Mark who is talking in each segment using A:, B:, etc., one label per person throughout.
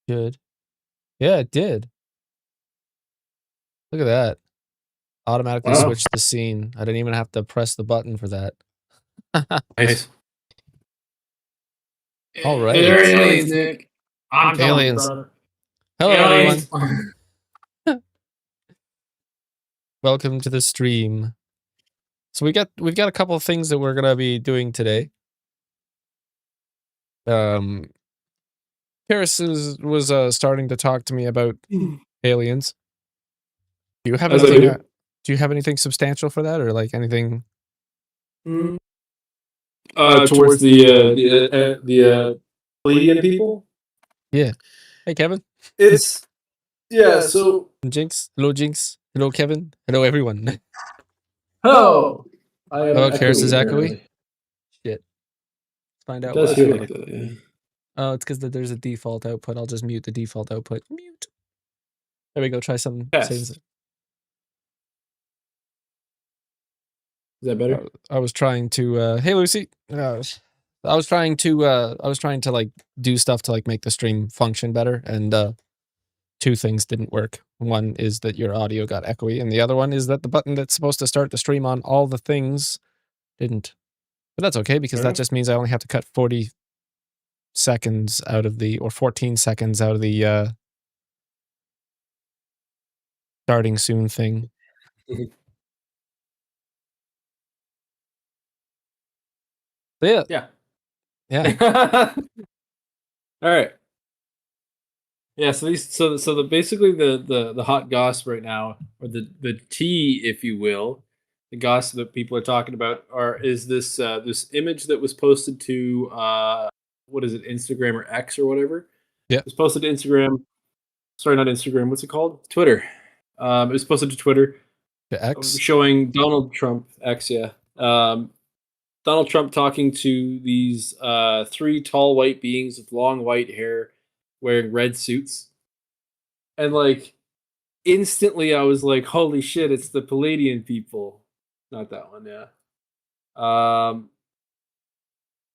A: Good. Yeah, it did. Look at that. Automatically switched the scene. I didn't even have to press the button for that.
B: Nice.
A: All right.
B: Hey, aliens, Nick. I'm telling you, brother.
A: Hello,
B: aliens.
A: everyone. Welcome to the stream. So we've got a couple of things that we're gonna be doing today. Paris was starting to talk to me about aliens. Do you have anything? Do you have anything substantial for that, or like anything?
B: Towards the Palladian people.
A: Yeah. Hey, Kevin.
B: It's So
A: Jinx. Hello, Jinx. Hello, Kevin. Hello, everyone.
B: Oh,
A: Karis is echoey. Shit. Let's find out why.
B: Like that, yeah.
A: Oh, it's because there's a default output. I'll just mute the default output. Mute. There we go. Try some.
B: Is that better?
A: I was trying to. Hey, Lucy. I was trying to like do stuff to like make the stream function better, and two things didn't work. One is that your audio got echoey, and the other one is that the button that's supposed to start the stream on all the things didn't. But that's okay, because that just means I only have to cut 40 seconds out of the, or 14 seconds out of the starting soon thing. Yeah.
B: All right. Yeah, so basically the hot gossip right now, or the tea, if you will, the gossip that people are talking about is this this image that was posted to what is it, Instagram or X or whatever?
A: Yeah.
B: It was posted to Instagram. Sorry, not Instagram. What's it called? Twitter. It was posted to Twitter.
A: The X?
B: Showing Donald Trump, X, yeah. Donald Trump talking to these three tall white beings with long white hair wearing red suits. And like instantly I was like, holy shit, it's the Palladian people. Not that one, yeah.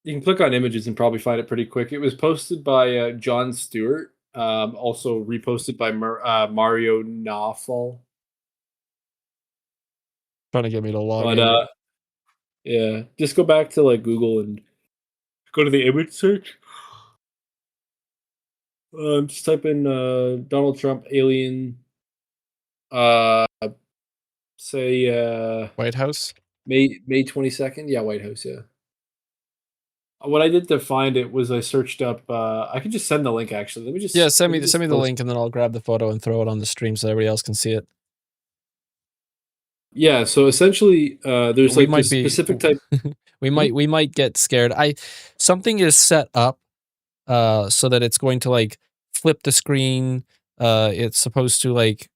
B: You can click on images and probably find it pretty quick. It was posted by Jon Stewart, also reposted by Mario Nawfal.
A: Trying to get me to log in.
B: Yeah, just go back to like Google and go to the image search. Just type in Donald Trump alien. Say
A: White House.
B: May 22nd. Yeah, White House. Yeah. What I did to find it was I searched up. I could just send the link. Actually, let me just.
A: Yeah, send me the link, and then I'll grab the photo and throw it on the stream so everybody else can see it.
B: Yeah. So essentially, there's like a specific type.
A: we might get scared. Something is set up so that it's going to like flip the screen. It's supposed to like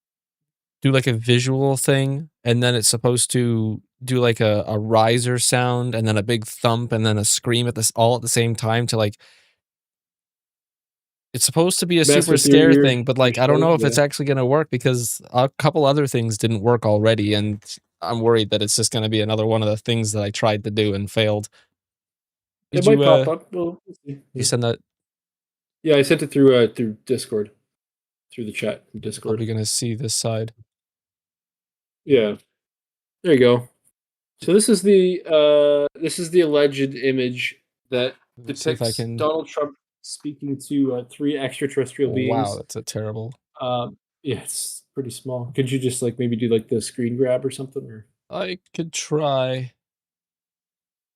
A: do like a visual thing, and then it's supposed to do like a riser sound, and then a big thump, and then a scream at this all at the same time to like. It's supposed to be a super scare thing, but like I don't know if it's actually going to work, because a couple other things didn't work already, and I'm worried that it's just going to be another one of the things that I tried to do and failed.
B: It might pop up. Well, we'll see.
A: You send that?
B: Yeah, I sent it through Discord, through the chat in Discord.
A: Are we gonna see this side?
B: Yeah, there you go. So this is the alleged image that depicts Donald Trump speaking to three extraterrestrial beings.
A: Wow, that's a terrible.
B: Yeah, it's pretty small. Could you just like maybe do like the screen grab or something? Or
A: I could try.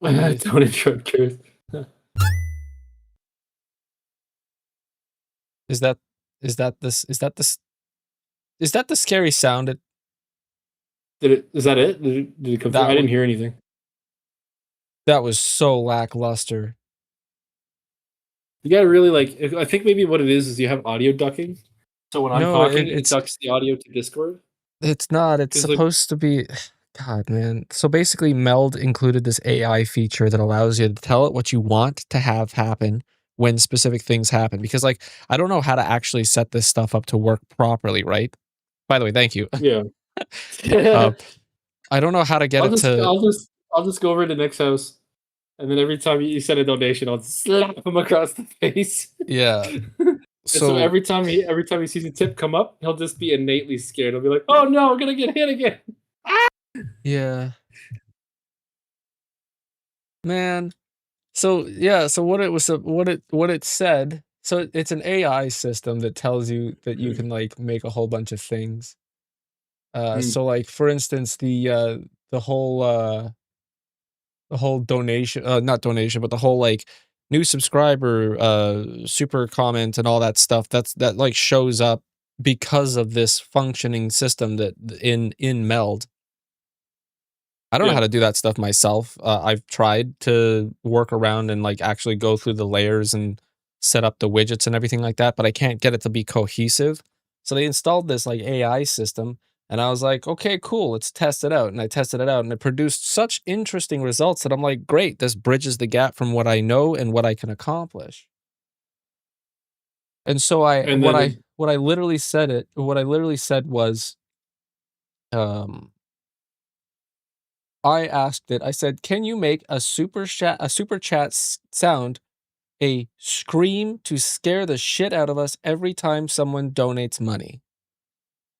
B: Don't intro truth.
A: Is that the scary sound?
B: Is that it? Did it come through? I didn't hear anything.
A: That was so lackluster.
B: You gotta really like. I think maybe what it is you have audio ducking. So when I'm talking, it ducks the audio to Discord.
A: It's not. It's supposed to be. God, man. So basically, Meld included this AI feature that allows you to tell it what you want to have happen when specific things happen. Because, like, I don't know how to actually set this stuff up to work properly, right? By the way, thank you.
B: Yeah.
A: I don't know how to get it to.
B: I'll just go over to Nick's house, and then every time you send a donation, I'll slap him across the face.
A: Yeah.
B: And so
A: So
B: every time he sees a tip come up, he'll just be innately scared. He'll be like, "Oh no, we're gonna get hit again."
A: yeah, man. So yeah, so what it said. So it's an AI system that tells you that you can like make a whole bunch of things.
B: Mm,
A: So like for instance, the whole the whole donation, not donation, but the whole like new subscriber, super comment and all that stuff. That like shows up because of this functioning system that in Meld. I don't know how
B: yeah,
A: to do that stuff myself. I've tried to work around and like actually go through the layers and set up the widgets and everything like that, but I can't get it to be cohesive. So they installed this like AI system, and I was like, okay, cool, let's test it out. And I tested it out, and it produced such interesting results that I'm like, great, this bridges the gap from what I know and what I can accomplish. And so
B: and then it,
A: what I literally said was, um, I asked it, I said, "Can you make a super chat sound a scream to scare the shit out of us every time someone donates money?"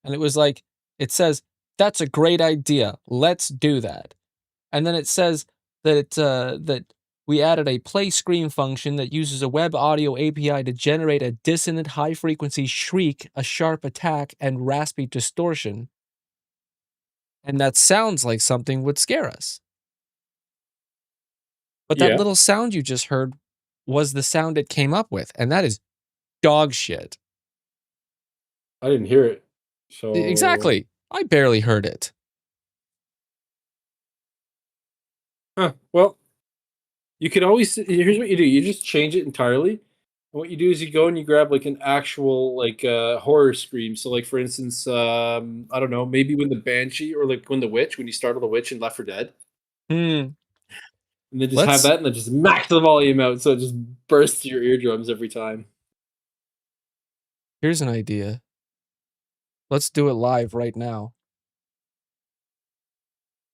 A: And it was like, it says, "That's a great idea. Let's do that." And then it says that we added a play scream function that uses a web audio API to generate a dissonant high frequency shriek, a sharp attack, and raspy distortion. And that sounds like something would scare us. But that
B: yeah,
A: little sound you just heard was the sound it came up with, and that is dog shit.
B: I didn't hear it. So,
A: Exactly. I barely heard it.
B: well, you can always here's what you do. You just change it entirely. And what you do is you go and you grab like an actual like horror scream. So like for instance, I don't know, maybe when the banshee or like when the witch, when you startle the witch in Left 4 Dead,
A: Hmm.
B: and then just have
A: Let's
B: that and then just max the volume out so it just bursts your eardrums every time.
A: Here's an idea. Let's do it live right now.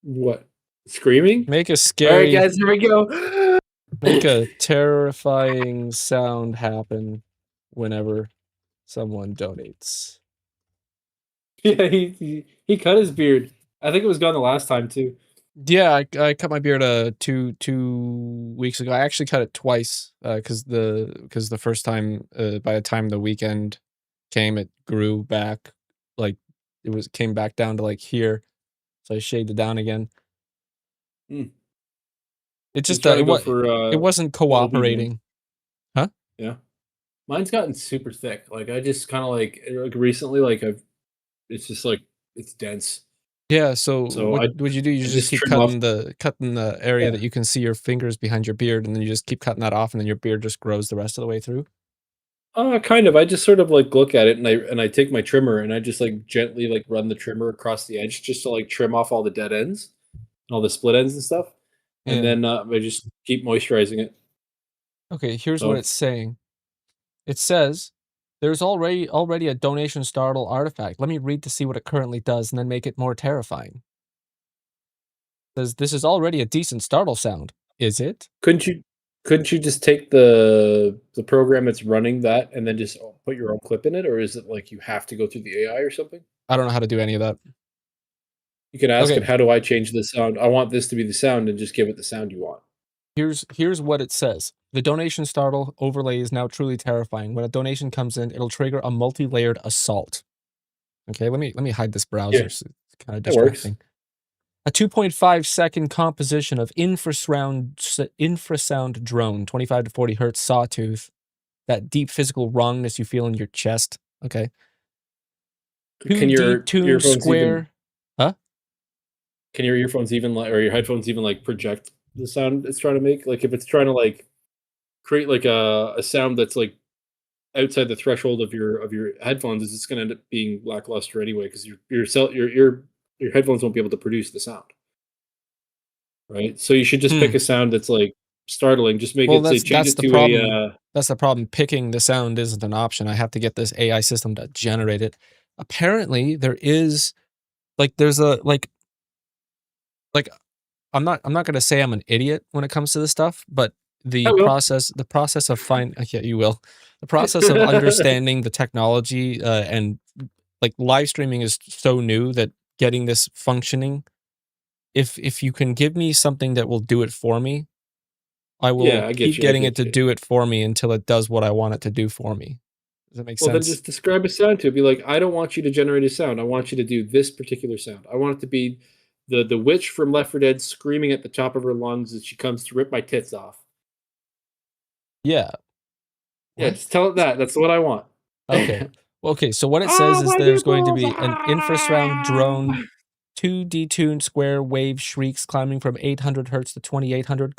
B: What? Screaming?
A: Make a
B: All right,
A: scary
B: guys, here we go.
A: make a terrifying sound happen whenever someone donates.
B: Yeah, he cut his beard. I think it was gone the last time too.
A: Yeah, I cut my beard, 2 weeks ago. I actually cut it twice, because the first time, by the time the weekend came, it grew back, like, it came back down to, like, here, so I shaved it down again.
B: Mm.
A: It
B: He's
A: just,
B: trying to go for
A: it wasn't
B: the OB one.
A: cooperating. Huh?
B: Yeah. Mine's gotten super thick. Like I just kind of like recently, like I've it's just like it's dense.
A: Yeah, so
B: So
A: what you do, you
B: I
A: just
B: just
A: keep
B: trim off.
A: cutting the area
B: Yeah.
A: that you can see your fingers behind your beard, and then you just keep cutting that off, and then your beard just grows the rest of the way through?
B: Kind of. I just sort of like look at it and I take my trimmer and I just like gently like run the trimmer across the edge just to like trim off all the dead ends, all the split ends and stuff. And
A: Yeah.
B: then I just keep moisturizing it.
A: Okay, here's what
B: So
A: it's saying. It says, "There's already a donation startle artifact. Let me read to see what it currently does and then make it more terrifying." It says, "This is already a decent startle sound. Is it?"
B: couldn't you just take the program that's running that and then just put your own clip in it, or is it like you have to go through the AI or something?
A: I don't know how to do any of that.
B: You can ask it,
A: Okay,
B: "How do I change the sound? I want this to be the sound," and just give it the sound you want.
A: here's what it says. "The donation startle overlay is now truly terrifying. When a donation comes in, it'll trigger a multi-layered assault." Okay, let me hide this browser.
B: Yeah,
A: So it's kind of
B: that works.
A: distracting. "A 2.5-second composition of infrasound drone, 25 to 40 hertz sawtooth, that deep physical wrongness you feel in your chest." Okay.
B: Can
A: 2 deep
B: your
A: tuned
B: earphones even
A: square. Huh?
B: can your earphones even like or your headphones even like project the sound it's trying to make? Like if it's trying to like create like a sound that's like outside the threshold of your headphones, is it's going to end up being lackluster anyway because your headphones won't be able to produce the sound. Right? So you should just pick
A: Hmm.
B: a sound that's, like, startling, just make
A: Well,
B: it say change
A: that's
B: it
A: the
B: to a,
A: problem. That's the problem. Picking the sound isn't an option. I have to get this AI system to generate it. Apparently, there is there's a like I'm not gonna say I'm an idiot when it comes to this stuff, but
B: I will.
A: the process of yeah, you will. The process of understanding the technology, and like live streaming is so new that getting this functioning, if you can give me something that will do it for me, I
B: Yeah,
A: will
B: I get
A: keep
B: you. I
A: getting it
B: get
A: to
B: you.
A: do it for me until it does what I want it to do for me. Does that make
B: Well, then
A: sense?
B: just describe a sound to it. Be like, I don't want you to generate a sound. I want you to do this particular sound. I want it to be the witch from Left 4 Dead screaming at the top of her lungs as she comes to rip my tits off.
A: Yeah.
B: Yeah,
A: What?
B: just tell it that. That's what I want.
A: Okay. Well, okay, so what it says
B: Ah,
A: is
B: my
A: there's going to
B: nipples!
A: be an infrasound
B: Ah!
A: drone, two detuned square wave shrieks climbing from 800 hertz to 2800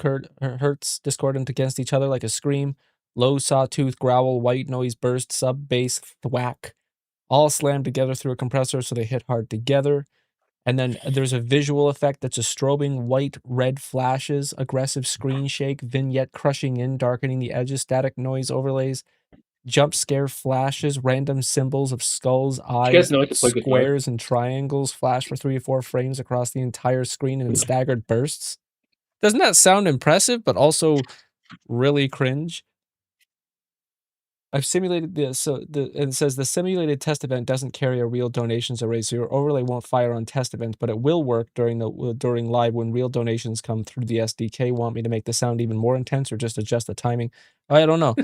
A: hertz, discordant against each other like a scream, low sawtooth growl, white noise burst, sub bass thwack, all slammed together through a compressor so they hit hard together. And then there's a visual effect that's a strobing white red flashes, aggressive screen shake, vignette crushing in, darkening the edges, static noise overlays, jump scare flashes, random symbols of skulls,
B: Do you guys
A: eyes,
B: know I can play guitar?
A: squares, and triangles flash for 3 or 4 frames across the entire screen and in staggered bursts. Doesn't that sound impressive, but also really cringe? I've simulated this, so and it says the simulated test event doesn't carry a real donations array, so your overlay won't fire on test events, but it will work during live when real donations come through the SDK. Want me to make the sound even more intense or just adjust the timing? I don't know.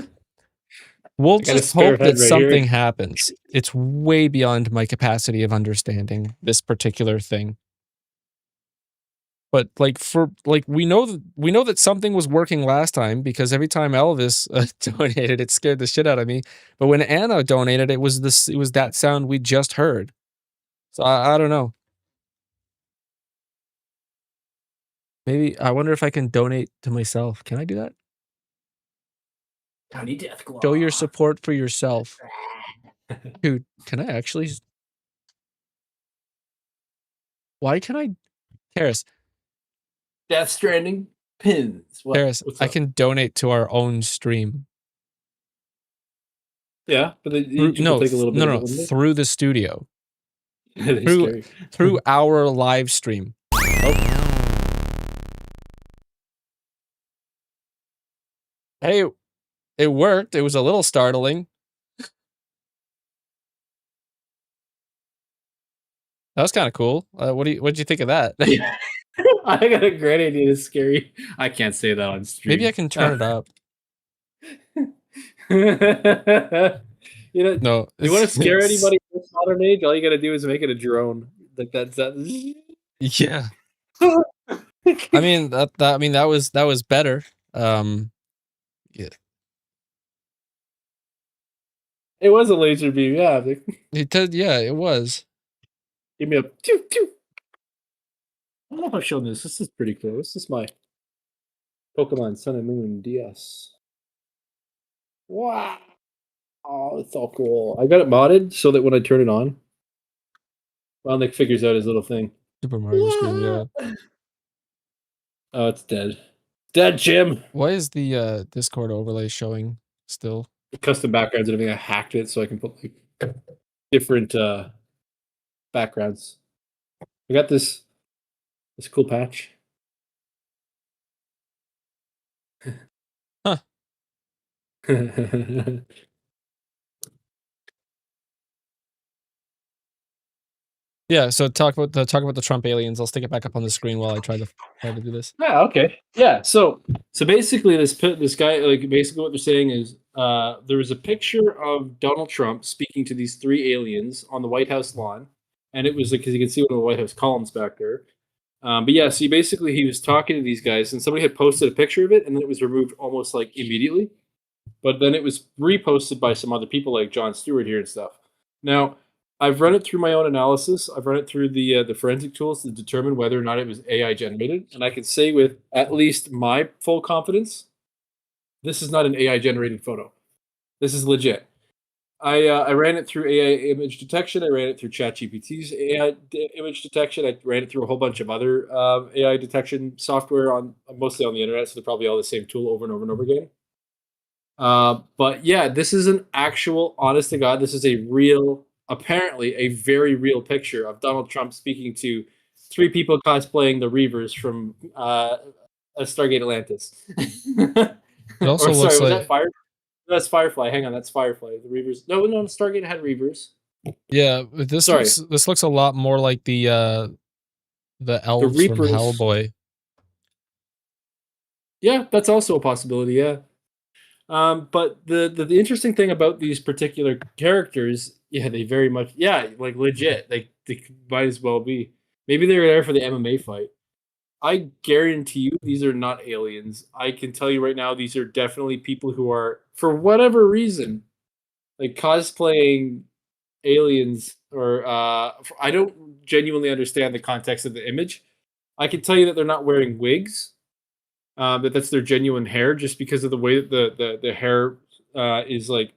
A: We'll
B: I got a
A: just
B: spare
A: hope
B: head
A: that
B: right here.
A: something happens. It's way beyond my capacity of understanding this particular thing. But we know that something was working last time because every time Elvis donated, it scared the shit out of me. But when Anna donated, it was that sound we just heard. So I don't know. Maybe I wonder if I can donate to myself. Can I do that?
B: Tiny
A: Show your
B: Deathclaw.
A: support for yourself. Dude, can I actually why can I Karis,
B: Death Stranding pins. What?
A: Karis,
B: What's
A: I
B: up?
A: can donate to our own stream.
B: Yeah, but
A: Through
B: each will
A: no,
B: take a little bit
A: no,
B: of it,
A: no,
B: wouldn't they?
A: through the studio.
B: They
A: Through
B: scary.
A: through our live stream. Oh, hey, it worked. It was a little startling. That was kind of cool. What'd you think of that?
B: Yeah. I got a great idea. It's scary. I can't say that on
A: Maybe I
B: stream.
A: can turn it up.
B: You know,
A: No,
B: you want to scare anybody in this modern age? All you got to do is make it a drone. Like that's that.
A: yeah. I mean that was better. Yeah,
B: It was a laser beam. Yeah, like,
A: it did. Yeah, it was.
B: give me a. Pew, pew. I don't know if I've shown this. This is pretty cool. This is my Pokemon Sun and Moon DS. Wow. Oh, it's all cool. I got it modded so that when I turn it on, Nick figures out his little thing.
A: Super Mario screen.
B: Yeah.
A: Yeah.
B: Oh, it's dead. Dead, Jim.
A: Why is the Discord overlay showing still?
B: The custom backgrounds and everything. I hacked it so I can put like different backgrounds. I got this cool patch.
A: Huh. Yeah. So talk about the Trump aliens. I'll stick it back up on the screen while I try to do this.
B: Yeah. Okay. Yeah. So basically, this guy, like, basically what they're saying is, there was a picture of Donald Trump speaking to these three aliens on the White House lawn, and it was like, because you can see one of the White House columns back there. But yeah, see, basically, he was talking to these guys, and somebody had posted a picture of it, and then it was removed almost like immediately. But then it was reposted by some other people like John Stewart here and stuff. Now, I've run it through my own analysis. I've run it through the forensic tools to determine whether or not it was AI generated, and I can say with at least my full confidence, this is not an AI generated photo. This is legit. I ran it through AI image detection. I ran it through ChatGPT's AI image detection. I ran it through a whole bunch of other AI detection software on mostly on the internet. So they're probably all the same tool over and over and over again. But yeah, this is an actual, honest to God, this is a real, apparently a very real picture of Donald Trump speaking to three people cosplaying the Reavers from Stargate Atlantis.
A: It
B: Or
A: also
B: sorry,
A: looks
B: was that
A: like,
B: Fire? That's Firefly. Hang on, that's Firefly. The Reavers. No, no, Stargate had Reavers.
A: yeah,
B: Sorry,
A: this looks a lot more like the
B: the
A: elves from
B: Reapers.
A: Hellboy.
B: Yeah, that's also a possibility. Yeah. But the interesting thing about these particular characters, yeah, they very much, yeah, like legit. They might as well be. Maybe they were there for the MMA fight. I guarantee you, these are not aliens. I can tell you right now, these are definitely people who are, for whatever reason, like cosplaying aliens. Or I don't genuinely understand the context of the image. I can tell you that they're not wearing wigs. That's their genuine hair, just because of the way that the hair is like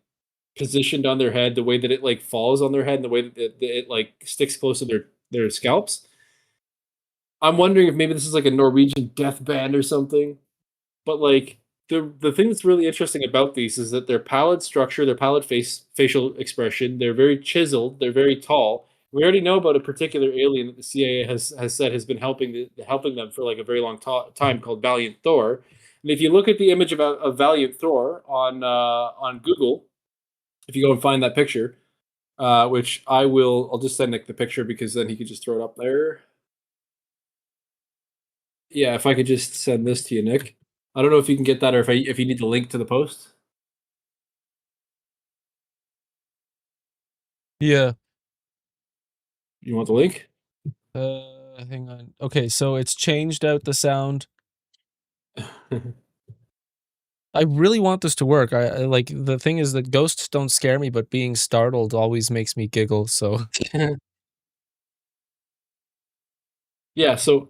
B: positioned on their head, the way that it like falls on their head, and the way that it like sticks close to their scalps. I'm wondering if maybe this is like a Norwegian death band or something. But like the thing that's really interesting about these is that their pallid structure, their pallid facial expression, they're very chiseled, they're very tall. We already know about a particular alien that the CIA has said has been helping them for like a very long time, called Valiant Thor. And if you look at the image of Valiant Thor on Google, if you go and find that picture, which I'll just send Nick the picture because then he could just throw it up there. Yeah, if I could just send this to you, Nick. I don't know if you can get that, or if you need the link to the post.
A: Yeah.
B: You want the link?
A: Hang on. Okay, so it's changed out the sound. I really want this to work. I like, the thing is that ghosts don't scare me, but being startled always makes me giggle. So
B: Yeah, so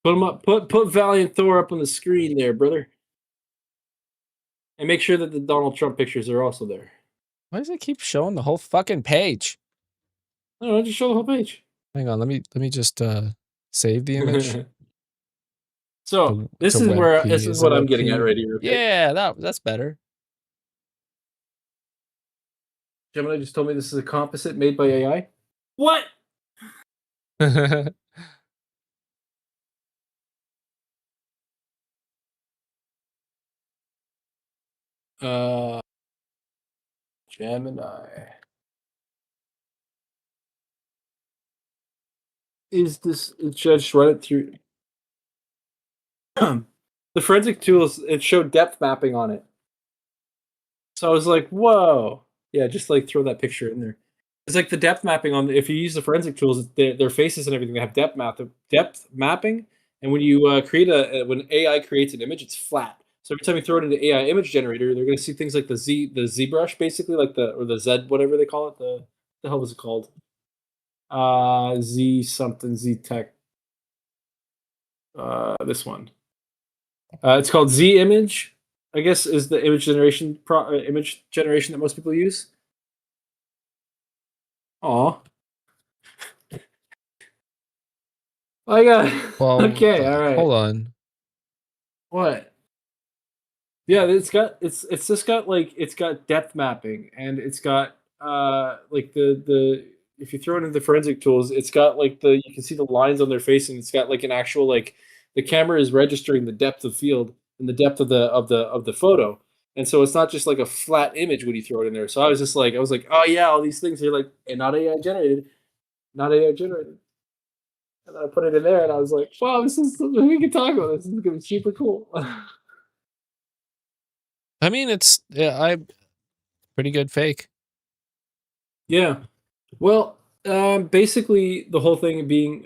B: put them up. Put Valiant Thor up on the screen there, brother, and make sure that the Donald Trump pictures are also there.
A: why does it keep showing the whole fucking page?
B: I don't know, just show the whole page.
A: Hang on, let me just save the image
B: So
A: to
B: this
A: WebP.
B: is
A: Is it
B: what I'm getting at
A: WebP?
B: right here. Okay,
A: Yeah, that's better.
B: Gemini just told me this is a composite made by AI. What? Uh, Gemini. Is this? Just run it through. The forensic tools, it showed depth mapping on it. So I was like, whoa. Yeah, just like throw that picture in there. It's like the depth mapping on, if you use the forensic tools, their faces and everything, they have depth mapping. And when you create when AI creates an image, it's flat. So every time you throw it into AI image generator, they're going to see things like the ZBrush, basically, like or the Z, whatever they call it. The hell was it called? Z something, Z Tech. This one. It's called Z image. I guess is the image generation that most people use. Aw. I got
A: Well,
B: okay, all right.
A: hold on.
B: What? Yeah, it's just got like it's got depth mapping, and it's got like the if you throw it into the forensic tools, it's got like you can see the lines on their face, and it's got like an actual like the camera is registering the depth of field and the depth of the photo. And so it's not just like a flat image when you throw it in there. So I was like, oh yeah, all these things are like, and not AI generated, not AI generated. And I put it in there, and I was like, wow, this is something we can talk about. This is gonna be super cool.
A: I mean, it's, yeah, I pretty good fake.
B: Yeah. Well, basically the whole thing being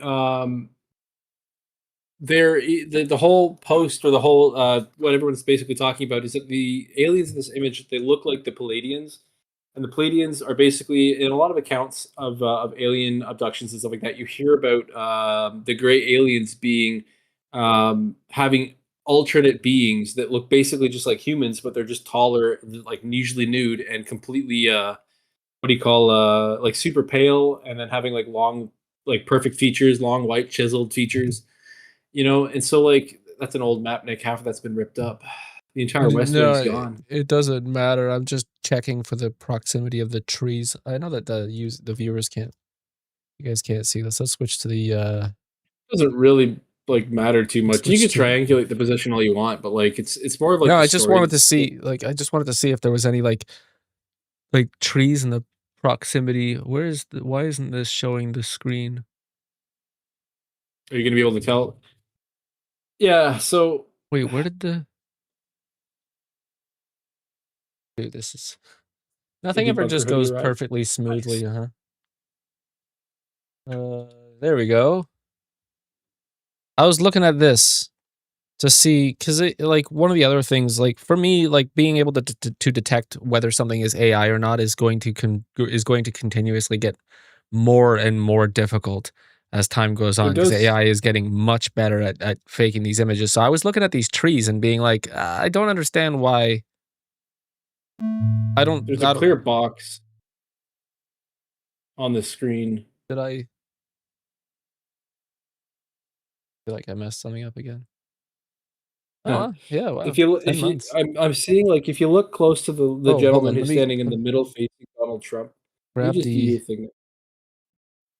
B: the whole post, or the whole what everyone's basically talking about, is that the aliens in this image, they look like the Palladians, and the Palladians are basically, in a lot of accounts of alien abductions and stuff like that, you hear about the gray aliens being having alternate beings that look basically just like humans, but they're just taller, like usually nude, and completely what do you call like super pale, and then having like long, like perfect features, long white chiseled features, and so like that's an old map, Nick. Half of that's been ripped up. The entire west
A: No,
B: wing's gone.
A: it doesn't matter. I'm just checking for the proximity of the trees. I know that the viewers can't, you guys can't see this. Let's switch to the
B: Doesn't really like matter too much. You
A: Switch
B: can
A: to
B: triangulate the position all you want, but like it's more of like
A: no,
B: the
A: I just
B: story.
A: wanted to see I just wanted to see if there was any like trees in the proximity. Why isn't this showing the screen?
B: Are you gonna be able to tell? Yeah. So
A: Wait, where did the dude, this is
B: the
A: nothing ever
B: debunker
A: just
B: hoodie
A: goes
B: arrived.
A: perfectly
B: Nice.
A: smoothly, huh? Uh, there we go. I was looking at this to see because like one of the other things, like for me, like being able to detect whether something is AI or not is going to is going to continuously get more and more difficult as time goes
B: It
A: on because
B: does.
A: AI is getting much better at faking these images. So I was looking at these trees and being like, I don't understand why.
B: There's a
A: I don't.
B: clear box on the screen.
A: Did I feel like I messed something up again? Oh,
B: Huh.
A: yeah, wow,
B: If
A: 10
B: you,
A: months.
B: I'm seeing like if you look close to the
A: Oh, hold
B: gentleman
A: on.
B: who's standing in the middle facing Donald Trump, you
A: Grab
B: just do
A: the.
B: your thing.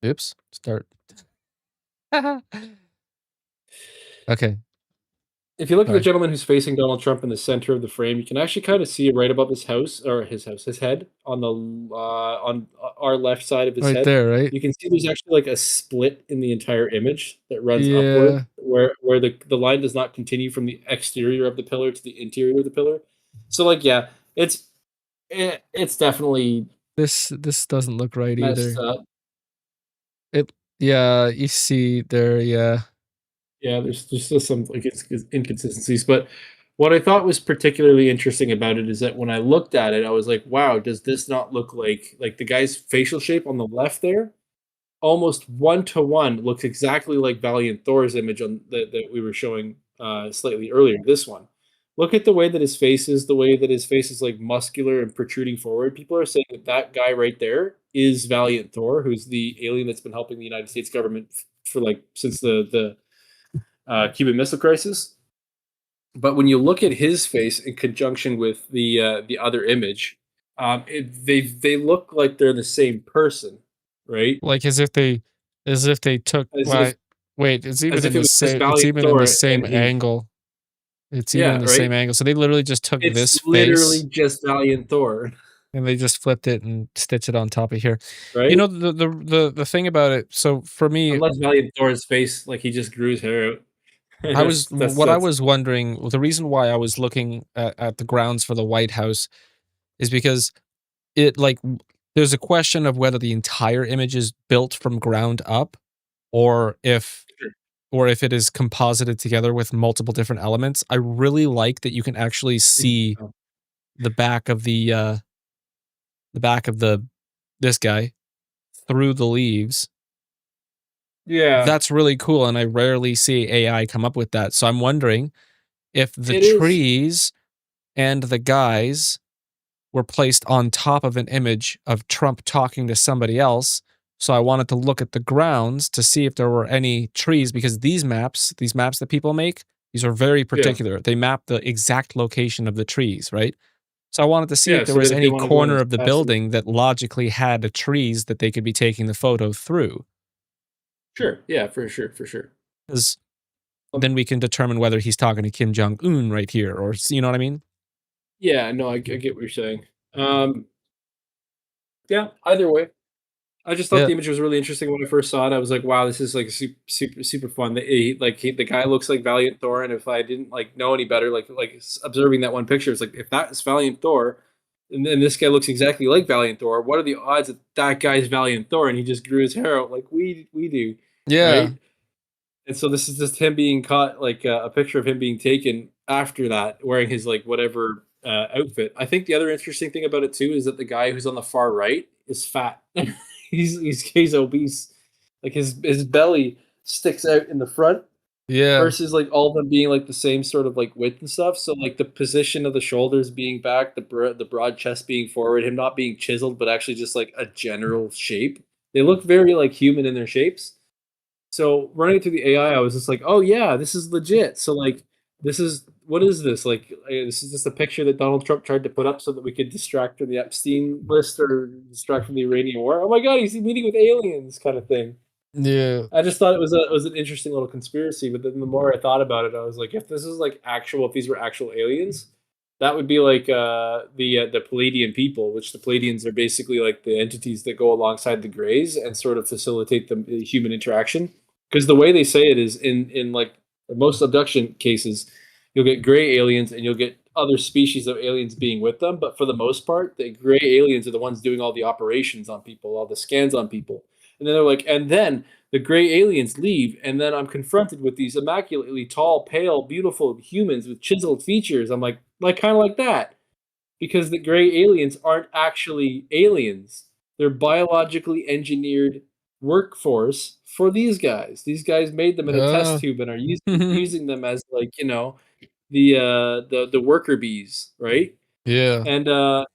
A: Oops. Start. Okay.
B: If you look at the
A: Sorry.
B: gentleman who's facing Donald Trump in the center of the frame, you can actually kind of see right above his head on the on our left side of his
A: Right
B: head.
A: there, right?
B: You can see there's actually like a split in the entire image that runs upward,
A: Yeah.
B: where the line does not continue from the exterior of the pillar to the interior of the pillar. So like yeah, it's definitely
A: This doesn't look right
B: messed
A: either.
B: up.
A: It yeah, you see there, yeah.
B: Yeah, there's just some like it's inconsistencies. But what I thought was particularly interesting about it is that when I looked at it, I was like, wow, does this not look like the guy's facial shape on the left there? Almost one to one looks exactly like Valiant Thor's image on that we were showing slightly earlier. This one. Look at the way that his face is, the way that his face is like muscular and protruding forward. People are saying that that guy right there is Valiant Thor, who's the alien that's been helping the United States government for like since the Cuban Missile Crisis. But when you look at his face in conjunction with the other image, they look like they're the same person, right?
A: Like as if they took
B: As if
A: why wait,
B: as if it was just Valiant
A: it's even in the
B: Thor
A: same
B: and him.
A: angle. It's even in
B: Yeah,
A: the same
B: right.
A: angle. So they literally just took
B: It's
A: this
B: literally
A: face
B: just Valiant Thor,
A: and they just flipped it and stitched it on top of here. You
B: right?
A: know the thing about it, so for me,
B: Unless Valiant Thor's face, like he just grew his hair out.
A: I was what I
B: That's
A: was wondering, well, the reason why I was looking at the grounds for the White House is because it like there's a question of whether the entire image is built from ground up or if it is composited together with multiple different elements. I really like that you can actually see the back of the back of the this guy through the leaves.
B: yeah.
A: That's really cool, and I rarely see AI come up with that. So I'm wondering if the
B: It is.
A: trees and the guys were placed on top of an image of Trump talking to somebody else. So I wanted to look at the grounds to see if there were any trees because these maps that people make, these are very
B: Yeah.
A: particular. They map the exact location of the trees, right? So I wanted to see if
B: Yeah.
A: there
B: So that
A: was
B: if they
A: any
B: want to go and
A: corner of the
B: assassinate,
A: building that logically had the trees that they could be taking the photo through.
B: sure. Yeah, for sure, for sure.
A: Because
B: Um,
A: then we can determine whether he's talking to Kim Jong Un right here, or you know what I mean?
B: yeah, no, I get what you're saying. Yeah, either way. I just thought
A: Yeah,
B: the image was really interesting when I first saw it. I was like, "Wow, this is like super fun." The guy looks like Valiant Thor, and if I didn't like know any better, observing that one picture, it's like if that is Valiant Thor, and then this guy looks exactly like Valiant Thor, what are the odds that that guy's Valiant Thor and he just grew his hair out like we do,
A: yeah,
B: right? And so this is just him being caught, like a picture of him being taken after that, wearing his like whatever outfit. I think the other interesting thing about it too is that the guy who's on the far right is fat. He's obese. Like his belly sticks out in the front
A: yeah,
B: versus like all of them being like the same sort of like width and stuff. So like the position of the shoulders being back, the broad chest being forward, him not being chiseled, but actually just like a general shape. They look very like human in their shapes. So running through the AI, I was just like, oh yeah, this is legit. So like, this is what is this like? This is just a picture that Donald Trump tried to put up so that we could distract from the Epstein list or distract from the Iranian war. Oh my god, he's meeting with aliens, kind of thing.
A: Yeah.
B: I just thought it was an interesting little conspiracy, but then the more I thought about it, I was like, if this is like actual, if these were actual aliens, that would be like the Palladian people, which the Palladians are basically like the entities that go alongside the Greys and sort of facilitate the human interaction. Because the way they say it is in like most abduction cases, you'll get gray aliens and you'll get other species of aliens being with them, but for the most part, the gray aliens are the ones doing all the operations on people, all the scans on people. And then they're like, and then the gray aliens leave, and then I'm confronted with these immaculately tall, pale, beautiful humans with chiseled features. I'm like kind of like that, because the gray aliens aren't actually aliens. They're biologically engineered workforce for these guys. These guys made them in a test
A: Uh,
B: tube and are using them as like the worker bees, right?
A: yeah.
B: And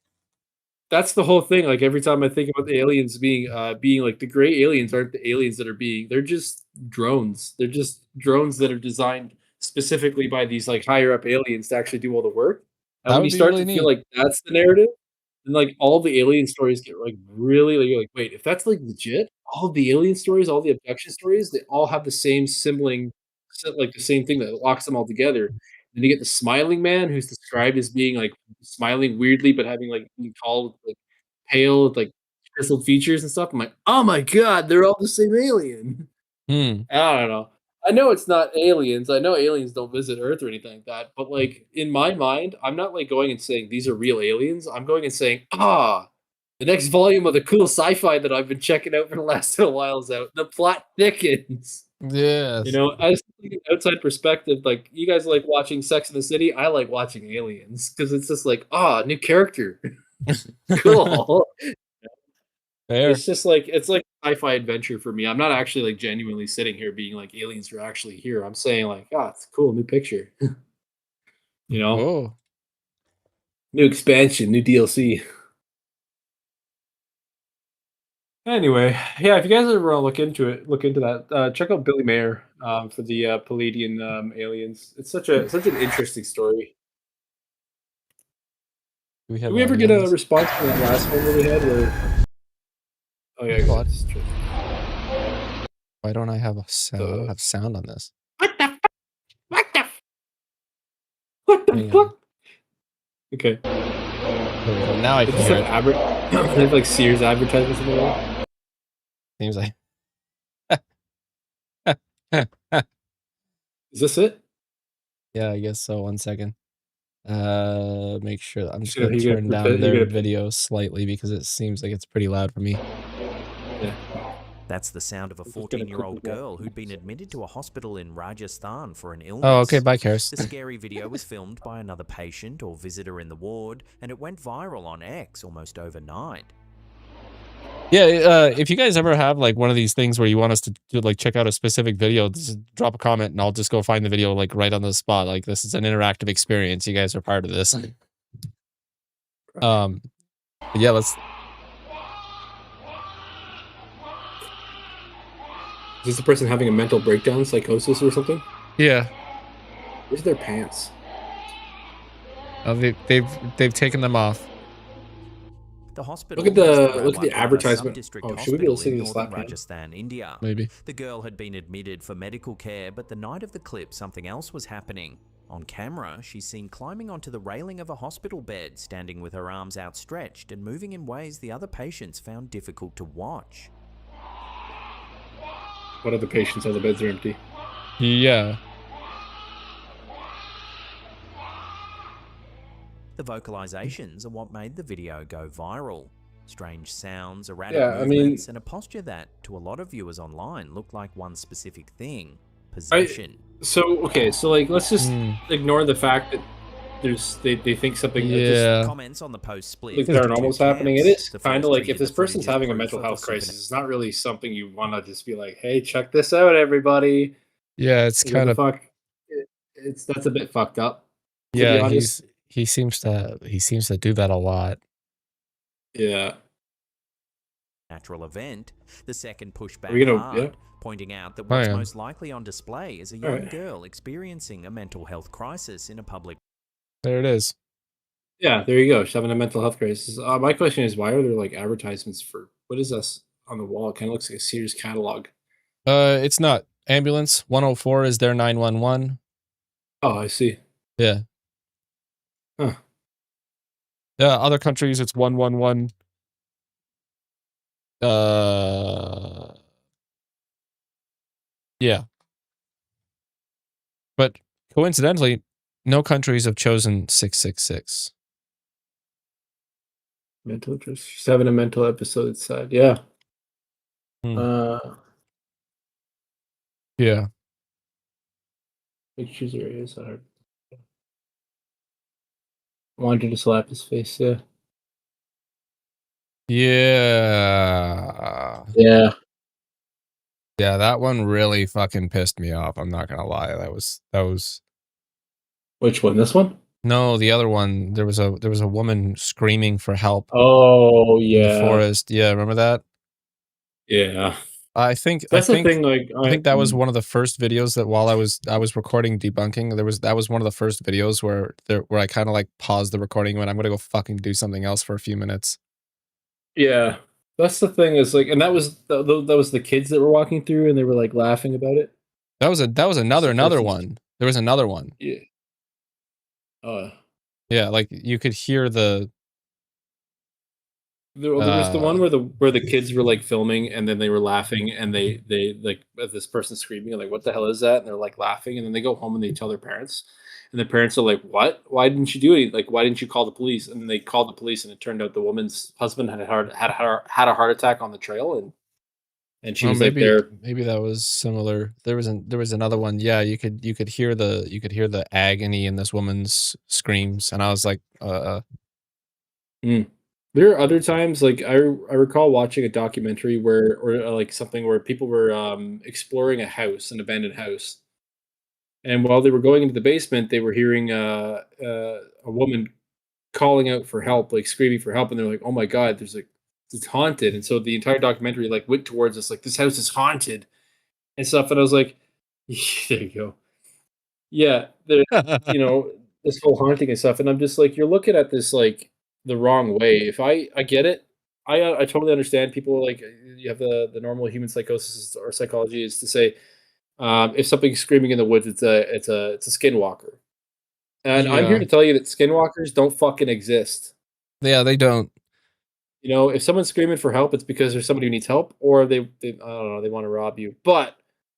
B: that's the whole thing. Like every time I think about the aliens being like the gray aliens aren't the aliens that are being. They're just drones. They're just drones that are designed specifically by these like higher up aliens to actually do all the work. And
A: That
B: when
A: would
B: you
A: be
B: start
A: really
B: to feel
A: neat.
B: like that's the narrative, then like all the alien stories get like really like, you're like, wait, if that's like legit, all of the alien stories, all the abduction stories, they all have the same sibling, like the same thing that locks them all together. Then you get the smiling man who's described as being like smiling weirdly, but having like being tall, like pale, with like chiseled features and stuff. I'm like, oh my god, they're all the same alien.
A: Hmm.
B: I don't know. I know it's not aliens. I know aliens don't visit Earth or anything like that. But like in my mind, I'm not like going and saying these are real aliens. I'm going and saying, the next volume of the cool sci-fi that I've been checking out for the last little while is out. The plot thickens. You
A: Yes.
B: know, as an outside perspective, like you guys like watching Sex in the City, I like watching Aliens because it's just like, new character, cool.
A: Fair.
B: It's just like it's like sci-fi adventure for me. I'm not actually like genuinely sitting here being like aliens are actually here. I'm saying like, it's cool, new picture, you know,
A: Oh,
B: new expansion, new DLC. Anyway, yeah, if you guys ever want to look into that. Check out Billy Mayer for the Palladian aliens. It's such an interesting story.
A: do we
B: Did
A: have
B: we ever
A: audio
B: get
A: on
B: a
A: this?
B: response from that last one that we had? Where oh yeah, I guess
A: What?
B: it's true.
A: Why don't I have a sound? I don't
B: The
A: have sound on this.
B: what the what the what the
A: Hang on.
B: fuck? Okay,
A: There we go. Now I
B: it
A: can
B: just
A: hear
B: have
A: it.
B: they have like Sears advertisements in the wall.
A: Seems like.
B: Is this it?
A: Yeah, I guess so. 1 second. Make sure I'm just
B: You know,
A: gonna turn down
B: you're
A: their
B: gonna put
A: video slightly because it seems like it's pretty loud for me.
B: yeah.
C: That's the sound of a
B: I'm just gonna
C: 14-year-old
B: quickly
C: girl who'd been admitted to a hospital in Rajasthan for an
A: Oh, okay.
C: illness.
A: Bye, Karis.
C: The scary video was filmed by another patient or visitor in the ward, and it went viral on X almost overnight.
A: Yeah, if you guys ever have like one of these things where you want us to like check out a specific video, just drop a comment and I'll just go find the video like right on the spot. Like this is an interactive experience. You guys are part of this. But yeah, let's.
B: Is this the person having a mental breakdown, psychosis, or something?
A: Yeah,
B: Where's their pants?
A: they've taken them off.
C: The hospital
B: Look at
C: was
B: the
C: Rawalpindi
B: advertisement.
C: Sub-District
B: Oh, should we be
C: Hospital
B: listening
C: in
B: to the
C: northern
B: slap hand?
C: Rajasthan, India.
A: Maybe.
C: The girl had been admitted for medical care, but the night of the clip, something else was happening. On camera, she's seen climbing onto the railing of a hospital bed, standing with her arms outstretched and moving in ways the other patients found difficult to watch.
B: What other patients? All the beds are empty.
A: Yeah.
C: The vocalizations are what made the video go viral. Strange sounds, erratic
B: Yeah, I mean,
C: movements, and a posture that, to a lot of viewers online, looked like one specific thing: possession.
B: so like let's just
A: Hmm.
B: ignore the fact that they think something
A: Yeah.
C: Comments on the post split
B: like
C: into
B: paranormal is
C: two
B: happening. It
C: camps.
B: is
C: The
B: kind of
C: first
B: like if
C: treated
B: this
C: the
B: person's
C: footage as
B: having a
C: proof
B: mental
C: of a
B: health crisis,
C: supernatural.
B: it's not really something you want to just be like, hey, check this out, everybody.
A: Yeah, it's
B: Like, what
A: kind
B: the
A: of.
B: fuck? It's that's a bit fucked up, to be
A: Yeah,
B: honest.
A: he seems to do that a lot.
B: Yeah.
C: Natural event. The second
B: Are
C: pushback
B: we gonna?
C: hard,
B: Yeah.
C: pointing out that
A: I
C: what's
A: am.
C: most likely on display is a
B: All
C: young
B: right.
C: girl experiencing a mental health crisis in a public.
A: There it is.
B: Yeah. There you go. She's having a mental health crisis. My question is, why are there like advertisements for what is this on the wall? It kind of looks like a Sears catalog.
A: It's not. Ambulance 104 is their 911.
B: Oh, I see.
A: Yeah.
B: Huh.
A: Yeah, other countries it's 111. Yeah. But coincidentally, no countries have chosen 666.
B: Mental just she's having a mental episode. It's sad. Yeah.
A: Hmm. Yeah.
B: Pictures are is hard. I wanted to slap his face. Yeah.
A: Yeah.
B: Yeah.
A: Yeah, that one really fucking pissed me off. I'm not gonna lie. That was
B: Which one? This one?
A: no, the other one. There was a woman screaming for help
B: Oh
A: in the
B: yeah.
A: forest. Yeah, remember that?
B: Yeah.
A: I think
B: That's the thing. Like
A: I think that was one of the first videos that while I was recording debunking, that was one of the first videos where I kind of like paused the recording when I'm gonna go fucking do something else for a few minutes.
B: Yeah. That's the thing is like, and that was that was the kids that were walking through, and they were like laughing about it.
A: That was
B: It's the
A: another
B: person's
A: one. There was another one.
B: yeah. Uh,
A: Yeah, like you could hear the
B: there was the one where the kids were like filming, and then they were laughing, and they like at this person screaming, like, "What the hell is that?" And they're like laughing, and then they go home and they tell their parents, and the parents are like, "What? Why didn't you do it? Like, why didn't you call the police?" And then they called the police, and it turned out the woman's husband had a heart attack on the trail, and she
A: oh,
B: was like there.
A: maybe that was similar. There was another one. Yeah, you could hear the agony in this woman's screams, and I was like,
B: Mm. There are other times, like I recall watching a documentary where, or like something where people were exploring a house, an abandoned house, and while they were going into the basement, they were hearing a woman calling out for help, like screaming for help, and they're like, "Oh my god, there's like it's haunted!" And so the entire documentary like went towards us, like this house is haunted and stuff. And I was like, "There you go, yeah, there, you know, this whole haunting and stuff." And I'm just like, you're looking at this like the wrong way. If I get it, I totally understand. People are like you have the normal human psychosis or psychology is to say if something's screaming in the woods, it's a skinwalker. And I'm here
A: yeah,
B: to tell you that skinwalkers don't fucking exist.
A: yeah, they don't.
B: You know, if someone's screaming for help, it's because there's somebody who needs help, or they I don't know, they want to rob you. But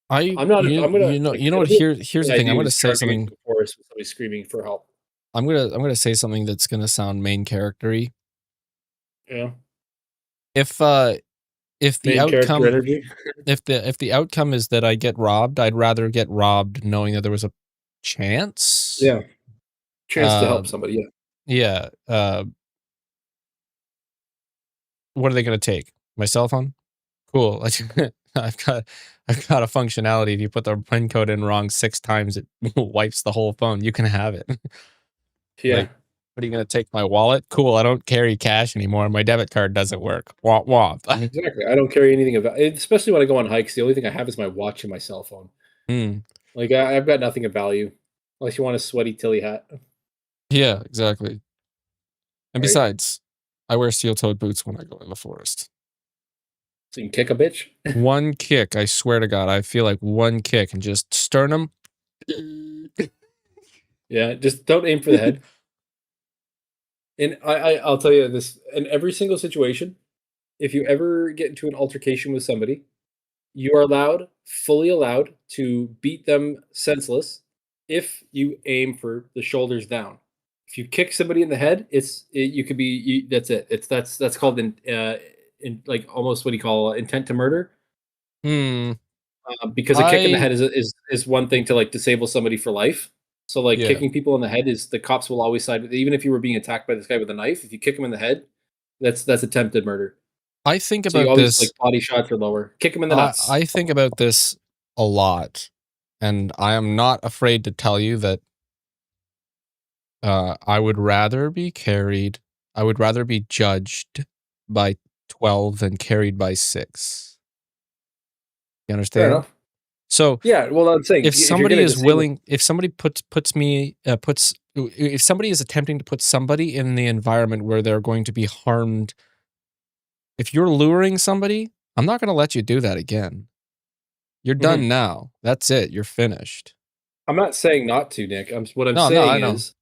B: I'm not. I'm gonna like
A: You know what?
B: the
A: Here's
B: thing
A: the
B: I
A: thing. I'm
B: do
A: gonna
B: is
A: say
B: charging into
A: something.
B: the forest with somebody screaming for help.
A: I'm gonna say something that's gonna sound main charactery.
B: You know,
A: If if the
B: main character
A: outcome
B: energy.
A: if the outcome is that I get robbed, I'd rather get robbed knowing that there was a chance.
B: Yeah, chance to
A: Uh,
B: help somebody. Yeah,
A: yeah. What are they gonna take? My cell phone? Cool. I've got I've got a functionality. If you put the PIN code in wrong 6 times, it wipes the whole phone. You can have it.
B: yeah,
A: Like, what are you gonna take my wallet? Cool. I don't carry cash anymore. My debit card doesn't work. Womp womp.
B: exactly. I don't carry anything of especially when I go on hikes. The only thing I have is my watch and my cell phone.
A: Mm.
B: Like I've got nothing of value, unless you want a sweaty Tilly hat,
A: Yeah, exactly. And
B: right?
A: besides, I wear steel-toed boots when I go in the forest.
B: So you can kick a bitch.
A: One kick, I swear to God, I feel like one kick and just sternum.
B: Yeah, just don't aim for the head. And I'll tell you this: in every single situation, if you ever get into an altercation with somebody, you are fully allowed to beat them senseless if you aim for the shoulders down. If you kick somebody in the head, you could be that's it. That's called in like almost what do you call intent to murder.
A: Hmm.
B: Because a kick in the
A: I
B: head is one thing to like disable somebody for life. So like
A: yeah.
B: kicking people in the head is the cops will always side with even if you were being attacked by this guy with a knife. If you kick him in the head, that's attempted murder.
A: I think
B: So you
A: about
B: always like
A: this
B: body shots are lower. Kick him in the nuts.
A: I think about this a lot, and I am not afraid to tell you that I would rather be carried. I would rather be judged by 12 than carried by 6. You
B: Fair
A: understand?
B: enough.
A: So
B: Yeah, well, I'm saying
A: if
B: if you're
A: somebody
B: gonna
A: is
B: disable,
A: willing, if somebody if somebody is attempting to put somebody in the environment where they're going to be harmed, if you're luring somebody, I'm not going to let you do that again. You're done now. That's it. You're finished.
B: I'm not saying not to, Nick. What I'm
A: No,
B: saying
A: I know.
B: is,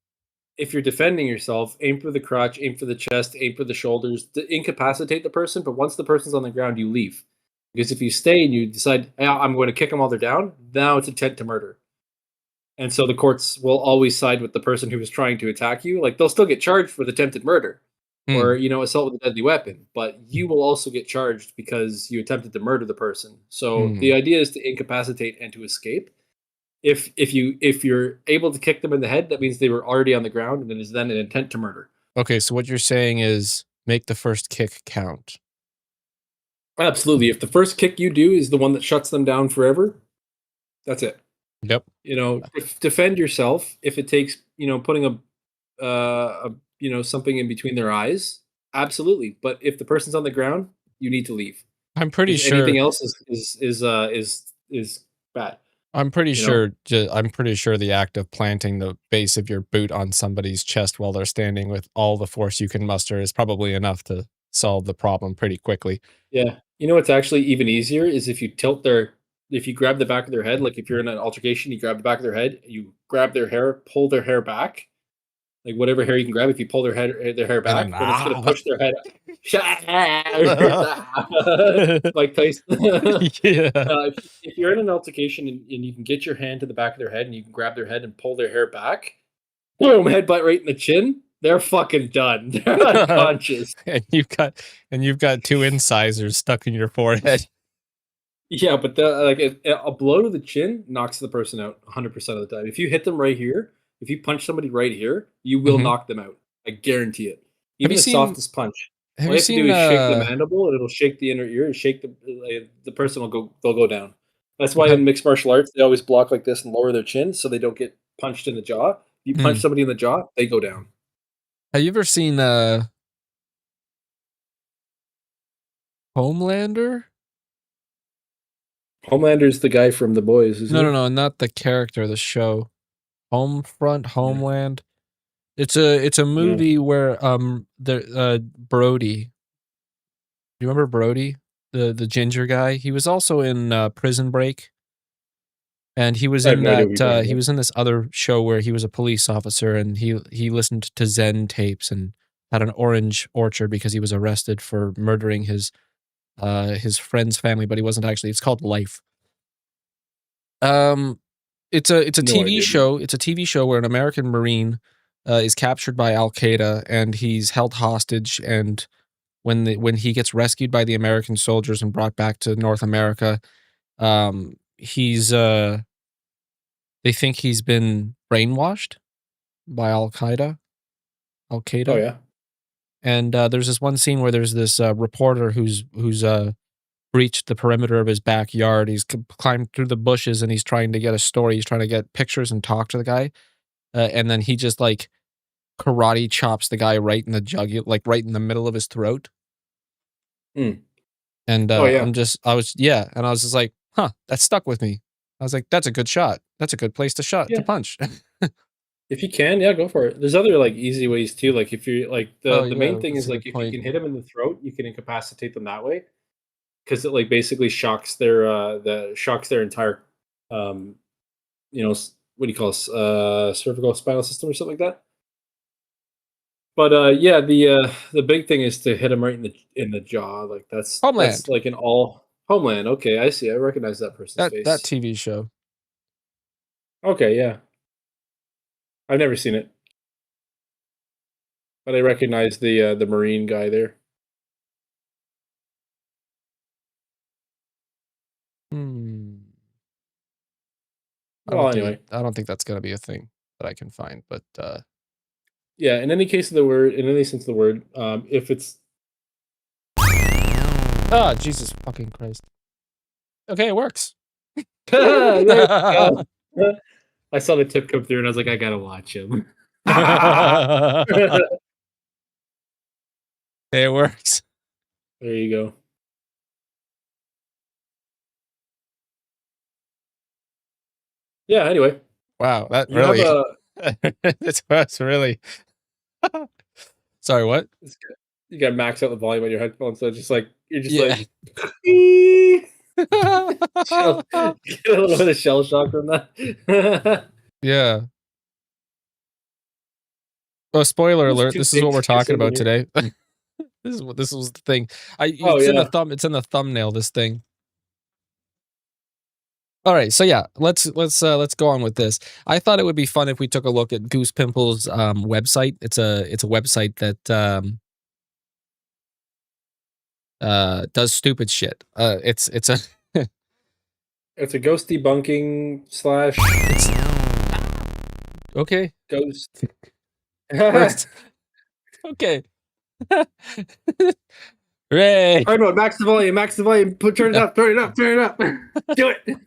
B: if you're defending yourself, aim for the crotch, aim for the chest, aim for the shoulders, to incapacitate the person. But once the person's on the ground, you leave. Because if you stay and you decide, hey, I'm going to kick them while they're down, now it's intent to murder. And so the courts will always side with the person who was trying to attack you. Like, they'll still get charged with attempted murder or, assault with a deadly weapon. But you will also get charged because you attempted to murder the person. So the idea is to incapacitate and to escape. If you're able to kick them in the head, that means they were already on the ground, and it is then an intent to murder.
A: Okay, so what you're saying is make the first kick count.
B: Absolutely. If the first kick you do is the one that shuts them down forever, that's it.
A: Yep.
B: Defend yourself. If it takes, putting something in between their eyes, absolutely. But if the person's on the ground, you need to leave.
A: I'm pretty sure
B: anything else is bad.
A: I'm pretty sure the act of planting the base of your boot on somebody's chest while they're standing with all the force you can muster is probably enough to solve the problem pretty quickly.
B: Yeah. What's actually even easier is if you grab the back of their head, like if you're in an altercation, you grab the back of their head, you grab their hair, pull their hair back, like whatever hair you can grab. If you pull their hair back, then it's going to push their head. Like Tyson.
A: Yeah.
B: If you're in an altercation and you can get your hand to the back of their head and you can grab their head and pull their hair back, boom, headbutt right in the chin. They're fucking done. They're unconscious.
A: and you've got two incisors stuck in your forehead.
B: Yeah, but a blow to the chin knocks the person out 100% of the time. If you hit them right here, if you punch somebody right here, you will knock them out. I guarantee it. Even the softest punch. All you have to do is shake the mandible, and it'll shake the inner ear. Shake the person they'll go down. That's why in mixed martial arts they always block like this and lower their chin so they don't get punched in the jaw. If you punch somebody in the jaw, they go down.
A: Have you ever seen Homelander?
B: Homelander's the guy from The Boys, isn't he?
A: No, not the character, the show. Homeland. It's a movie where Brody. You remember Brody, the ginger guy? He was also in Prison Break. And he was in that he was in this other show where he was a police officer and he listened to Zen tapes and had an orange orchard because he was arrested for murdering his friend's family, but he wasn't actually. It's called Life. It's a TV show. It's a TV show where an American Marine is captured by Al Qaeda and he's held hostage. And when he gets rescued by the American soldiers and brought back to North America, they think he's been brainwashed by Al Qaeda.
B: Oh yeah.
A: And there's this one scene where there's this reporter who's breached the perimeter of his backyard. He's climbed through the bushes and he's trying to get a story. He's trying to get pictures and talk to the guy. And then he just like karate chops the guy right in the jugular, like right in the middle of his throat. And I was just like, huh, that stuck with me. I was like, that's a good shot. That's a good place to punch.
B: If you can, yeah, go for it. There's other like easy ways too. Like if you're like the main thing is like if you can hit them in the throat, you can incapacitate them that way. Because it like basically shocks their entire what do you call it? Cervical spinal system or something like that. But the big thing is to hit them right in the jaw. Like that's
A: Homeland.
B: That's like an all Homeland. Okay, I see. I recognize that person's face.
A: That TV show.
B: Okay, yeah. I've never seen it, but I recognize the Marine guy there. Well, anyway,
A: I don't think that's going to be a thing that I can find, but
B: yeah. In any case of the word, in any sense of the word, if it's
A: Jesus fucking Christ. Okay, it works.
B: I saw the tip come through and I was like, I gotta watch him.
A: It works.
B: There you go. Yeah, anyway.
A: Wow, that really that's really Sorry, what?
B: You got to max out the volume on your headphones, so just like you're just like Get a little bit of shell shock from that.
A: Yeah. Oh, spoiler
B: Those
A: alert!
B: two
A: This is what
B: things
A: we're talking
B: kissing in
A: about
B: your-
A: today. This was the thing.
B: Oh,
A: It's in the
B: yeah.
A: thumb. It's in the thumbnail. This thing. All right, so yeah, let's go on with this. I thought it would be fun if we took a look at Goose Pimple's website. It's a website that does stupid shit. It's a
B: It's a ghost debunking slash
A: it's okay.
B: ghost.
A: First, okay. Ray,
B: Hard mode, max the volume, turn it up, turn it up. Do it. You're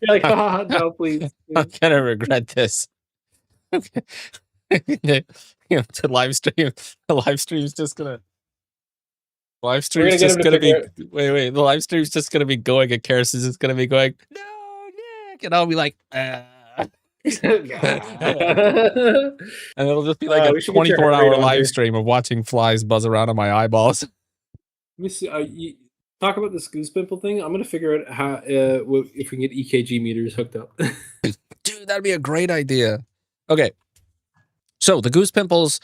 B: like, no, please.
A: I'm gonna regret this. Okay. To live stream. The live stream's just gonna. Live stream's
B: get
A: just
B: him to
A: gonna be.
B: figure
A: Wait. The live stream's just gonna be going, and Karis is just gonna be going, no, Nick, and I'll be like, and it'll just be like a
B: we should get your
A: 24-hour
B: heart rate on
A: live
B: here.
A: stream of watching flies buzz around on my eyeballs.
B: Let me see. You talk about this goose pimple thing. I'm gonna figure out how if we can get EKG meters hooked up.
A: Dude, that'd be a great idea. Okay. So the Goose Pimples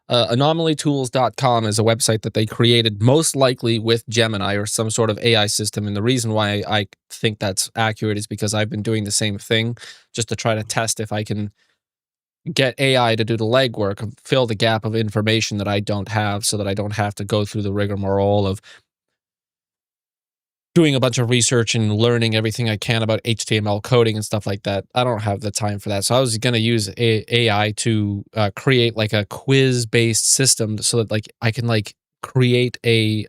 A: anomalytools.com is a website that they created most likely with Gemini or some sort of AI system. And the reason why I think that's accurate is because I've been doing the same thing just to try to test if I can get AI to do the legwork and fill the gap of information that I don't have so that I don't have to go through the rigmarole of doing a bunch of research and learning everything I can about HTML coding and stuff like that. I don't have the time for that. So I was going to use AI to create like a quiz-based system so that like I can like create a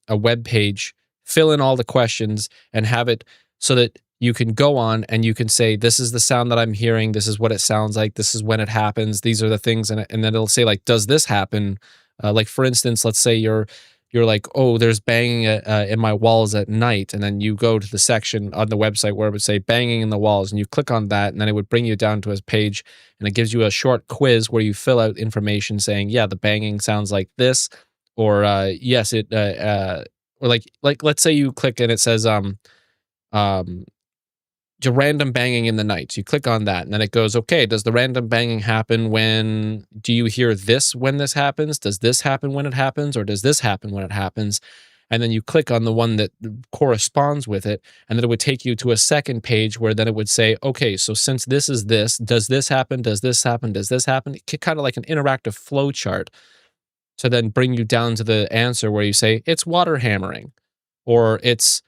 A: web page, fill in all the questions, and have it so that you can go on and you can say, this is the sound that I'm hearing. This is what it sounds like. This is when it happens. These are the things. And then it'll say like, does this happen? Like for instance, let's say you're like, oh, there's banging in my walls at night. And then you go to the section on the website where it would say banging in the walls and you click on that and then it would bring you down to a page and it gives you a short quiz where you fill out information saying, yeah, the banging sounds like this, or yes, it, or like let's say you click and it says, to random banging in the night. So you click on that and then it goes, okay, does the random banging happen when, do you hear this when this happens? Does this happen when it happens? Or does this happen when it happens? And then you click on the one that corresponds with it. And then it would take you to a second page where then it would say, okay, so since this is this, does this happen? Does this happen? Does this happen? Kind of like an interactive flow chart to then bring you down to the answer where you say, it's water hammering, or it's,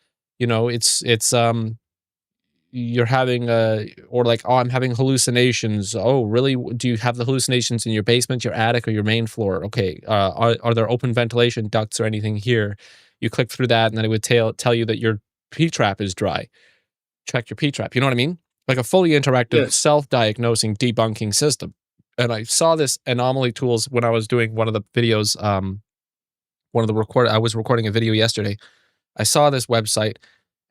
A: you're having or like, oh, I'm having hallucinations. Oh, really? Do you have the hallucinations in your basement, your attic, or your main floor? Okay. Are there open ventilation ducts or anything here? You click through that and then it would tell you that your P-trap is dry. Check your P-trap. You know what I mean? Like a fully interactive, self-diagnosing debunking system. And I saw this anomaly tools when I was doing one of the videos, I was recording a video yesterday. I saw this website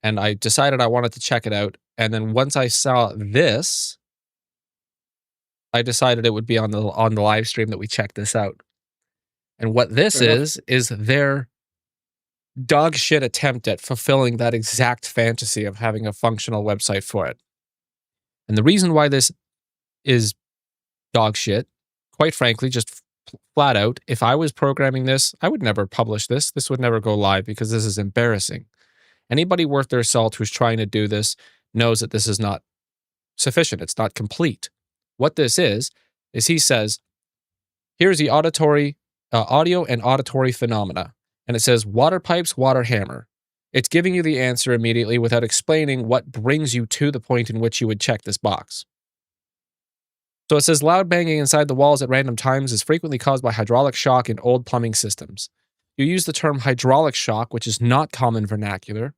A: and I decided I wanted to check it out. And then once I saw this, I decided it would be on the live stream that we check this out. And what this is their dog shit attempt at fulfilling that exact fantasy of having a functional website for it. And the reason why this is dog shit, quite frankly, just flat out, if I was programming this, I would never publish this. This would never go live because this is embarrassing. Anybody worth their salt who's trying to do this knows that this is not sufficient. It's not complete. What this is he says, here's the audio and auditory phenomena. And it says water pipes, water hammer. It's giving you the answer immediately without explaining what brings you to the point in which you would check this box. So it says loud banging inside the walls at random times is frequently caused by hydraulic shock in old plumbing systems. You use the term hydraulic shock, which is not common vernacular.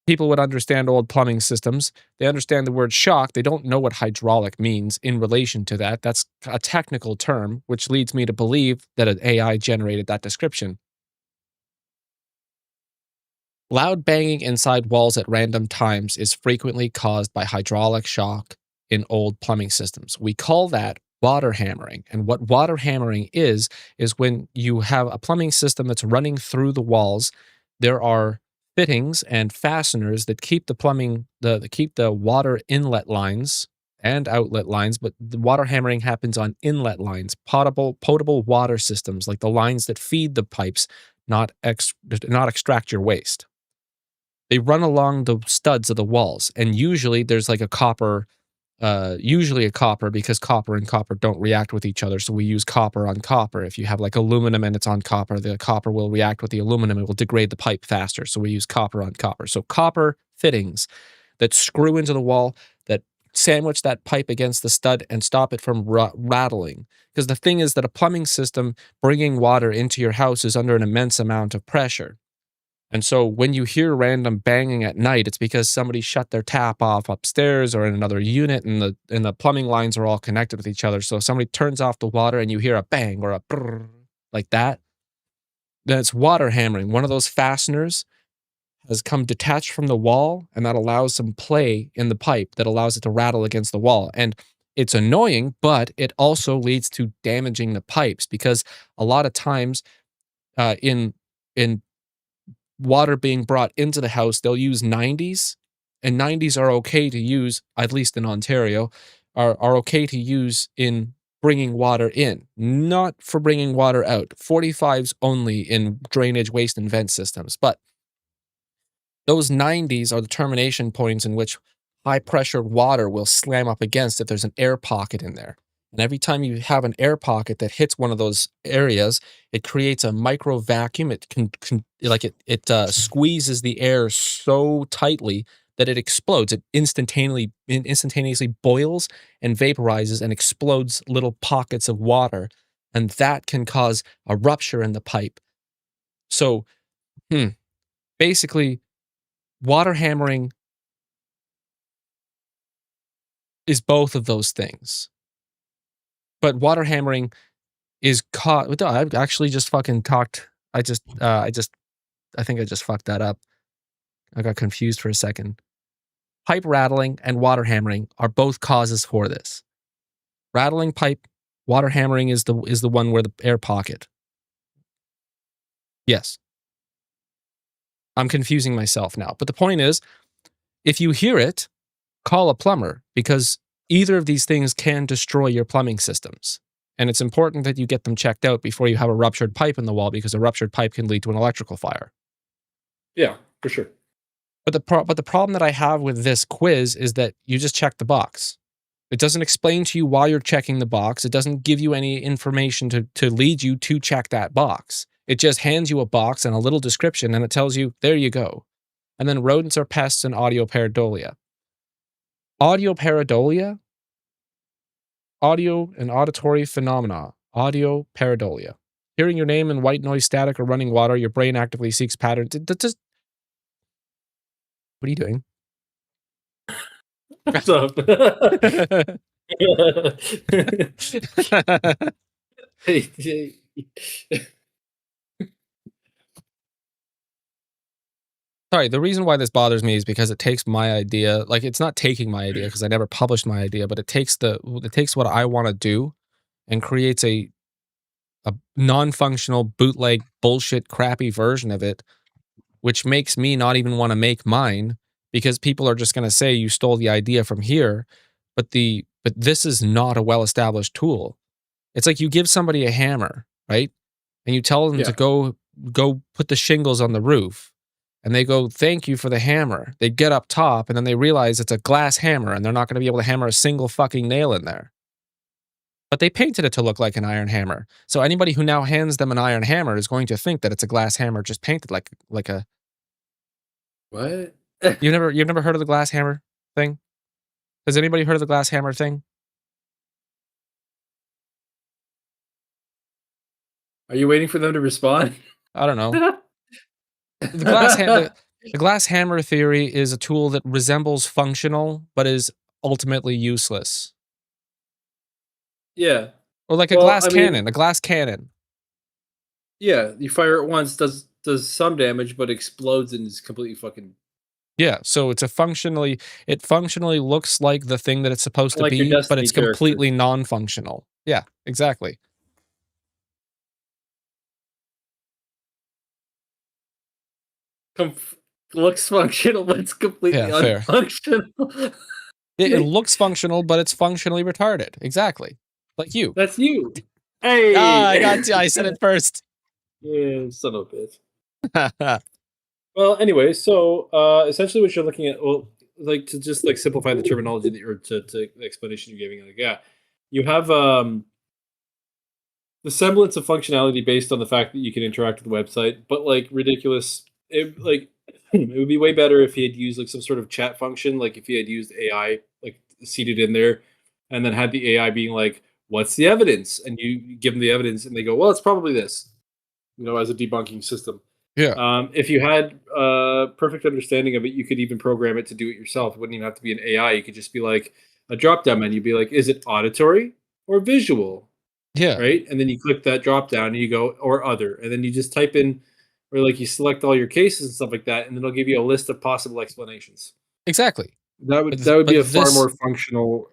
A: People would understand old plumbing systems. They understand the word shock. They don't know what hydraulic means in relation to that. That's a technical term, which leads me to believe that an AI generated that description. Loud banging inside walls at random times is frequently caused by hydraulic shock in old plumbing systems. We call that water hammering. And what water hammering is when you have a plumbing system that's running through the walls, there are fittings and fasteners that keep the plumbing, keep the water inlet lines and outlet lines, but the water hammering happens on inlet lines, potable water systems, like the lines that feed the pipes, not extract your waste. They run along the studs of the walls, and usually there's like a copper, because copper and copper don't react with each other, so we use copper on copper. If you have like aluminum and it's on copper, the copper will react with the aluminum, it will degrade the pipe faster, so we use copper on copper. So copper fittings that screw into the wall, that sandwich that pipe against the stud and stop it from rattling. Because the thing is that a plumbing system bringing water into your house is under an immense amount of pressure. And so when you hear random banging at night, it's because somebody shut their tap off upstairs or in another unit, and the plumbing lines are all connected with each other. So if somebody turns off the water and you hear a bang or a brrr like that, then it's water hammering. One of those fasteners has come detached from the wall, and that allows some play in the pipe that allows it to rattle against the wall. And it's annoying, but it also leads to damaging the pipes, because a lot of times in water being brought into the house, they'll use 90s, and 90s are okay to use, at least in Ontario, are okay to use in bringing water in, not for bringing water out. 45s only in drainage, waste, and vent systems. But those 90s are the termination points in which high pressure water will slam up against if there's an air pocket in there. And every time you have an air pocket that hits one of those areas, it creates a micro vacuum. It squeezes the air so tightly that it explodes. It instantaneously boils and vaporizes and explodes little pockets of water, and that can cause a rupture in the pipe. So, basically, water hammering is both of those things. But water hammering is caught. I actually just fucking talked. I think I just fucked that up. I got confused for a second. Pipe rattling and water hammering are both causes for this. Rattling pipe, water hammering is the one where the air pocket. Yes. I'm confusing myself now. But the point is, if you hear it, call a plumber, because either of these things can destroy your plumbing systems. And it's important that you get them checked out before you have a ruptured pipe in the wall, because a ruptured pipe can lead to an electrical fire.
B: Yeah, for sure.
A: But the problem that I have with this quiz is that you just check the box. It doesn't explain to you why you're checking the box. It doesn't give you any information to lead you to check that box. It just hands you a box and a little description, and it tells you, there you go. And then rodents are pests and audio pareidolia. Audio pareidolia? Audio and auditory phenomena. Audio pareidolia. Hearing your name in white noise, static, or running water, your brain actively seeks patterns. What are you doing?
B: What's up? Hey.
A: Sorry, the reason why this bothers me is because it takes my idea, like, it's not taking my idea because I never published my idea, but it takes what I want to do and creates a non-functional bootleg bullshit crappy version of it, which makes me not even want to make mine, because people are just going to say you stole the idea from here, but this is not a well-established tool. It's like you give somebody a hammer, right? And you tell them to go put the shingles on the roof. And they go, thank you for the hammer. They get up top, and then they realize it's a glass hammer, and they're not going to be able to hammer a single fucking nail in there. But they painted it to look like an iron hammer. So anybody who now hands them an iron hammer is going to think that it's a glass hammer just painted like a...
B: What?
A: You've never heard of the glass hammer thing? Has anybody heard of the glass hammer thing?
B: Are you waiting for them to respond?
A: I don't know. The glass hammer theory is a tool that resembles functional, but is ultimately useless.
B: Yeah.
A: Or like a glass cannon.
B: Yeah, you fire it once, does some damage, but explodes and is completely fucking...
A: Yeah, so it functionally looks like the thing that it's supposed to
B: like your
A: be, but
B: Destiny
A: it's
B: character.
A: completely non-functional. Yeah, exactly.
B: looks functional, but it's completely
A: Yeah, fair.
B: unfunctional.
A: It looks functional, but it's functionally retarded. Exactly. Like you.
B: That's you.
A: I
B: Hey.
A: got you. I said it first.
B: Yeah, son of a bitch. Well, anyway, so essentially what you're looking at, well, like to just like simplify the terminology that you're to the explanation you're giving, like yeah, you have the semblance of functionality based on the fact that you can interact with the website, but like ridiculous. It like it would be way better if he had used like some sort of chat function, like if he had used AI like seated in there, and then had the AI being like, "What's the evidence?" And you give them the evidence, and they go, "Well, it's probably this," as a debunking system.
A: Yeah.
B: If you had a perfect understanding of it, you could even program it to do it yourself. It wouldn't even have to be an AI. You could just be like a drop down menu. Be like, is it auditory or visual?
A: Yeah.
B: Right? And then you click that drop down and you go or other. And then you just type in or like you select all your cases and stuff like that, and then it'll give you a list of possible explanations.
A: Exactly.
B: That would be
A: But
B: a far
A: this,
B: more functional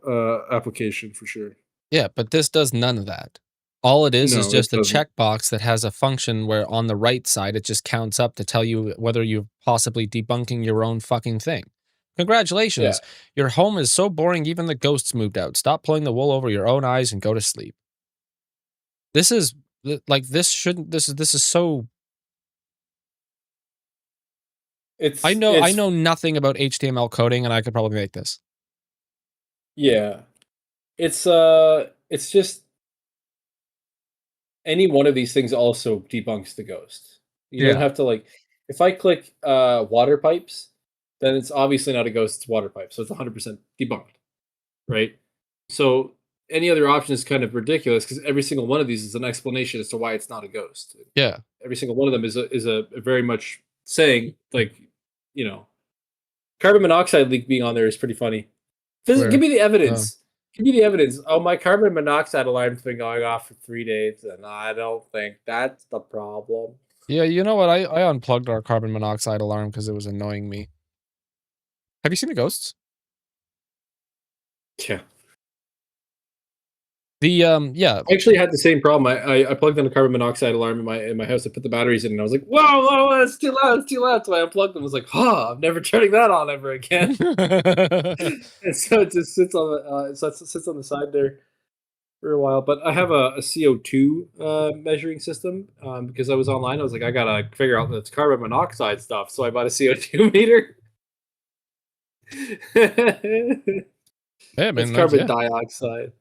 B: application for sure.
A: yeah, but this does none of that. All it is
B: No, it
A: just a
B: doesn't.
A: checkbox that has a function where on the right side it just counts up to tell you whether you're possibly debunking your own fucking thing.
B: Yeah.
A: Congratulations. Your home is so boring even the ghosts moved out. Stop pulling the wool over your own eyes and go to sleep. This is like this shouldn't this is so
B: It's
A: I
B: it's
A: know nothing about HTML coding and I could probably make this.
B: yeah. It's just any one of these things also debunks the ghost. You don't
A: Yeah.
B: have to like if I click water pipes, then it's obviously not a ghost, it's water pipe. So it's 100% debunked, right? So any other option is kind of ridiculous because every single one of these is an explanation as to why it's not a ghost.
A: Yeah.
B: Every single one of them is a very much saying like, you know, carbon monoxide leak being on there is pretty funny. Give
A: Where
B: me the
A: oh.
B: evidence. Give me the evidence. Oh, my carbon monoxide alarm's been going off for 3 days, and I don't think that's the problem.
A: Yeah, you know what? I unplugged our carbon monoxide alarm because it was annoying me. Have you seen the ghosts?
B: Yeah.
A: The yeah.
B: I actually had the same problem. I plugged in a carbon monoxide alarm in my house. I put the batteries in, and I was like, "Whoa, whoa, it's too loud! It's too loud!" So I unplugged them. I was like, "Huh, I'm never turning that on ever again." And so it just sits on the sits on the side there for a while. But I have a CO2 measuring system because I was online. I was like, I gotta figure out this carbon monoxide stuff. So I bought a CO2 meter.
A: Yeah,
B: That's
A: man,
B: carbon
A: yeah.
B: dioxide.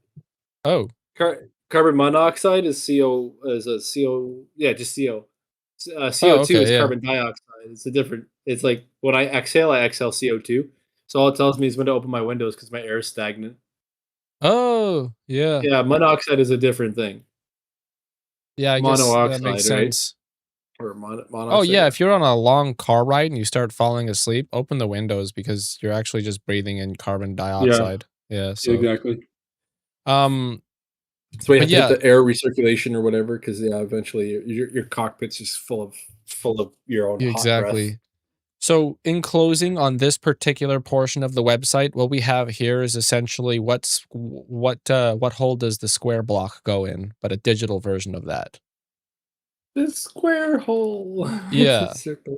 A: Oh.
B: Carbon monoxide is CO is a CO yeah just CO.
A: Oh,
B: CO2 is
A: okay, yeah.
B: carbon dioxide. It's a different. It's like when I exhale CO2. So all it tells me is when to open my windows because my air is stagnant.
A: Oh, yeah.
B: Yeah, monoxide is a different thing.
A: Yeah, I guess that makes
B: Monoxide, right?
A: sense.
B: Or
A: Oh,
B: monoxide,
A: yeah,
B: yeah.
A: if you're on a long car ride and you start falling asleep, open the windows because you're actually just breathing in carbon
B: Yeah,
A: dioxide. Yeah, so,
B: exactly.
A: um,
B: So you
A: but
B: have to hit
A: yeah,
B: the air recirculation or whatever, because yeah, eventually your cockpit's just full of your own hot breath.
A: exactly. So, in closing on this particular portion of the website, what we have here is essentially what hole does the square block go in, but a digital version of that.
B: The square hole. It's a
A: Yeah.
B: circle.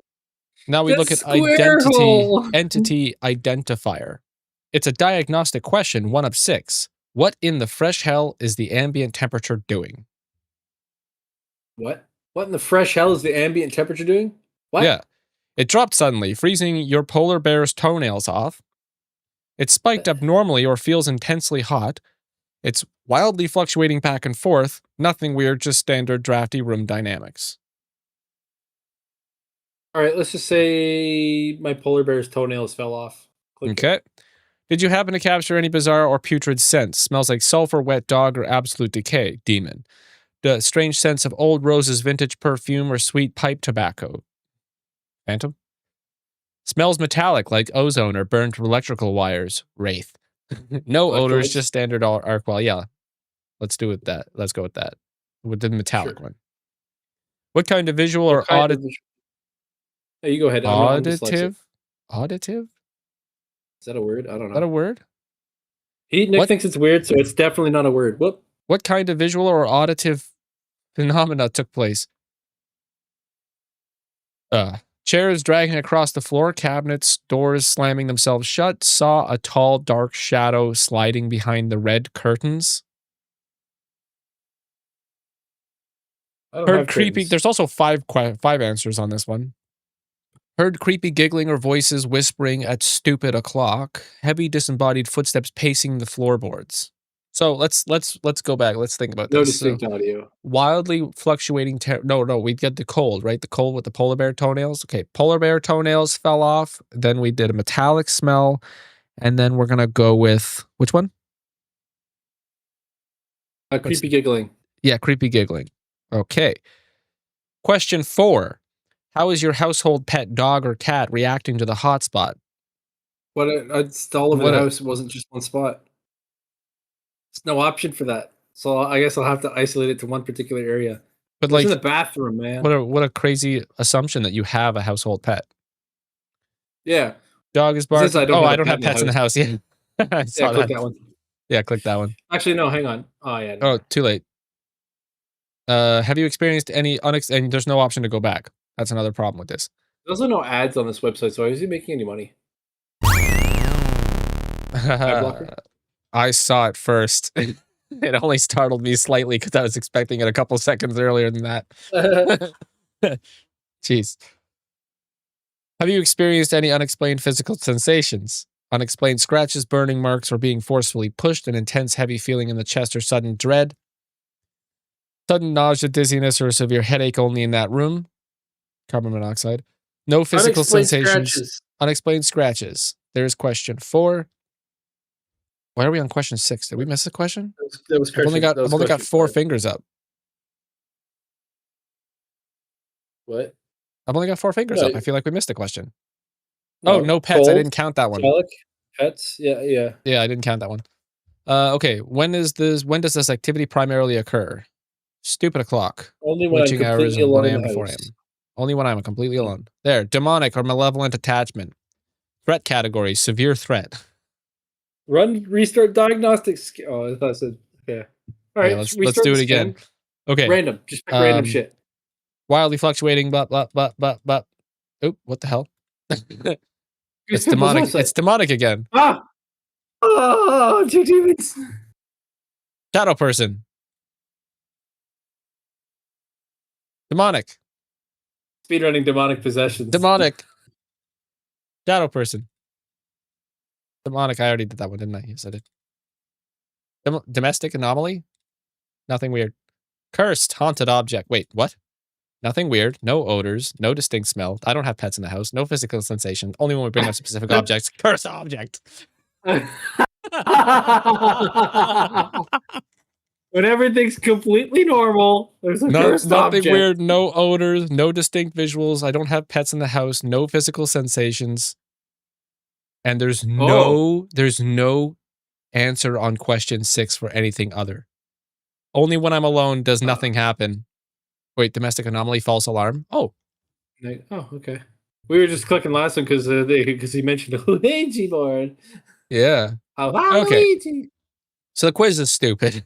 A: Now we
B: The
A: look at
B: square hole.
A: entity identifier. It's a diagnostic question, 1 of 6. What in the fresh hell is the ambient temperature doing?
B: What? What in the fresh hell is the ambient temperature doing?
A: Yeah.
B: What?
A: It dropped suddenly, freezing your polar bear's toenails off. It spiked abnormally or feels intensely hot. It's wildly fluctuating back and forth. Nothing weird, just standard drafty room dynamics.
B: All right, let's just say my polar bear's toenails fell off. Click it.
A: Okay. Did you happen to capture any bizarre or putrid scents? Smells like sulfur, wet dog, or absolute decay? Demon. The strange sense of old roses, vintage perfume, or sweet pipe tobacco? Phantom. Smells metallic like ozone or burnt electrical wires? Wraith. No odors,
B: Electrolytes.
A: just standard arc. Well, yeah. Let's do with that. Let's go with that. With the metallic
B: Sure.
A: one. What kind of visual
B: What
A: or
B: kind of visual? Hey, you go ahead. I'm dyslexic.
A: auditive? Auditive?
B: Is that a word? I don't
A: Is that
B: know.
A: a word?
B: Nick
A: What
B: thinks it's weird, so it's definitely not a word. Whoop.
A: what kind of visual or auditive phenomena took place? Chairs dragging across the floor, cabinets, doors slamming themselves shut, saw a tall, dark shadow sliding behind the red curtains.
B: I don't
A: Heard
B: have
A: creepy.
B: curtains.
A: There's also five answers on this one. Heard creepy giggling or voices whispering at stupid o'clock. Heavy disembodied footsteps pacing the floorboards. So let's go back. Let's think about
B: No
A: this. So,
B: distinct audio.
A: wildly fluctuating. No, we get the cold, right? The cold with the polar bear toenails. Okay, polar bear toenails fell off. Then we did a metallic smell, and then we're gonna go with which one?
B: Creepy giggling.
A: Yeah, creepy giggling. Okay. Question 4. How is your household pet dog or cat reacting to the hotspot?
B: But it's all over
A: What
B: the
A: a-
B: house. It wasn't just one spot. There's no option for that. So I guess I'll have to isolate it to one particular area.
A: But
B: It's
A: like,
B: in the bathroom, man.
A: what a crazy assumption that you have a household pet.
B: Yeah.
A: Dog is
B: Since
A: barking.
B: I don't have
A: I
B: a
A: don't
B: pet
A: have pets in the house. Yeah, I saw
B: Yeah, click
A: that.
B: that one.
A: Yeah, click that one.
B: Actually, no, hang on. Oh, yeah.
A: Oh, too late. Have you experienced any and there's no option to go back. That's another problem with this.
B: There's also no ads on this website, so is he making any money? Ad blocker?
A: I saw it first. It only startled me slightly because I was expecting it a couple seconds earlier than that. Jeez. Have you experienced any unexplained physical sensations? Unexplained scratches, burning marks, or being forcefully pushed, an intense heavy feeling in the chest or sudden dread? Sudden nausea, dizziness, or a severe headache only in that room? Carbon monoxide. No physical
B: Unexplained
A: sensations.
B: scratches.
A: Unexplained scratches. There's question 4. Why are we on question 6? Did we miss a question?
B: That was
A: I've only got
B: question
A: 4
B: 5.
A: fingers up.
B: What?
A: I've only got 4 fingers
B: No,
A: up. I feel like we missed a question. Oh, no pets. I
B: cold,
A: didn't count that one.
B: metallic, pets. Yeah.
A: Yeah, I didn't count that one. Okay, when does this activity primarily occur? Stupid o'clock.
B: Only when I'm
A: Witching hours
B: completely
A: and 1
B: alone in
A: a.m.
B: the
A: to 4
B: house.
A: a.m. Only when I'm completely alone. There, demonic or malevolent attachment. Threat category, severe threat.
B: Run, restart diagnostics. Oh, I thought I said, okay. All right,
A: Yeah, let's
B: restart
A: do it
B: the
A: again.
B: scan.
A: Okay.
B: Random. Just pick random shit.
A: Wildly fluctuating, but. Oop, what the hell? It's
B: Goose Pimple's
A: demonic.
B: website.
A: It's demonic again.
B: Ah! Oh, 2 demons.
A: Shadow person. Demonic.
B: Speedrunning demonic possessions.
A: Demonic. Shadow person. Demonic. I already did that one, didn't I? Yes, I did. Domestic anomaly? Nothing weird. Cursed. Haunted object. Wait, what? Nothing weird. No odors. No distinct smell. I don't have pets in the house. No physical sensation. Only when we bring up specific objects. Cursed object.
B: When everything's completely normal, there's a cursed
A: nothing
B: object.
A: weird. No odors. No distinct visuals. I don't have pets in the house. No physical sensations. And there's no answer on question 6 for anything other. Only when I'm alone does nothing happen. Wait, domestic anomaly, false alarm. Oh,
B: okay. We were just clicking last one because he mentioned a Luigi board.
A: yeah.
B: Okay. Luigi.
A: So the quiz is stupid.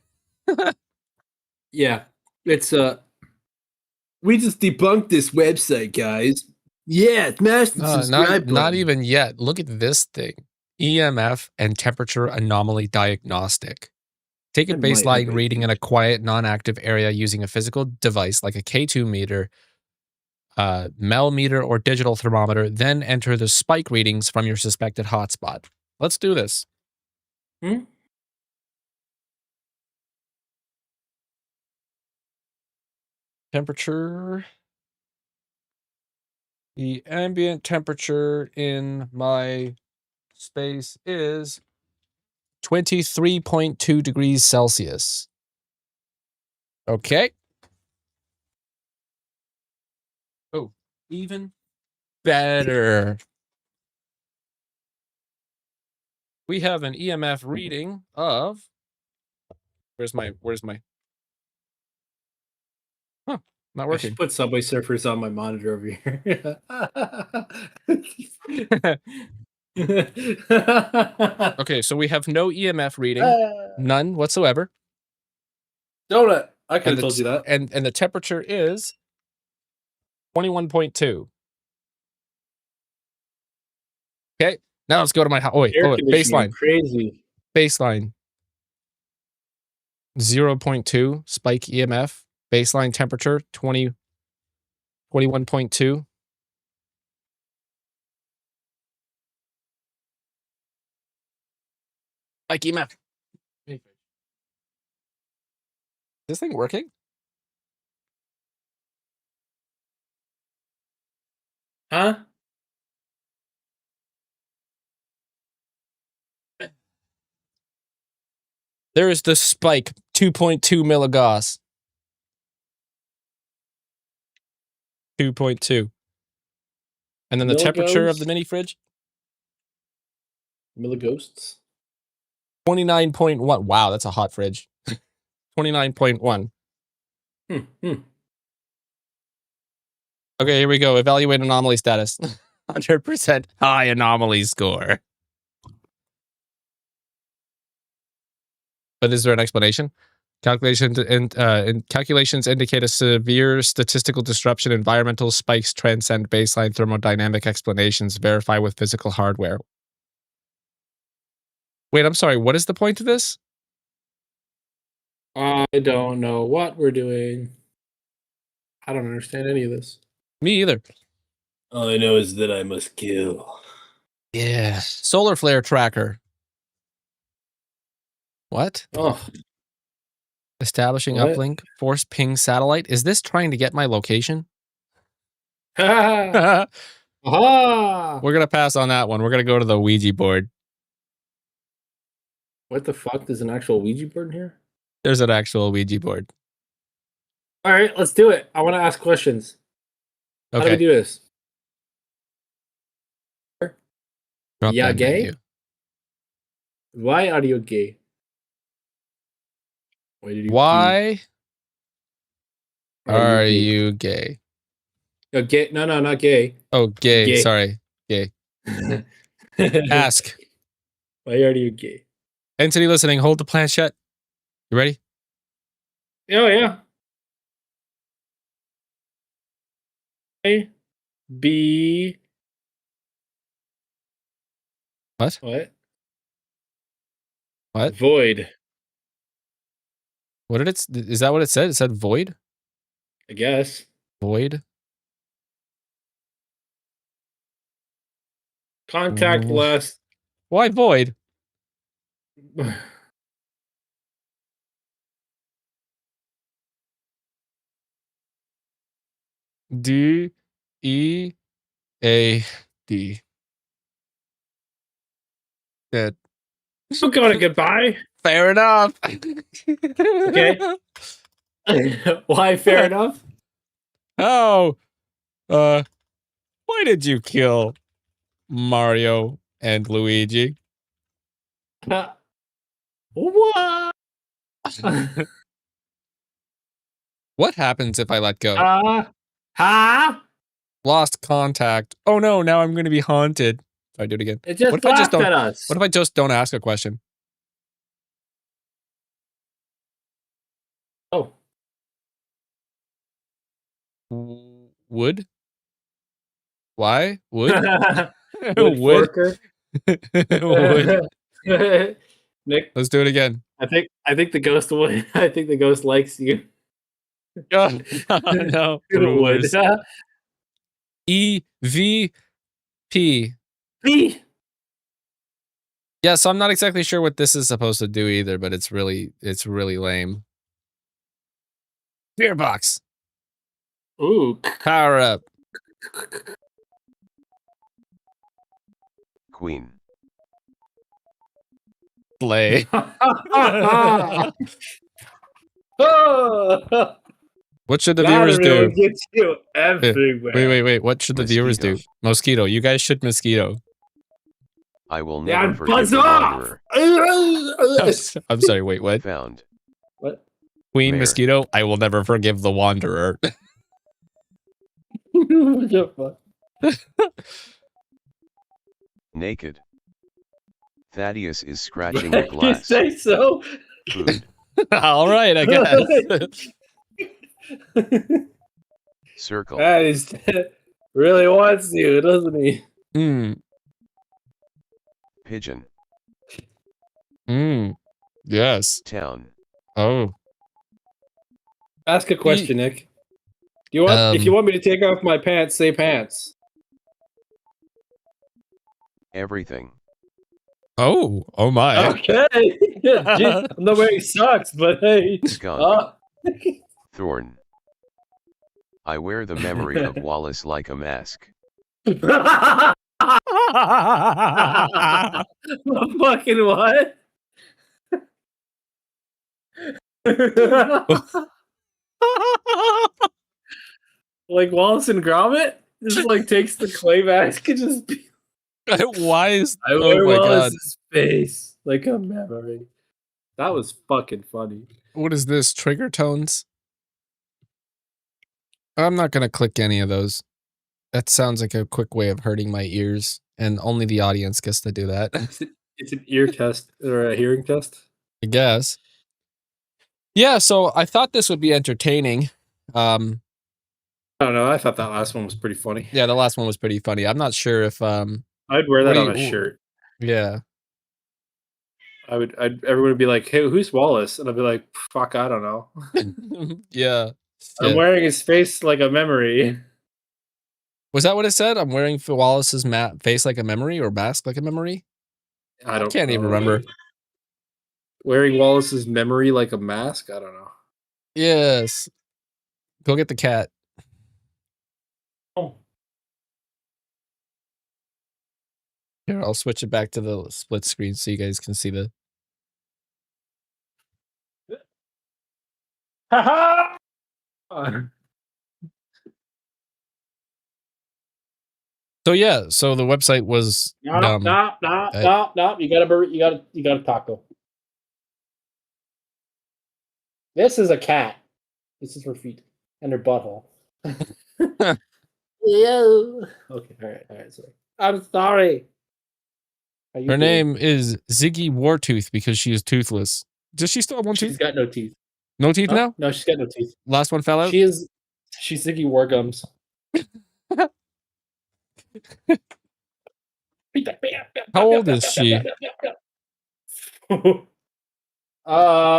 B: Yeah, it's we just debunked this website, guys. Yeah, smash the subscribe button.
A: Not even yet. Look at this thing. EMF and temperature anomaly diagnostic. Take a baseline reading in a quiet, non-active area using a physical device like a K2 meter, Mel meter, or digital thermometer, then enter the spike readings from your suspected hotspot. Let's do this. Temperature. The ambient temperature in my space is 23.2 degrees Celsius. Okay. Oh, even better. We have an EMF reading of where's my not
B: I
A: working.
B: should put Subway Surfers on my monitor over here.
A: Okay, so we have no EMF reading. None whatsoever.
B: Donut. I could have told you that.
A: And the temperature is 21.2. Okay, now let's go to my house. Oh, wait,
B: Air
A: oh, wait,
B: conditioning,
A: baseline.
B: crazy.
A: Baseline. 0.2 spike EMF. Baseline temperature 21.2. Spike EMF. Is this thing working?
B: Huh?
A: There is the spike 2.2 milligauss. 2.2. And then the temperature of the
B: Milligauss?
A: mini fridge?
B: Millighosts?
A: 29.1. Wow, that's a hot fridge. 29.1.
B: Hmm.
A: Okay, here we go. Evaluate anomaly status. 100% high anomaly score. But is there an explanation? Calculations indicate a severe statistical disruption. Environmental spikes transcend baseline thermodynamic explanations. Verify with physical hardware. Wait, I'm sorry. What is the point of this?
B: I don't know what we're doing. I don't understand any of this.
A: Me either.
B: All I know is that I must kill.
A: Yeah. Solar flare tracker. What?
B: Oh,
A: Establishing
B: what?
A: uplink. Force ping satellite. Is this trying to get my location?
B: Ha!
A: We're
B: Aha!
A: going to pass on that one. We're going to go to the Ouija board.
B: What the fuck? There's an actual Ouija board in here?
A: There's an actual Ouija board.
B: All right, let's do it. I want to ask questions. How do we
A: Okay.
B: do this?
A: Drop
B: Yeah,
A: down
B: gay?
A: menu.
B: Why are you gay? Why did you gay?
A: Why are you gay?
B: Oh, gay? No, not gay.
A: Oh, gay.
B: Gay.
A: Sorry. Gay. Ask.
B: Why are you gay?
A: Entity listening. Hold the planchette. You ready?
B: Oh, yeah. A, B.
A: What?
B: What?
A: What?
B: Void,
A: What did it? Is that what it said? It said void?
B: I guess.
A: Void?
B: Contact less.
A: Why void? D E A D. Good.
B: I'm going to goodbye.
A: Fair enough.
B: Okay. Why? Fair enough.
A: Oh, why did you kill Mario and Luigi?
B: What?
A: What happens if I let go?
B: Huh?
A: Lost contact. Oh no, now I'm going to be haunted. If I do it again.
B: It just
A: What if I just
B: laughed at
A: don't?
B: us.
A: What if I just don't ask a question?
B: Oh.
A: Would? Why? Would?
B: Wood
A: Would?
B: forker.
A: Would?
B: Nick,
A: Let's do it again.
B: I think the ghost would. I think the ghost likes you.
A: Oh, no.
B: It would.
A: Rulers. EVP.
B: B.
A: Yeah, so I'm not exactly sure what this is supposed to do either, but it's really lame. Beer box.
B: Ooh.
A: Power up.
D: Queen.
A: Play.
B: Oh,
A: What should the
B: that
A: viewers
B: really
A: do?
B: gets you everywhere.
A: Wait. What should the viewers do? Mosquito. You guys should mosquito.
D: I will
B: Yeah,
D: never forgive
B: buzz
D: the
B: off.
D: wanderer.
A: I'm sorry, wait, what?
D: Found.
B: What?
A: Queen
D: Mayor.
A: Mosquito, I will never forgive the Wanderer.
B: What the fuck?
D: Naked. Thaddeus is scratching the
B: You
D: glass.
B: say so?
D: Food.
A: All right, I guess.
D: Circle.
B: That is really wants you, doesn't he?
A: Hmm.
D: Pigeon.
A: Yes.
D: Town.
A: Oh.
B: Ask a question, Nick. Do you want? If you want me to take off my pants, say pants.
D: Everything.
A: Oh my.
B: Okay. Jeez, I'm not wearing socks, but hey.
D: Skunk. Thorn. I wear the memory of Wallace like a mask.
B: Fucking what? Like Wallace and Gromit? Just like takes the clay mask and just
A: Why is
B: I
A: oh
B: wear
A: my god.
B: Wallace's face like a memory. That was fucking funny.
A: What is this? Trigger tones? I'm not gonna click any of those. That sounds like a quick way of hurting my ears, and only the audience gets to do that.
B: It's an ear test or a hearing test.
A: I guess. Yeah, so I thought this would be entertaining.
B: I don't know. I thought that last one was pretty funny.
A: Yeah, the last one was pretty funny. I'm not sure if
B: I'd wear that
A: what do
B: on a
A: you-
B: shirt.
A: yeah.
B: Everyone would be like, "Hey, who's Wallace?" And I'd be like, "Fuck, I don't know.
A: Yeah.
B: I'm wearing his face like a memory."
A: Was that what it said? I'm wearing Wallace's face like a memory or mask like a memory?
B: I
A: can't even remember.
B: Wearing Wallace's memory like a mask? I don't know.
A: Yes. Go get the cat.
B: Oh.
A: Here, I'll switch it back to the split screen so you guys can see the...
B: Ha
A: So yeah, so the website was dumb.
B: No. You got a taco. This is a cat. This is her feet and her butthole. Ew. Okay, all right. Sorry. I'm sorry.
A: Her name is Ziggy Wartooth because she is toothless. Does she still have one tooth?
B: She's got no teeth.
A: No teeth now?
B: No, she's got no teeth.
A: Last one fell out?
B: She's Ziggy Wargums.
A: How old is she?
B: I'll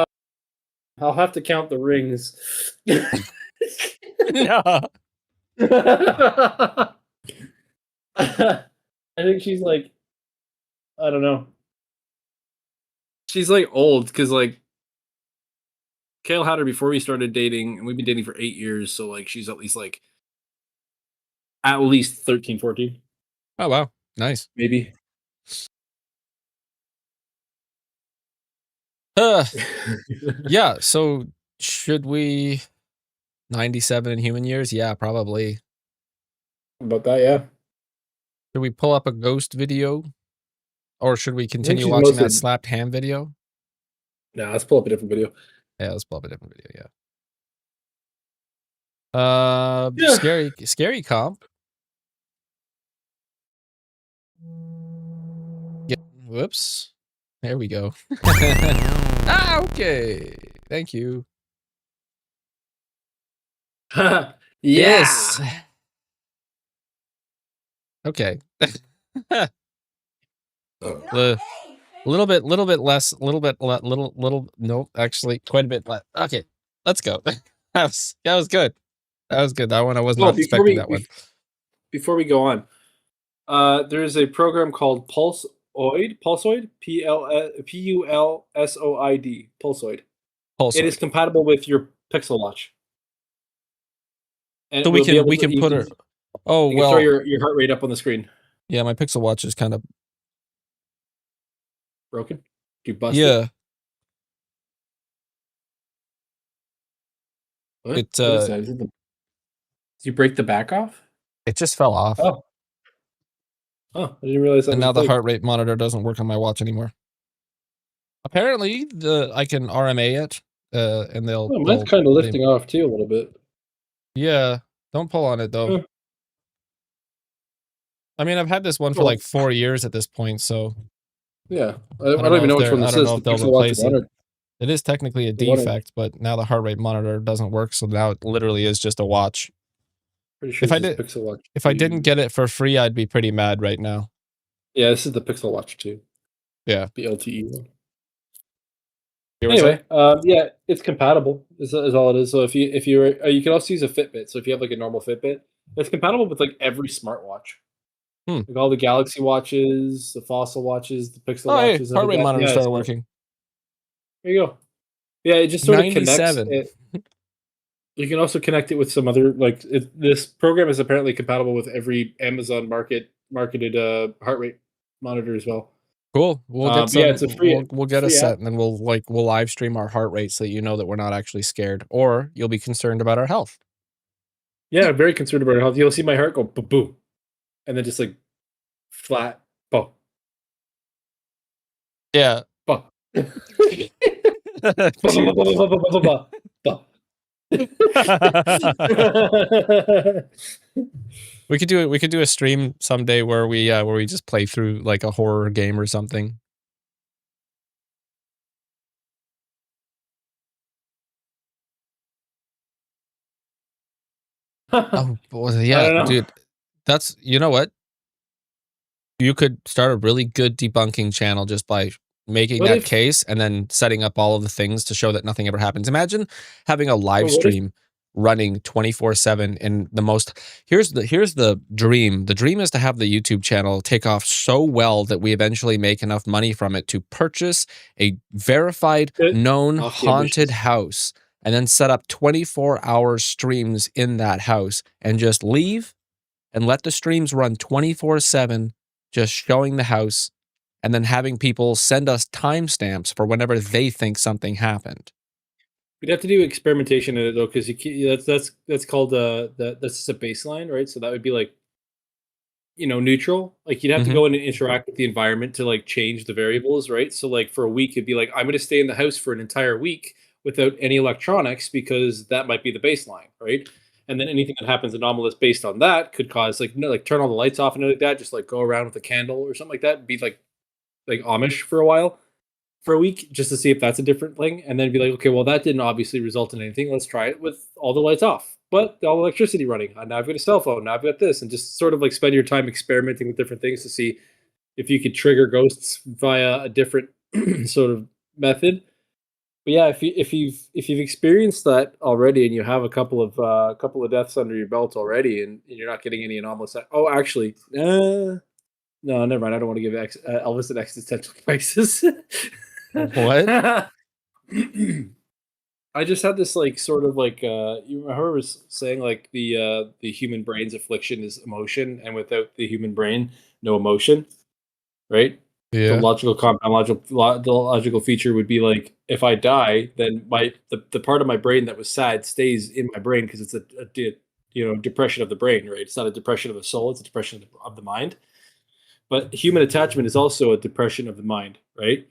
B: have to count the rings.
A: Yeah.
B: I think she's like, I don't know. She's like old because like Kale had her before we started dating, and we've been dating for 8 years, so like she's at least 13, 14.
A: Oh wow. Nice.
B: Maybe.
A: Yeah, so should we 97 in human years? Yeah, probably.
B: About that, yeah.
A: Should we pull up a ghost video? Or should we continue
B: she's
A: watching that
B: mostly-
A: slapped ham video?
B: Nah, let's pull up a different video.
A: Yeah, let's pull up a different video, yeah.
B: Yeah.
A: Scary comp. Yeah, whoops. There we go. Okay. Thank you.
B: Yeah.
A: Yes. Okay. A little bit less, no, actually quite a bit less. Okay, let's go. That was good. That was good. That one I was not expecting that one.
B: Before we go on, there's a program called Pulsoid, Pulsoid, Pulsoid. It is compatible with your Pixel Watch. And
A: So we can put her. Oh well.
B: Throw your heart rate up on the screen.
A: Yeah, my Pixel Watch is kind of
B: broken. You busted.
A: Yeah.
B: What?
A: It
B: What is that? Did you break the back off?
A: It just fell off.
B: Oh, I didn't realize that.
A: And now the heart rate monitor doesn't work on my watch anymore. Apparently, I can RMA it, and they'll.
B: Oh, mine's kind of lifting off too a little bit.
A: Yeah, don't pull on it though. I mean, I've had this one for like 4 years at this point, so.
B: Yeah, I don't even know which one this is.
A: I don't know if they'll replace it. It is technically a defect, but now the heart rate monitor doesn't work, so now it literally is just a watch.
B: Pretty sure
A: if I didn't get it for free, I'd be pretty mad right now.
B: Yeah, this is the Pixel Watch 2.
A: Yeah.
B: The LTE one.
A: You were saying?
B: Anyway, yeah, it's compatible. Is all it is. So if you can also use a Fitbit. So if you have like a normal Fitbit, it's compatible with like every smartwatch,
A: Hmm.
B: like all the Galaxy watches, the Fossil watches, the Pixel
A: Oh, hey,
B: watches, stuff
A: heart
B: like
A: rate
B: that.
A: monitor
B: Yeah,
A: started
B: so
A: working.
B: there you go. Yeah, it just sort of connects
A: 97.
B: it. You can also connect it with some other this program is apparently compatible with every Amazon marketed heart rate monitor as well.
A: Cool. We'll get
B: But yeah,
A: some.
B: it's a
A: We'll get a
B: free app.
A: set, and then we'll live stream our heart rate so that you know that we're not actually scared, or you'll be concerned about our health.
B: Yeah, I'm very concerned about health. You'll see my heart go boom, boom, and then just like flat, boom,
A: Yeah.
B: boom. Bah, bah, bah, bah, bah, bah, bah, bah.
A: We could do it. We could do a stream someday where we just play through like a horror game or something. Oh, well,
B: I
A: yeah,
B: don't know.
A: dude. That's, you know what? You could start a really good debunking channel just by making
B: What
A: that
B: if?
A: case and then setting up all of the things to show that nothing ever happens. Imagine having a
B: But
A: live
B: what if?
A: stream running 24/7 in the most. Here's the dream. The dream is to have the YouTube channel take off so well that we eventually make enough money from it to purchase a verified known
B: Lofty
A: haunted
B: ambitions.
A: house and then set up 24-hour streams in that house and just leave and let the streams run 24/7, just showing the house, and then having people send us timestamps for whenever they think something happened.
B: We'd have to do experimentation in it though, because that's called that's just a baseline, right? So that would be like neutral. Like you'd have to
A: Mhm.
B: go in and interact with the environment to like change the variables, right? So like for a week, it'd be like I'm going to stay in the house for an entire week without any electronics because that might be the baseline, right? And then anything that happens anomalous based on that could cause like turn all the lights off and like that. Just like go around with a candle or something like that. Be like Amish for a while, for a week, just to see if that's a different thing, and then be like, okay, well that didn't obviously result in anything. Let's try it with all the lights off, but all the electricity running. Now I've got a cell phone. Now I've got this, and just sort of like spend your time experimenting with different things to see if you could trigger ghosts via a different sort of method. But yeah, if you've experienced that already, and you have a couple of deaths under your belt already, and you're not getting any anomalous. Oh, actually, no, never mind. I don't want to give Elvis an existential crisis.
A: What?
B: I just had this like sort of like you remember was saying like the human brain's affliction is emotion, and without the human brain, no emotion, right? The
A: Yeah.
B: logical compound the logical feature would be like if I die, then the part of my brain that was sad stays in my brain because it's a depression of the brain, right? It's not a depression of the soul; it's a depression of the mind. But human attachment is also a depression of the mind, right?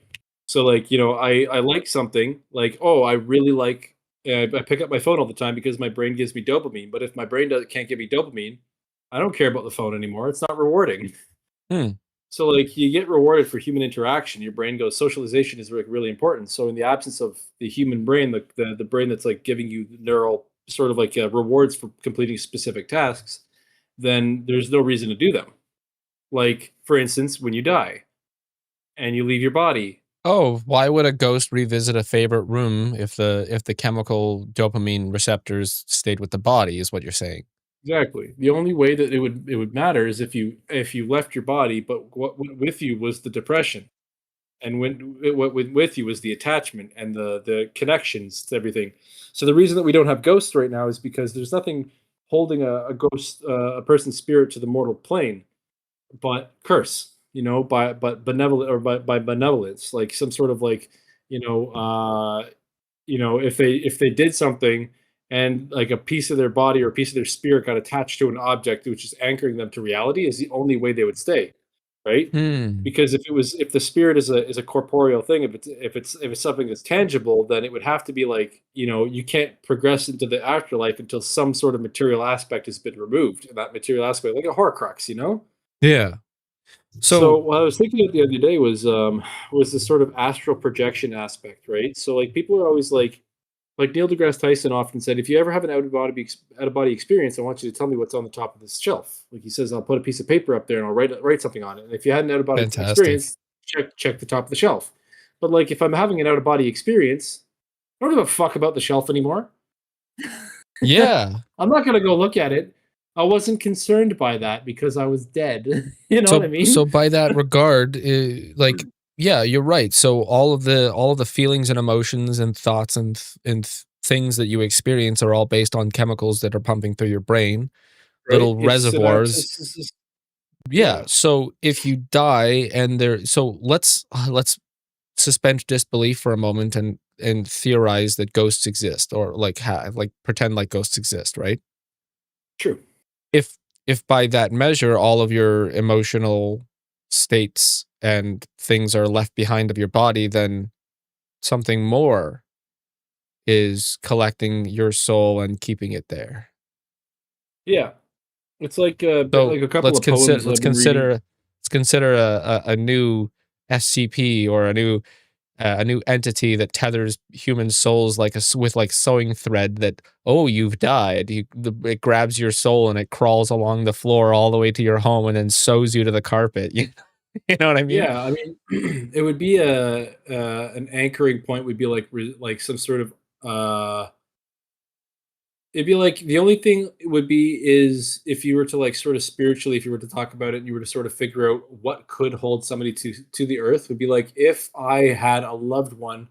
B: So like I like something like I really like I pick up my phone all the time because my brain gives me dopamine. But if my brain can't give me dopamine, I don't care about the phone anymore. It's not rewarding.
A: Hmm.
B: So like you get rewarded for human interaction. Your brain goes socialization is like really important. So in the absence of the human brain, the brain that's like giving you neural sort of like rewards for completing specific tasks, then there's no reason to do them. Like for instance, when you die and you leave your body.
A: Oh, why would a ghost revisit a favorite room if the chemical dopamine receptors stayed with the body, is what you're saying?
B: Exactly. The only way that it would matter is if you left your body, but what went with you was the depression, and what went with you was the attachment and the connections to everything. So the reason that we don't have ghosts right now is because there's nothing holding a ghost, a person's spirit to the mortal plane, but curse, by benevolent or by benevolence, like some sort of like, you know, uh, if they did something and like a piece of their body or a piece of their spirit got attached to an object which is anchoring them to reality is the only way they would stay, right?
A: Hmm.
B: Because if the spirit is a corporeal thing, if it's something that's tangible, then it would have to be like you can't progress into the afterlife until some sort of material aspect has been removed, and that material aspect like a horcrux.
A: Yeah.
B: So
A: So
B: what I was thinking of the other day was this sort of astral projection aspect, right? So like people are always like Neil deGrasse Tyson often said, if you ever have an out of body experience, I want you to tell me what's on the top of this shelf. Like he says, I'll put a piece of paper up there and I'll write something on it. And if you had an out of body
A: fantastic.
B: experience, check the top of the shelf. But like if I'm having an out of body experience, I don't give a fuck about the shelf anymore.
A: Yeah.
B: I'm not gonna go look at it. I wasn't concerned by that because I was dead. You know what I mean?
A: So by that regard, like, yeah, you're right. So all of the feelings and emotions and thoughts and things that you experience are all based on chemicals that are pumping through your brain,
B: Right?
A: little
B: It's
A: reservoirs. Yeah.
B: yeah.
A: So if you die and let's suspend disbelief for a moment and theorize that ghosts exist, or like like pretend like ghosts exist, right?
B: True.
A: if if by that measure all of your emotional states and things are left behind of your body, then something more is collecting your soul and keeping it there.
B: Yeah. It's like
A: So
B: like a couple of poems that
A: let's
B: I've been reading.
A: consider a new SCP, or a new entity that tethers human souls like with like sewing thread, that, oh, you've died, it grabs your soul and it crawls along the floor all the way to your home and then sews you to the carpet. You know what I mean?
B: Yeah, I mean, it would be a an anchoring point would be like like some sort of it'd be like the only thing it would be is if you were to like sort of spiritually, if you were to talk about it and you were to sort of figure out what could hold somebody to the earth, would be like if I had a loved one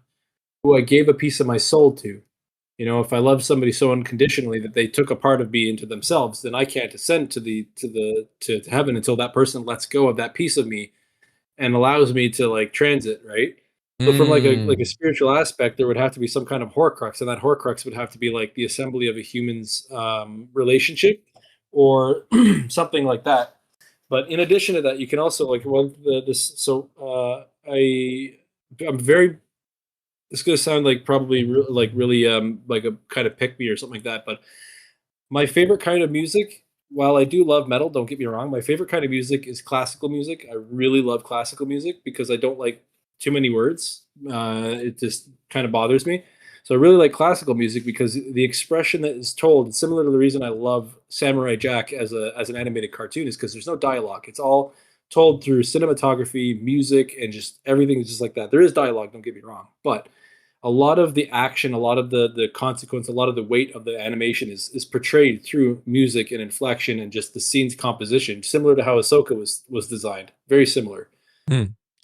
B: who I gave a piece of my soul to. You know, if I love somebody so unconditionally that they took a part of me into themselves, then I can't ascend to heaven until that person lets go of that piece of me and allows me to like transit, right? So from like a
A: Mm.
B: spiritual aspect, there would have to be some kind of horcrux, and that horcrux would have to be like the assembly of a human's relationship or something like that. But in addition to that, you can also like this. So I'm very. It's going to sound like probably like really like a kind of pick me or something like that, but my favorite kind of music, while I do love metal, don't get me wrong, my favorite kind of music is classical music. I really love classical music because I don't like too many words. It just kind of bothers me. So I really like classical music because the expression that is told, similar to the reason I love Samurai Jack as an animated cartoon, is because there's no dialogue. It's all told through cinematography, music, and just everything is just like that. There is dialogue, don't get me wrong, but a lot of the action, a lot of the consequence, a lot of the weight of the animation is portrayed through music and inflection and just the scene's composition, similar to how Ahsoka was designed. Very similar.
A: Hmm.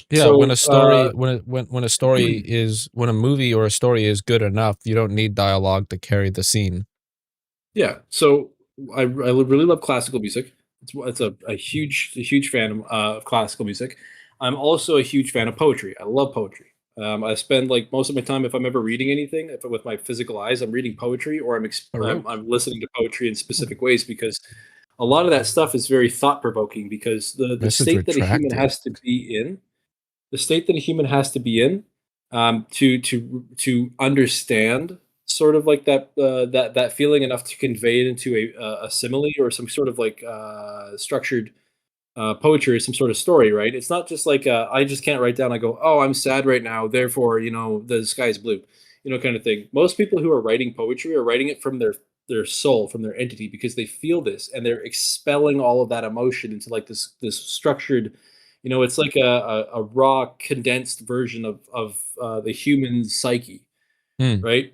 A: Yeah, when a
B: So
A: story when a story is when a movie or a story is good enough, you don't need dialogue to carry the scene.
B: yeah, so I really love classical music. It's a huge fan of classical music. I'm also a huge fan of poetry. I love poetry. I spend like most of my time, if I'm ever reading anything, if with my physical eyes, I'm reading poetry or
A: Baroque.
B: I'm listening to poetry in specific ways because a lot of that stuff is very thought provoking. Because the
A: Message
B: state that a human
A: retracted.
B: has to be in, the state that a human has to be in, to understand sort of like that feeling enough to convey it into a simile or some sort of like structured poetry or some sort of story, right? It's not just like I just can't write down. I go, oh, I'm sad right now, therefore, you know, the sky's blue, you know, kind of thing. Most people who are writing poetry are writing it from their soul, from their entity, because they feel this and they're expelling all of that emotion into like this structured, you know, it's like a raw condensed version of the human psyche,
A: Hmm.
B: right?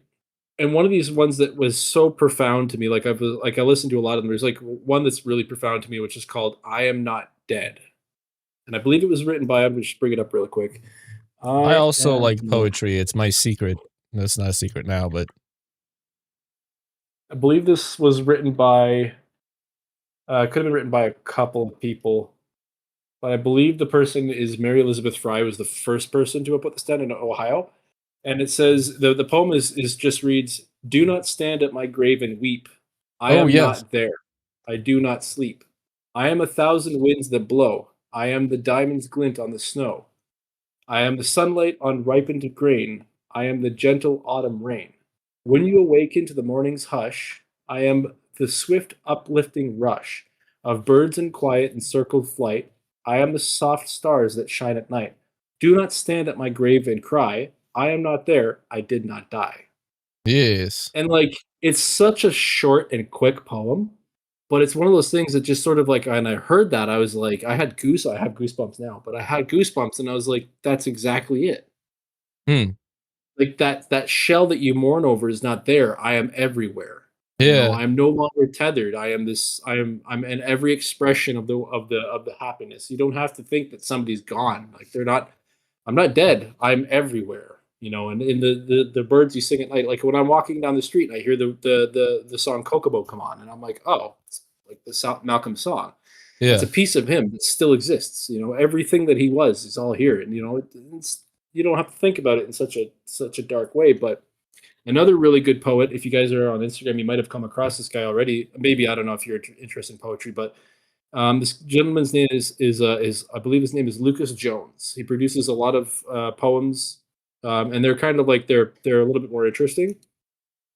B: And one of these ones that was so profound to me, like I listened to a lot of them. There's like one that's really profound to me, which is called "I Am Not Dead," and I believe it was written by. I'm gonna just bring it up real quick.
A: I
B: I
A: also
B: am
A: like
B: not.
A: poetry. It's my secret. That's not a secret now, but
B: I believe this was written by. Could have been written by a couple of people, but I believe the person is Mary Elizabeth Fry was the first person to have put this down in Ohio. And it says the poem is just reads, "Do not stand at my grave and weep. I
A: oh
B: am
A: yes.
B: not there. I do not sleep. I am a thousand winds that blow. I am the diamond's glint on the snow. I am the sunlight on ripened grain. I am the gentle autumn rain. When you awaken to the morning's hush, I am the swift uplifting rush of birds in quiet encircled flight. I am the soft stars that shine at night. Do not stand at my grave and cry. I am not there. I did not die."
A: Yes.
B: And like it's such a short and quick poem, But it's one of those things that just sort of like, and I heard that, I was like, I have goosebumps now, but I had goosebumps, and I was like, that's exactly it.
A: Hmm.
B: Like that shell that you mourn over is not there. I am everywhere.
A: Yeah.
B: I'm no longer tethered. I'm in every expression of the happiness. You don't have to think that somebody's gone. Like I'm not dead. I'm everywhere. And in the birds you sing at night, like when I'm walking down the street and I hear the song Kokobo come on, and I'm like, oh, it's like the Malcolm song. It's
A: Yeah.
B: a piece of him that still exists. Everything that he was is all here, and you don't have to think about it in such a dark way. But another really good poet, if you guys are on Instagram, you might have come across this guy already. Maybe, I don't know if you're interested in poetry, but this gentleman's name is I believe his name is Lucas Jones. He produces a lot of poems, and they're kind of like they're a little bit more interesting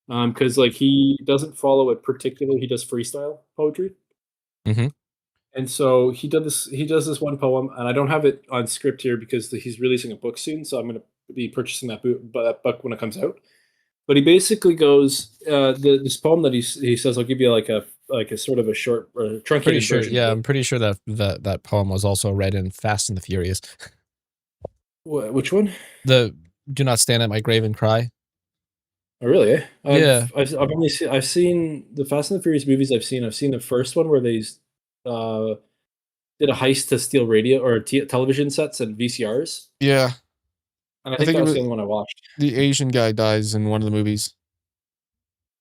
B: because like he doesn't follow a particular. He does freestyle poetry.
A: Mm-hmm.
B: And so he does this one poem, and I don't have it on script here because he's releasing a book soon, so I'm going to be purchasing that book when it comes out. But he basically goes this poem that he says, I'll give you like a sort of a short or truncated version.
A: Yeah, I'm pretty sure that poem was also read in Fast and the Furious.
B: Which one?
A: The "Do Not Stand at My Grave and Cry."
B: Oh, really? Eh?
A: Yeah.
B: I've seen the Fast and the Furious movies. I've seen the first one where they did a heist to steal radio or television sets and VCRs.
A: Yeah.
B: And I think that was the only one I watched.
A: The Asian guy dies in one of the movies,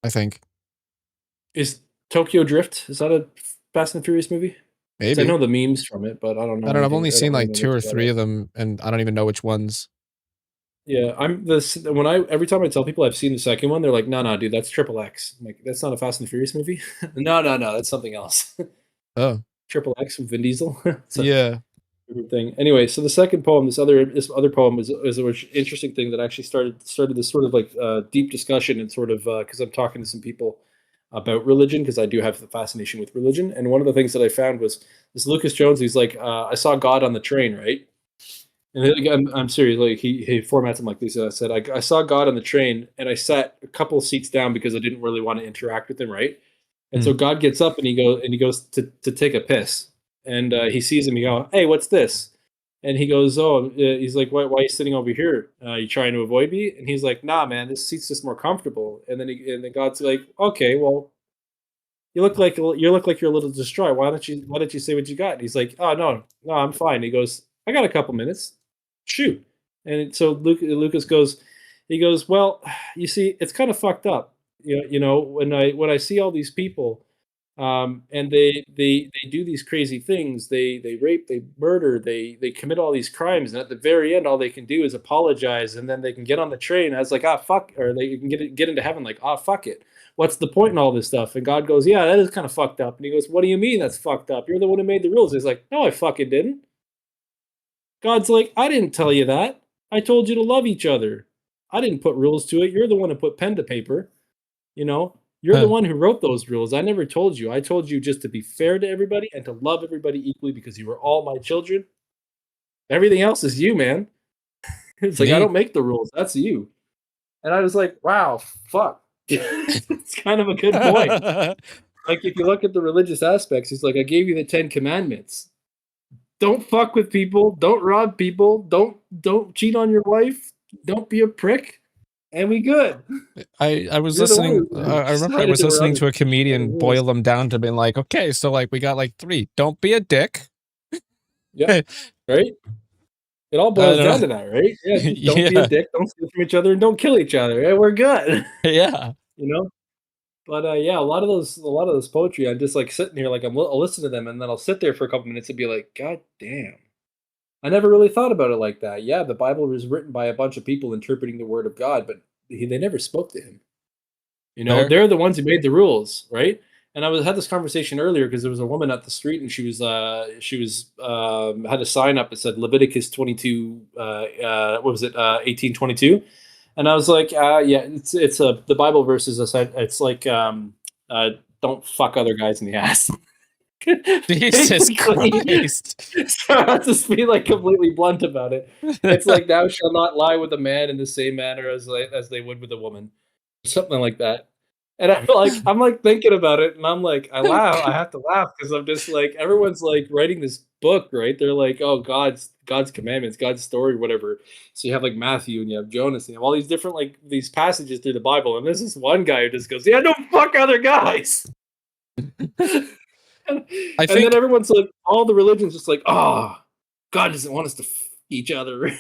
A: I think.
B: Is Tokyo Drift, is that a Fast and Furious movie?
A: Maybe.
B: I know the memes from it, but I don't know.
A: I don't know. I've only seen like 2 or 3 of them, and I don't even know which ones.
B: Yeah, every time I tell people I've seen the second one, they're like, "No, dude, that's Triple X." I'm like, that's not a Fast and Furious movie. No, that's something else.
A: Oh,
B: Triple X with Vin Diesel.
A: yeah.
B: Thing. Anyway, so the second poem, this other poem is an interesting thing that actually started this sort of like deep discussion and sort of because I'm talking to some people about religion because I do have the fascination with religion, and one of the things that I found was this Lucas Jones. He's like, I saw God on the train, right? And I'm serious. Like he formats him like this. I said, I saw God on the train, and I sat a couple seats down because I didn't really want to interact with him, right? And so God gets up and he goes to take a piss, and he sees him. He goes, "Hey, what's this?" And he goes, "Oh," he's like, "Why are you sitting over here? You trying to avoid me?" And he's like, "Nah, man, this seat's just more comfortable." And then God's like, "Okay, well, you look like you're a little distraught. Why don't you say what you got?" And he's like, "Oh, no, I'm fine." He goes, "I got a couple minutes. Shoot." And so Lucas goes, "Well, you see, it's kind of fucked up. When I see all these people, and they do these crazy things. They rape, they murder, they commit all these crimes, and at the very end, all they can do is apologize, and then they can get on the train as like, fuck, or they can get into heaven like, fuck it. What's the point in all this stuff?" And God goes, "Yeah, that is kind of fucked up." And he goes, "What do you mean that's fucked up? You're the one who made the rules." He's like, "No, I fucking didn't." God's like, "I didn't tell you that. I told you to love each other. I didn't put rules to it. You're the one who put pen to paper. You're the one who wrote those rules. I never told you. I told you just to be fair to everybody and to love everybody equally because you were all my children. Everything else is you, man." It's like, I don't make the rules. That's you. And I was like, wow, fuck. It's kind of a good point. Like, if you look at the religious aspects, he's like, I gave you the 10 commandments. Don't fuck with people. Don't rob people. Don't cheat on your wife. Don't be a prick. And we good.
A: I was listening. I remember I was listening to a comedian boil them down to being like, okay, so like we got like 3. Don't be a dick.
B: Yeah. Right? It all boils down to that, right? Yeah. Don't be a dick. Don't steal from each other, and don't kill each other. Right? We're good.
A: Yeah.
B: But yeah, a lot of those poetry, I'm just like sitting here, like I'll listen to them, and then I'll sit there for a couple minutes and be like, God damn. I never really thought about it like that. Yeah, the Bible was written by a bunch of people interpreting the word of God, but they never spoke to him. They're the ones who made the rules, right? And I had this conversation earlier because there was a woman at the street, and she was had a sign up that said Leviticus 22. What was it? 18:22. And I was like, yeah, it's the Bible verse is it's like don't fuck other guys in the ass.
A: Jesus Christ.
B: So I'll just be like completely blunt about it. It's like, thou shalt not lie with a man in the same manner as they would with a woman. Something like that. And I'm like thinking about it, and I'm like, I laugh. I have to laugh because I'm just like, everyone's like writing this book, right? They're like, oh, God's commandments, God's story, whatever. So you have like Matthew and you have Jonas, and you have all these different like these passages through the Bible, and there's this one guy who just goes, yeah, don't fuck other guys. and then everyone's like, all the religions just like, oh, God doesn't want us to f each other.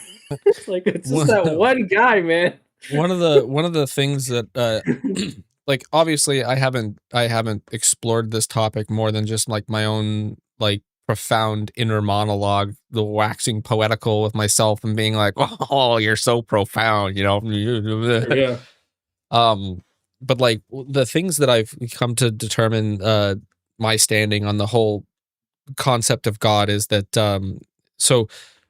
B: It's like, it's just that one guy, man.
A: One of the things that like, obviously I haven't explored this topic more than just like my own like profound inner monologue, the waxing poetical with myself and being like, oh, you're so profound, you know.
B: Yeah.
A: But like the things that I've come to determine my standing on the whole concept of God is that so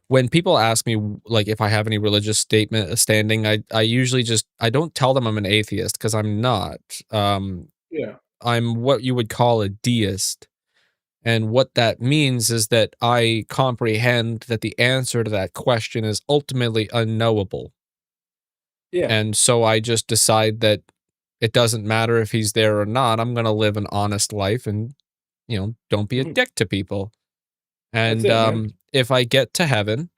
A: when people ask me like if I have any religious standing, I usually just I don't tell them I'm an atheist because I'm not.
B: Yeah.
A: I'm what you would call a deist. And what that means is that I comprehend that the answer to that question is ultimately unknowable.
B: Yeah.
A: And so I just decide that it doesn't matter if he's there or not. I'm going to live an honest life and, you know, don't be a dick to people. And if I get to heaven,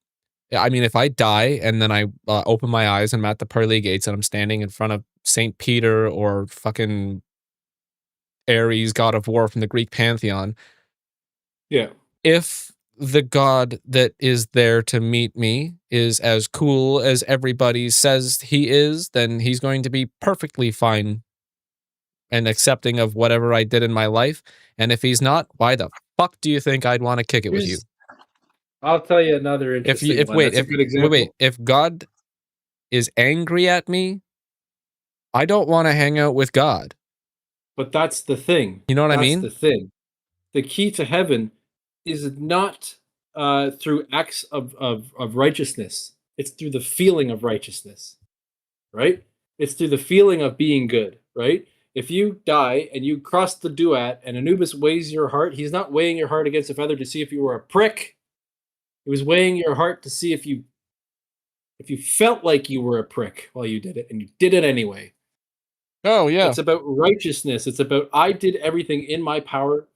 A: I mean, if I die and then I open my eyes and I'm at the pearly gates and I'm standing in front of St. Peter or fucking Ares, god of war from the Greek pantheon.
B: Yeah.
A: If the God that is there to meet me is as cool as everybody says he is, then he's going to be perfectly fine and accepting of whatever I did in my life. And if he's not, why the fuck do you think I'd want to kick it with you?
B: I'll tell you another interesting one. That's a good example.
A: Wait, if God is angry at me, I don't want to hang out with God.
B: But that's the thing.
A: You know what I mean?
B: That's the thing. The key to heaven is not through acts of righteousness. It's through the feeling of righteousness, right? It's through the feeling of being good, right? If you die and you cross the duat and Anubis weighs your heart, he's not weighing your heart against a feather to see if you were a prick. He was weighing your heart to see if you felt like you were a prick while you did it, and you did it anyway.
A: Oh yeah.
B: It's about righteousness. It's about I did everything in my power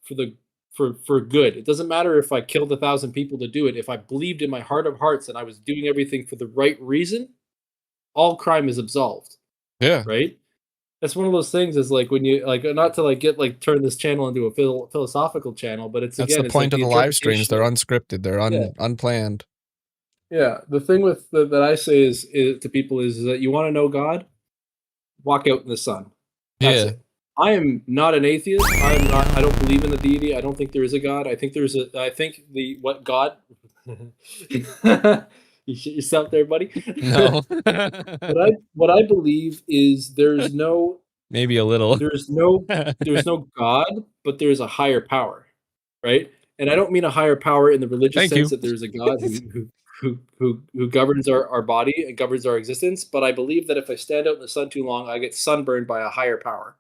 B: for good. It doesn't matter if I killed 1,000 people to do it. If I believed in my heart of hearts that I was doing everything for the right reason, all crime is absolved.
A: Yeah.
B: Right? That's one of those things is like when you like not to like get like turn this channel into a philosophical channel, but it's
A: that's
B: again
A: the point
B: like
A: of the live streams. They're unscripted. They're unplanned.
B: Yeah, the thing with that I say is to people is that you want to know God, walk out in the sun. That's it. I am not an atheist. I don't believe in the deity. I don't think there is a God. I think what God you shit yourself there, buddy.
A: No.
B: what I believe is there's no
A: maybe a little.
B: There's no God, but there's a higher power, right? And I don't mean a higher power in the religious sense that there's a God who governs our body and governs our existence, but I believe that if I stand out in the sun too long, I get sunburned by a higher power,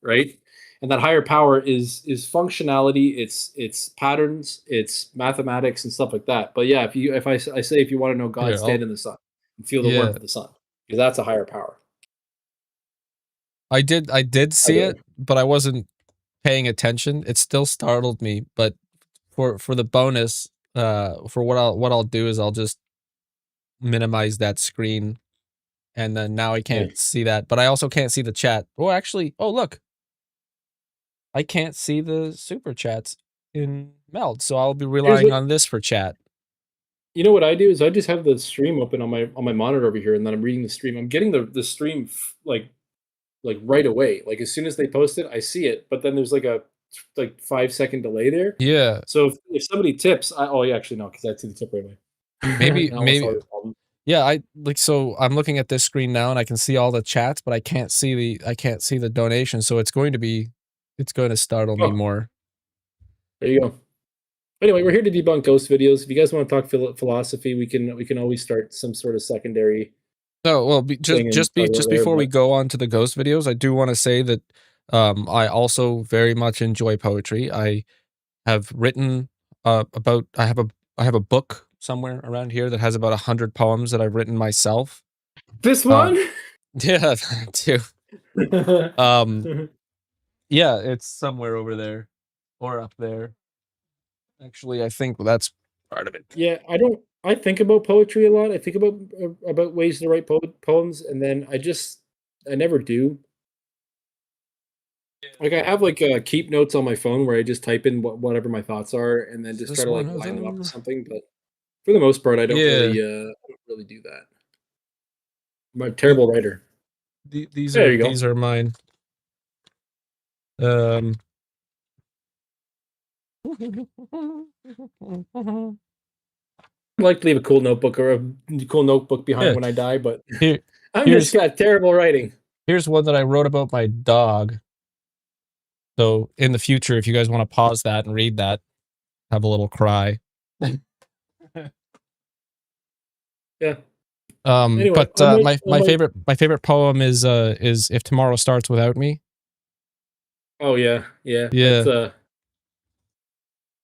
B: right? And that higher power is functionality, it's patterns, it's mathematics and stuff like that. But yeah, if I say if you want to know God, stand in the sun and feel the warmth of the sun, because that's a higher power.
A: I did see it, but I wasn't paying attention. It still startled me, but for the bonus, for what I'll do is I'll just minimize that screen, and then now I can't see that, but I also can't see the chat. Oh, actually, oh look, I can't see the super chats in Meld, so I'll be relying on this for chat.
B: You know what I do is I just have the stream open on my monitor over here, and then I'm reading the stream. I'm getting the stream like right away. Like as soon as they post it, I see it, but then there's like a 5-second delay there.
A: Yeah.
B: So if somebody tips, actually no, because I see the tip right away.
A: Maybe yeah, so I'm looking at this screen now and I can see all the chats, but I can't see the donation, so it's going to startle me more.
B: There you go. Anyway, we're here to debunk ghost videos. If you guys want to talk philosophy, we can always start some sort of secondary.
A: No, well, just before we go on to the ghost videos, I do want to say that I also very much enjoy poetry. I have written I have a book somewhere around here that has about 100 poems that I've written myself.
B: This one?
A: Yeah, too. Yeah, it's somewhere over there or up there. Actually, I think that's part of it.
B: Yeah, I think about poetry a lot. I think about ways to write poems, and then I never do. Like, I have, like, keep notes on my phone where I just type in whatever my thoughts are and then
A: Is
B: just try
A: this
B: to,
A: one
B: like,
A: of
B: line them up with
A: them?
B: something, but for the most part,
A: Yeah.
B: I don't really do that. I'm a terrible writer.
A: These
B: There
A: are
B: you go.
A: these are mine.
B: I'd like to leave a cool notebook or a cool notebook behind
A: Yeah.
B: when I die, but
A: Here,
B: I'm just got terrible writing.
A: here's one that I wrote about my dog. So in the future, if you guys want to pause that and read that, have a little cry.
B: Yeah. Anyway,
A: But my favorite poem is If Tomorrow Starts Without Me.
B: Oh yeah, yeah.
A: Yeah.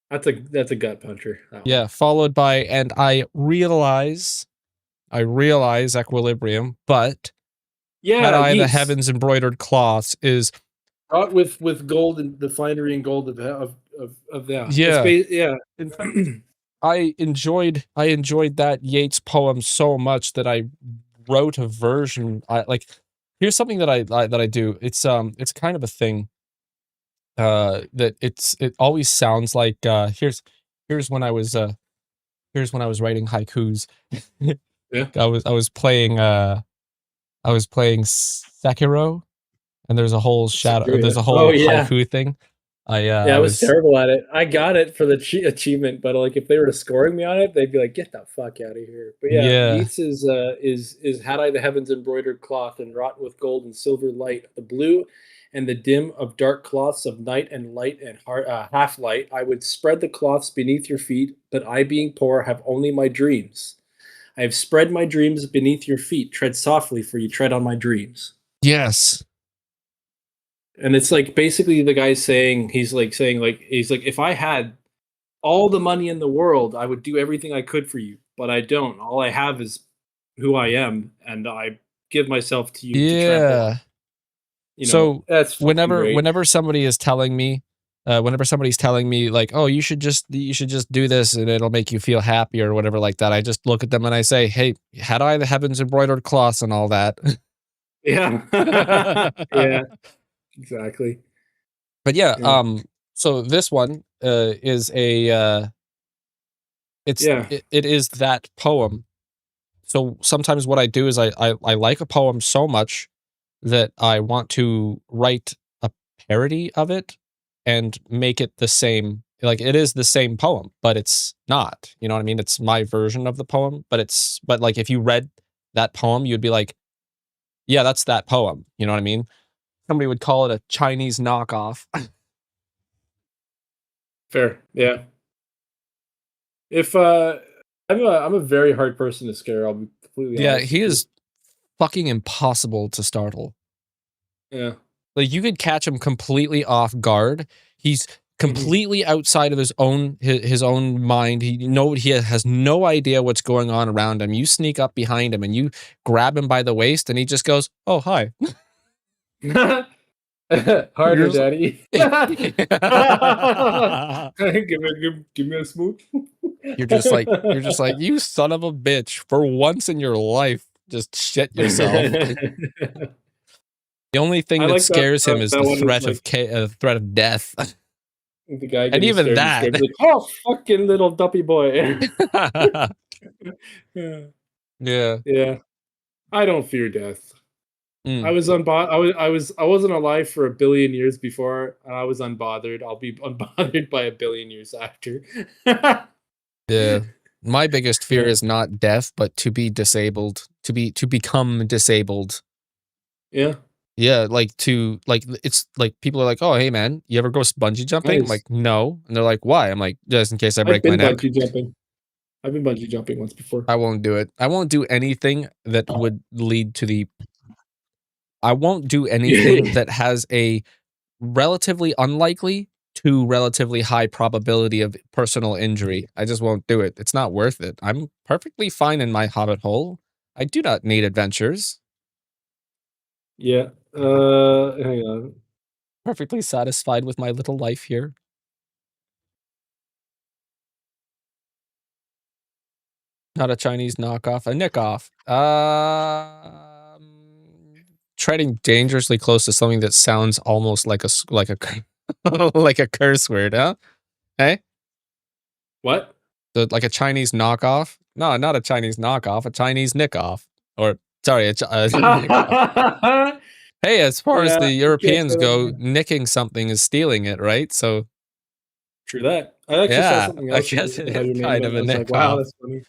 B: That's a gut puncher. That
A: Yeah,
B: one.
A: followed by and I realize equilibrium, but had
B: Yeah,
A: I the
B: Yeats.
A: heavens embroidered cloths is
B: Wrought with gold and the finery and gold of yeah.
A: yeah.
B: Yeah.
A: In fact, I enjoyed that Yeats poem so much that I wrote a version. I like here's something that I do. It's kind of a thing that it always sounds like here's when I was writing haikus.
B: Yeah.
A: I was playing Sekiro, and there's a whole
B: Oh yeah.
A: haiku thing.
B: Yeah, I was terrible at it. I got it for the achievement, but like if they were scoring me on it, they'd be like, "Get the fuck out of here!" But yeah,
A: Yeah.
B: Yeats is had I the heavens embroidered cloth and wrought with gold and silver light, the blue and the dim of dark cloths of night and light and half light. I would spread the cloths beneath your feet, but I, being poor, have only my dreams. I have spread my dreams beneath your feet. Tread softly, for you tread on my dreams.
A: Yes.
B: And it's like basically the guy saying he's like if I had all the money in the world, I would do everything I could for you, but I don't. All I have is who I am, and I give myself to you to trample on.
A: Yeah.
B: You know,
A: So
B: that's fucking great.
A: whenever somebody is telling me, whenever somebody's telling me like, oh, you should just do this and it'll make you feel happy or whatever like that, I just look at them and I say, hey, had I the heavens embroidered cloths and all that?
B: Yeah. Yeah. Exactly.
A: But yeah,
B: Yeah.
A: so this one is a
B: Yeah.
A: it is that poem. So sometimes what I do is I like a poem so much that I want to write a parody of it and make it the same. Like it is the same poem, but it's not. You know what I mean? It's my version of the poem, but like if you read that poem, you'd be like, yeah, that's that poem. You know what I mean? Somebody would call it a Chinese knockoff.
B: Fair. Yeah. If I'm a very hard person to scare, I'll be completely
A: Yeah,
B: honest.
A: he is fucking impossible to startle.
B: Yeah.
A: Like you could catch him completely off guard. He's completely outside of his own mind. He has no idea what's going on around him. You sneak up behind him and you grab him by the waist and he just goes, "Oh, hi."
B: Harder, daddy.
A: You're
B: give me a smooch.
A: just like, you son of a bitch. For once in your life, just shit yourself. The only thing that scares him is the threat of death.
B: The guy
A: And even that.
B: like, oh, fucking little duppy boy.
A: Yeah.
B: Yeah. I don't fear death.
A: Mm.
B: I wasn't alive for 1 billion years before, and I was unbothered. I'll be unbothered by 1 billion years after.
A: Yeah. My biggest fear is not death, but to be disabled, to become disabled.
B: Yeah.
A: Yeah, it's like people are like, "Oh, hey man, you ever go bungee jumping?"
B: Nice.
A: I'm like, "No." And they're like, "Why?" I'm like, "Just in case I break my neck."
B: Bungee jumping. I've been bungee jumping once before.
A: I won't do it. I won't do anything that would lead to the I won't do anything that has a relatively unlikely to relatively high probability of personal injury. I just won't do it. It's not worth it. I'm perfectly fine in my hobbit hole. I do not need adventures.
B: Yeah. Hang on.
A: Perfectly satisfied with my little life here. Not a Chinese knockoff, a nick-off. Treading dangerously close to something that sounds almost like a like a curse word, huh? Hey,
B: What?
A: like a Chinese knockoff? No, not a Chinese knockoff, a Chinese nick-off. Or sorry, nick-off. Hey, as far as
B: Yeah,
A: the
B: you can't
A: Europeans
B: say that
A: go,
B: anymore.
A: nicking something is stealing it, right? So
B: True that. I actually saw
A: yeah,
B: something
A: I
B: else
A: guess it
B: that had
A: is
B: your name in
A: kind
B: it.
A: of
B: I
A: a
B: was like, wow,
A: nick-off.
B: that's funny.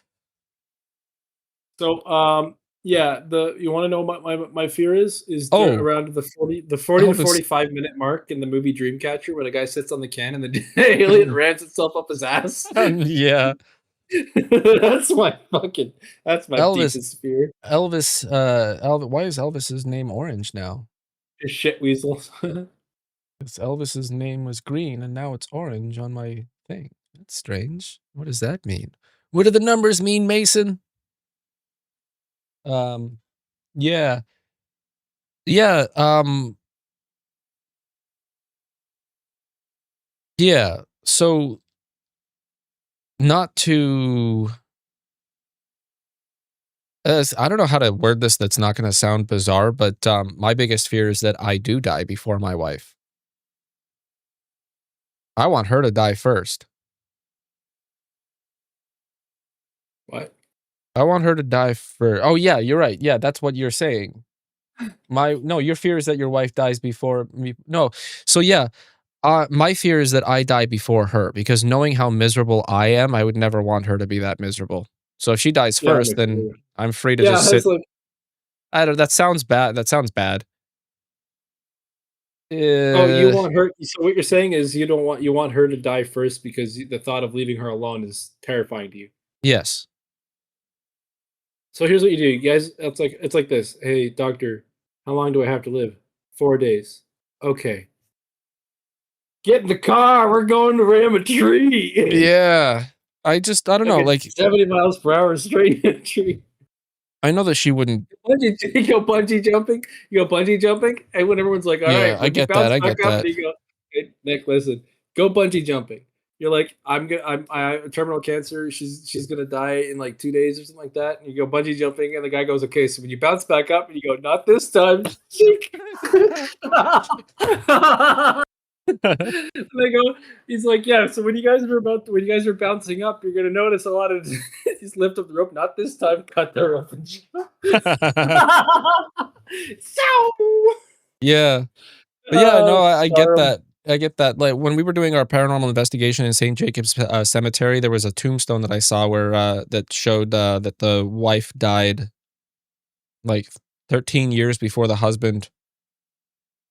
B: So, yeah, you want to know what my fear is
A: Oh,
B: around the 40 to
A: Elvis.
B: 45 minute mark in the movie Dreamcatcher, where the guy sits on the can and the alien rams itself up his ass.
A: Yeah.
B: that's my
A: Elvis,
B: deepest fear.
A: why is Elvis's name orange now?
B: Is shit weasels.
A: Because Elvis's name was green and now it's orange on my thing. That's strange. What does that mean? What do the numbers mean, Mason? Yeah. Yeah, yeah. So not to I don't know how to word this that's not gonna sound bizarre, but my biggest fear is that I do die before my wife. I want her to die first.
B: What?
A: I want her to die for oh yeah, you're right. Yeah, that's what you're saying. No, your fear is that your wife dies before me. No. So yeah, my fear is that I die before her because knowing how miserable I am, I would never want her to be that miserable. So if she dies
B: Yeah, I'm
A: first, then
B: sure.
A: I'm free to
B: Yeah,
A: just sit.
B: it's like,
A: I don't. That sounds bad. That sounds bad.
B: oh, you
A: Uh,
B: want her. So what you're saying is you want her to die first because the thought of leaving her alone is terrifying to you.
A: yes.
B: So here's what you do, you guys. It's like this. Hey, doctor, how long do I have to live? 4 days. Okay. Get in the car. We're going to ram a tree.
A: Yeah. I don't know.
B: Okay,
A: Like
B: 70 miles per hour straight in a tree.
A: I know that she wouldn't.
B: You go bungee jumping. You go bungee jumping, and when everyone's like, "All
A: Yeah,
B: right,"
A: I
B: when you
A: get that.
B: bounce
A: I
B: back
A: get
B: up,
A: that.
B: and you go, "Hey, Nick, listen, go bungee jumping." You're like, I have terminal cancer. She's gonna die in like 2 days or something like that. And you go bungee jumping, and the guy goes, "Okay." So when you bounce back up, and you go, "Not this time." And they go, he's like, "Yeah." So when you guys are bouncing up, you're gonna notice a lot of just lift up the rope. Not this time. Cut the rope and jump. So,
A: Yeah. But yeah, no, I get
B: Scarem.
A: that. I get that. Like when we were doing our paranormal investigation in St. Jacob's Cemetery, there was a tombstone that I saw where that showed that the wife died like 13 years before the husband,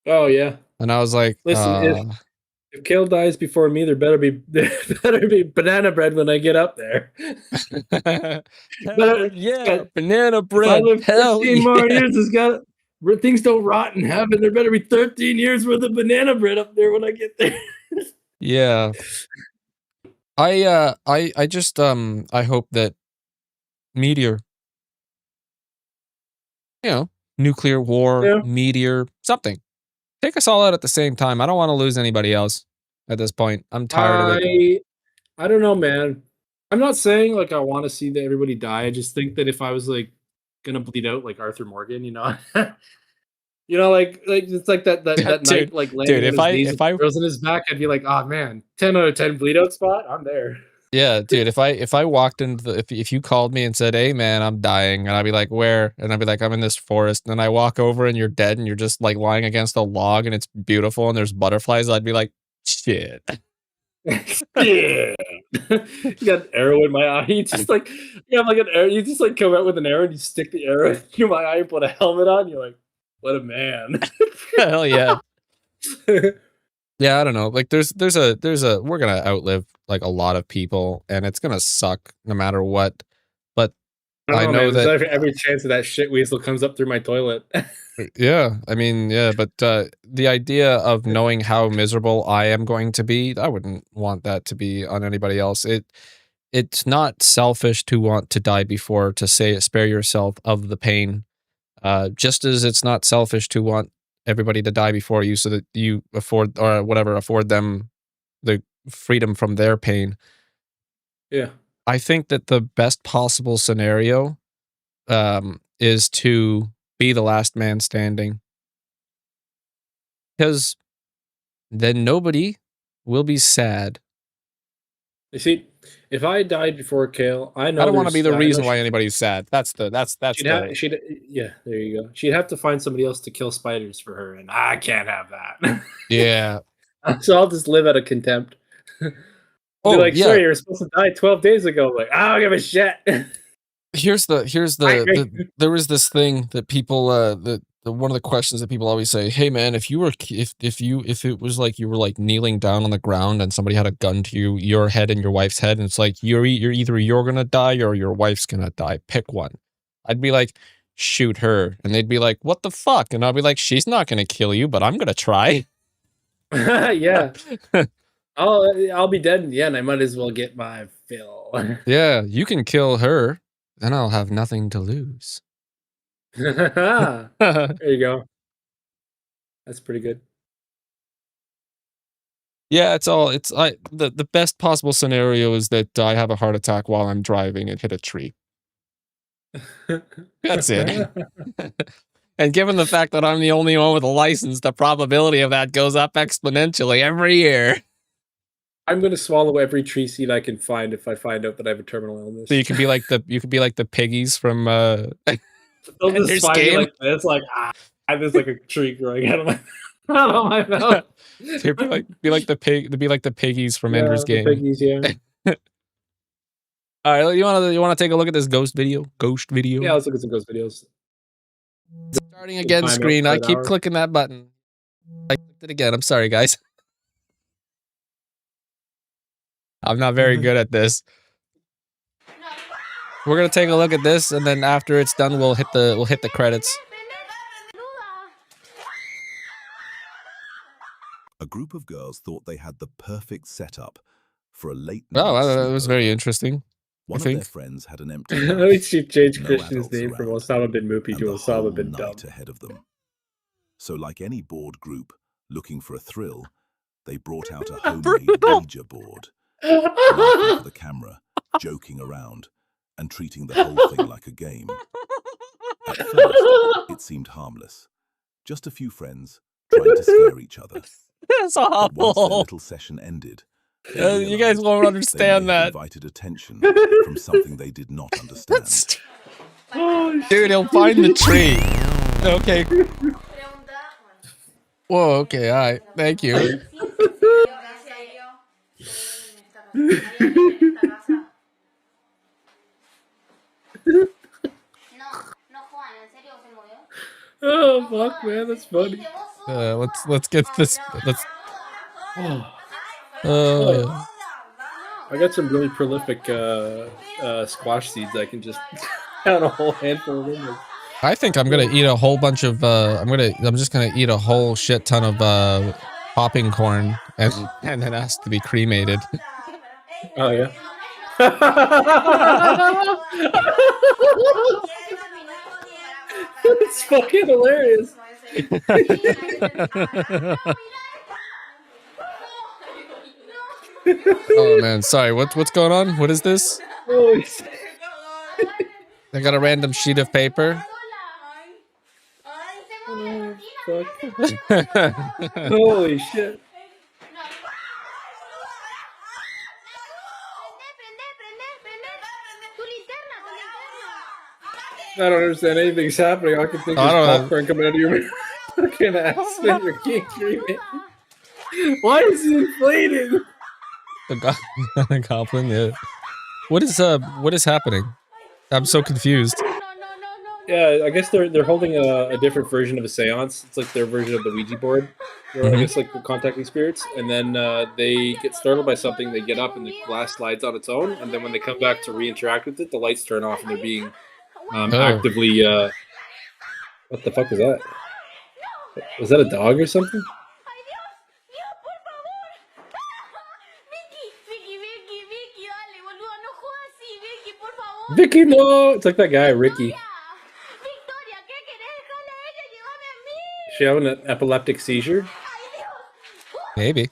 B: Oh yeah.
A: and I was like,
B: Listen, if Kale dies before me, there better be banana bread when I get up there.
A: hell
B: But
A: yeah, banana
B: if I
A: bread,
B: live
A: hell
B: 13 more
A: yeah,
B: years, things don't rot in heaven. There better be 13 years worth of banana bread up there when I get there.
A: yeah. I just I hope that meteor, nuclear war,
B: Yeah.
A: meteor, something. Take us all out at the same time. I don't want to lose anybody else at this point. I'm tired of it.
B: I don't know, man. I'm not saying like I want to see that everybody die. I just think that if I was like gonna bleed out like Arthur Morgan, like it's like that
A: dude,
B: night like
A: dude,
B: landing on his knees with
A: if
B: the
A: I
B: girls in his back, I'd be like, oh man, 10 out of 10 bleed out spot. I'm there.
A: yeah, dude, if I walked into if you called me and said, "Hey man, I'm dying." And I'd be like, "Where?" And I'd be like, "I'm in this forest." And then I walk over and you're dead and you're just like lying against a log and it's beautiful and there's butterflies. I'd be like, "Shit."
B: Yeah. You got an arrow in my eye. You have like an arrow. You just like come out with an arrow and you stick the arrow in my eye and put a helmet on. You're like, what a man.
A: Hell yeah. Yeah, I don't know. Like there's a we're gonna outlive like a lot of people and it's gonna suck no matter what. But
B: I don't
A: I
B: know,
A: know
B: man. There's
A: that
B: every chance that shit weasel comes up through my toilet.
A: yeah, I mean, yeah, but the idea of knowing how miserable I am going to be, I wouldn't want that to be on anybody else. It's not selfish to want to die before to say spare yourself of the pain. Just as it's not selfish to want everybody to die before you so that you afford them the freedom from their pain.
B: Yeah.
A: I think that the best possible scenario is to be the last man standing. Because then nobody will be sad.
B: You see, if I died before Kale, I know
A: I don't want to be the
B: I know
A: reason why anybody's sad. That's
B: yeah, there you go. She'd have to find somebody else to kill spiders for her, and I can't have that.
A: yeah.
B: So I'll just live out of contempt. Be like,
A: yeah.
B: sir, you were supposed to die 12 days ago. I'm like, I don't give a shit.
A: Here's there was this thing that people one of the questions that people always say, hey man, if it was like you were like kneeling down on the ground and somebody had a gun to your head and your wife's head, and it's like you're either gonna die or your wife's gonna die, pick one. I'd be like, shoot her, and they'd be like, what the fuck? And I'll be like, she's not gonna kill you, but I'm gonna try.
B: Yeah. I'll be dead in the end. I might as well get my fill.
A: Yeah, you can kill her, then I'll have nothing to lose.
B: There you go. That's pretty good.
A: Yeah, the best possible scenario is that I have a heart attack while I'm driving and hit a tree. That's it. And given the fact that I'm the only one with a license, the probability of that goes up exponentially every year.
B: I'm gonna swallow every tree seed I can find if I find out that I have a terminal illness.
A: So you could be like the piggies from
B: They'll just find me like this, like there's like a tree growing out of my mouth.
A: So be like the piggies from Ender's Game.
B: Piggies, yeah.
A: All right, you want to take a look at this ghost video?
B: Yeah, let's look at some ghost videos.
A: Starting again screen. I keep clicking that button. I clicked it again. I'm sorry, guys. I'm not very good at this. We're gonna take a look at this, and then after it's done, we'll hit the credits.
E: A group of girls thought they had the perfect setup for a late
A: Oh,
E: night
A: that was very
E: sleepover.
A: interesting.
E: One of their friends had an empty
B: At
E: house,
B: least you changed
E: no
B: Christian's
E: adults
B: name from
E: around,
B: Osama bin Mupi
E: and
B: to
E: the
B: Osama
E: whole
B: bin Dumb.
E: night ahead of them. So like any bored group looking for a thrill, they brought out a homemade Ouija board, laughing for the camera, joking around, and treating the whole thing like a game. At first, it seemed harmless. Just a few friends trying to scare each other.
A: That's
E: But once their
A: awful.
E: little session ended,
A: You guys won't understand that.
E: Invited attention from something they did not understand.
A: Dude, he'll find the tree. Okay. Whoa, okay, alright. Thank you.
B: Oh fuck, man, that's funny.
A: Let's get this.
B: I got some really prolific squash seeds. I can just count a whole handful of them.
A: I think I'm gonna eat a whole bunch of. I'm just gonna eat a whole shit ton of popping corn and then ask to be cremated.
B: Oh yeah. It's fucking hilarious.
A: Oh man, sorry. What's going on? What is this?
B: Holy shit.
A: I got a random sheet of paper.
B: Oh, fuck. Holy shit. I don't understand anything's happening. I can think there's popcorn coming out of your fucking ass and you're getting cremated. Why is he inflated?
A: The goblin. Yeah. What is happening? I'm so confused.
B: Yeah, I guess they're holding a different version of a seance. It's like their version of the Ouija board. Or I guess like the contacting spirits. And then they get startled by something, they get up and the glass slides on its own, and then when they come back to re-interact with it, the lights turn off and they're being actively what the fuck was that? Was that a dog or something? Vicky, no! It's like that guy, Ricky. She having an epileptic seizure?
A: Maybe.